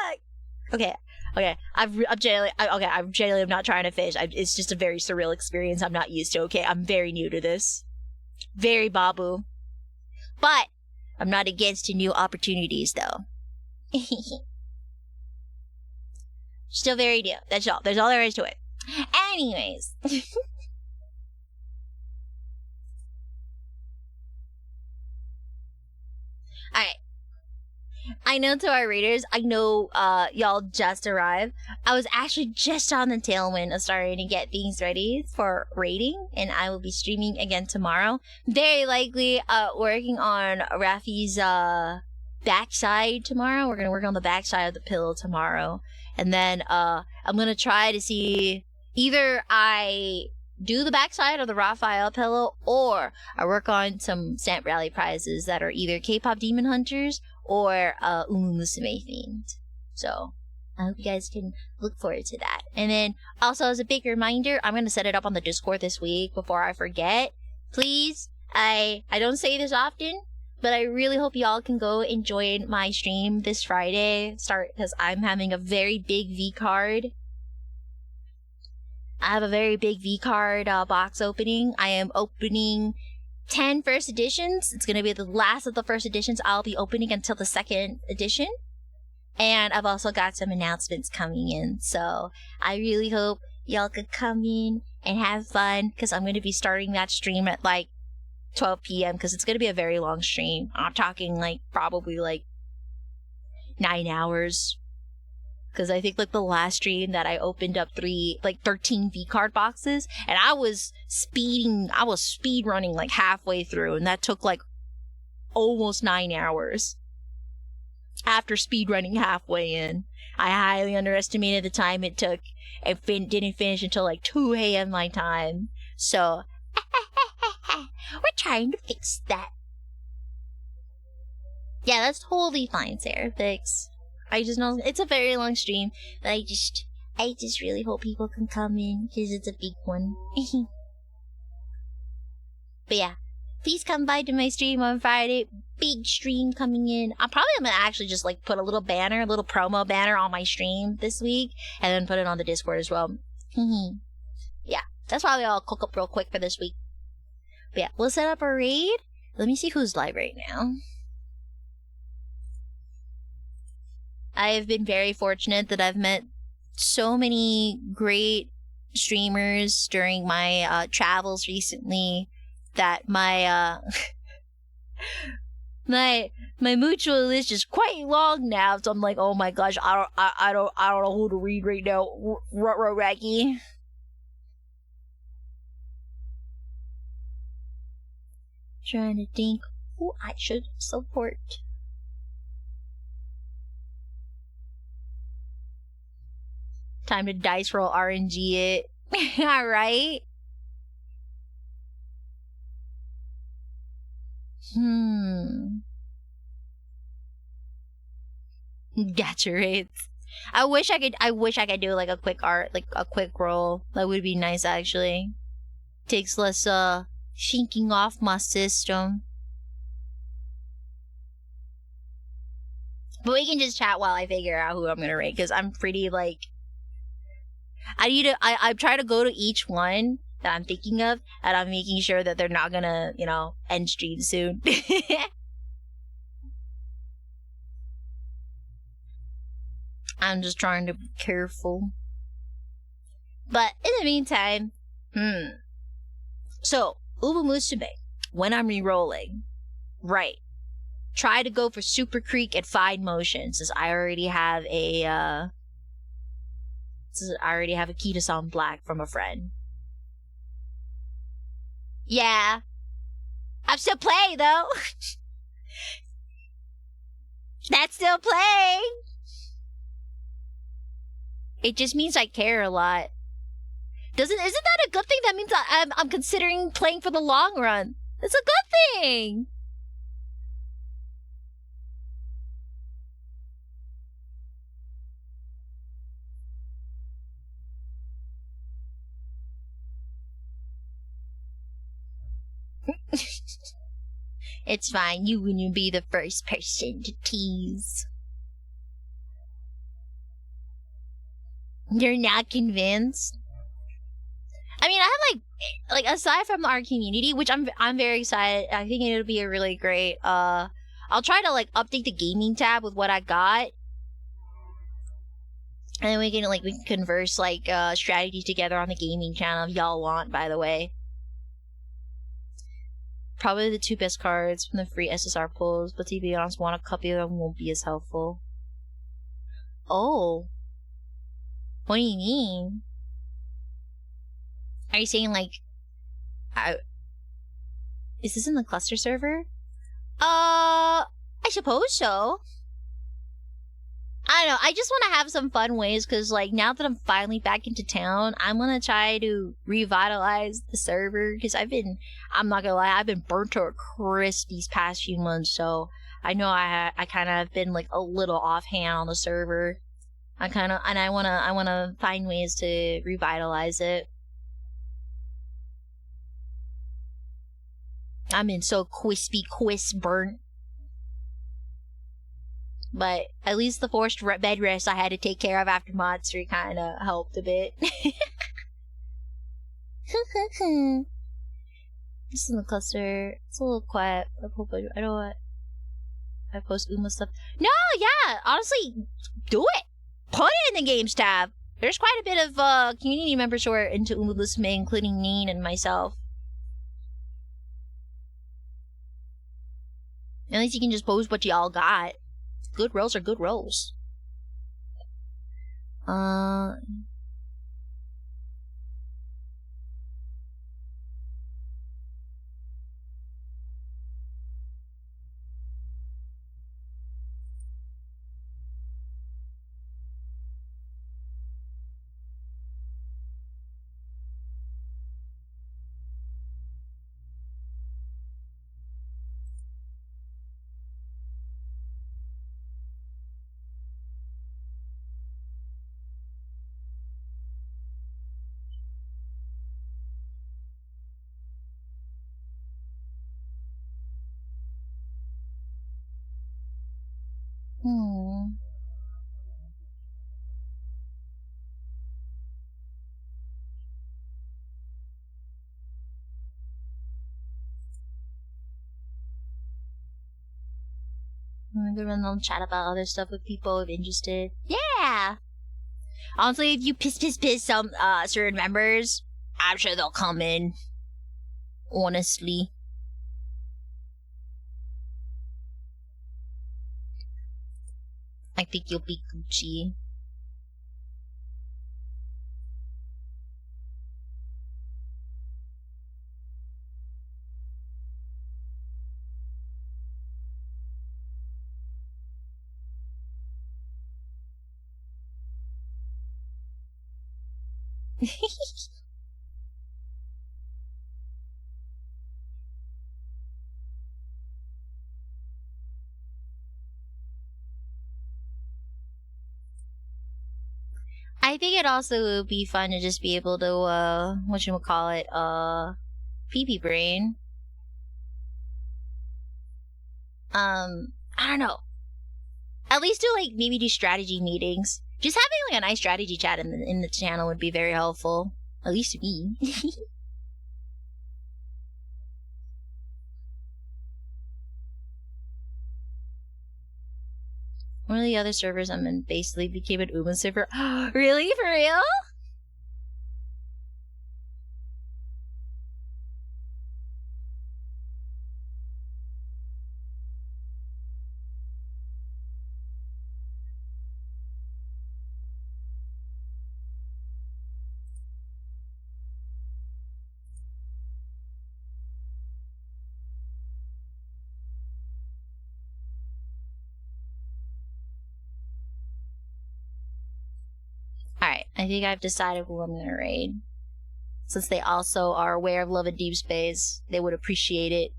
luck. Okay. I'm genuinely not trying to fish. It's just a very surreal experience. I'm not used to. Okay, I'm very new to this. Very babu. But I'm not against new opportunities, though. Still very new. That's all. There's all there is to it. Anyways. Alright. I know to our readers, I know y'all just arrived. I was actually just on the tailwind of starting to get things ready for rating, and I will be streaming again tomorrow. Very likely working on Rafi's backside tomorrow. We're going to work on the backside of the pillow tomorrow. And then I'm going to try to see either I do the backside of the Raphael pillow, or I work on some Stamp Rally prizes that are either K-pop Demon Hunters or Musume themed. So I hope you guys can look forward to that. And then also as a big reminder, I'm going to set it up on the Discord this week before I forget. Please, I don't say this often, but I really hope y'all can go and join my stream this Friday. Because I'm having a very big V-card. I have a very big V-card box opening. I am opening 10 first editions. It's going to be the last of the first editions I'll be opening until the second edition. And I've also got some announcements coming in. So I really hope y'all could come in and have fun, because I'm going to be starting that stream at like 12 p.m. because it's going to be a very long stream. I'm talking like probably like 9 hours. Because I think like the last stream that I opened up 13 V-card boxes, and I was speed running like halfway through, and that took like almost 9 hours. After speed running halfway in, I highly underestimated the time it took, and didn't finish until like 2 a.m. my time. So we're trying to fix that. Yeah, that's totally fine, Sarah. Fix. I just know it's a very long stream, but I just really hope people can come in, because it's a big one. But yeah, please come by to my stream on Friday. Big stream coming in. I'm gonna actually just like put a little promo banner on my stream this week, and then put it on the Discord as well. Yeah. That's probably I'll cook up real quick for this week. But yeah, we'll set up a raid. Let me see who's live right now. I have been very fortunate that I've met so many great streamers during my travels recently that my my mutual list is quite long now. So I'm like, oh my gosh, I don't know who to read right now. Raggy. Trying to think who I should support. Time to dice roll RNG it. Alright. Gotcha rates. I wish I could do like a quick roll. That would be nice actually. Takes less thinking off my system. But we can just chat while I figure out who I'm gonna rate, because I'm pretty like I try to go to each one that I'm thinking of, and I'm making sure that they're not gonna, end stream soon. I'm just trying to be careful. But in the meantime, So, Ubumusume, when I'm re-rolling, right, try to go for Super Creek at Fine Motion, since I already have a Kitasan Black from a friend. Yeah. I'm still playing, though. That's still playing. It just means I care a lot. Isn't that a good thing? That means I'm considering playing for the long run. It's a good thing. It's fine. You wouldn't be the first person to tease. You're not convinced? I mean, I have like aside from our community, which I'm very excited. I think it'll be a really great. I'll try to update the gaming tab with what I got, and then we can converse strategy together on the gaming channel if y'all want. By the way, probably the 2 best cards from the free SSR pulls, but to be honest, a copy of them won't be as helpful. Oh, what do you mean? Are you saying is this in the cluster server? I suppose so. I don't know. I just want to have some fun ways, because now that I'm finally back into town, I'm gonna try to revitalize the server, because I'm not gonna lie, I've been burnt to a crisp these past few months. So I know I kind of have been a little offhand on the server. I wanna find ways to revitalize it. I'm in so crispy burnt. But at least the forced bed rest I had to take care of after Mod 3 kind of helped a bit. Just in the cluster. It's a little quiet. I don't know what. I post Uma stuff. No, yeah. Honestly, do it. Put it in the games tab. There's quite a bit of community members who are into Uma Musume, including Neen and myself. At least you can just post what y'all got. Good rolls are good rolls. I'm gonna run chat about other stuff with people if interested. Yeah. Honestly, if you piss some certain members, I'm sure they'll come in. Honestly. I think you'll be Gucci. I think it also would be fun to just be able to, whatchamacallit, pee-pee brain. I don't know. At least maybe do strategy meetings. Just having a nice strategy chat in the channel would be very helpful. At least to me. One of the other servers I'm in basically became an Uma server. Really? For real? Alright, I think I've decided who I'm gonna raid. Since they also are aware of Love and Deep Space, they would appreciate it.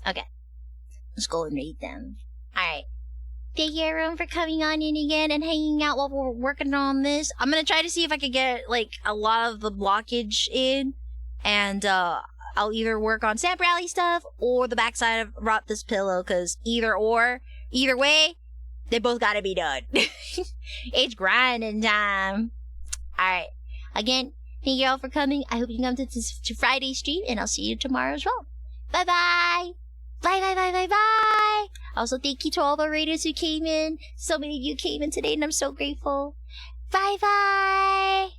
Okay. Let's go and raid them. Alright. Thank you everyone for coming on in again and hanging out while we're working on this. I'm gonna try to see if I can get, a lot of the blockage in. And, I'll either work on Stamp Rally stuff or the backside of Rot This Pillow, because either way, they both gotta be done. It's grinding time. Alright. Again, thank you all for coming. I hope you can come to Friday's stream, and I'll see you tomorrow as well. Bye-bye! Bye. Also, thank you to all the raiders who came in. So many of you came in today, and I'm so grateful. Bye.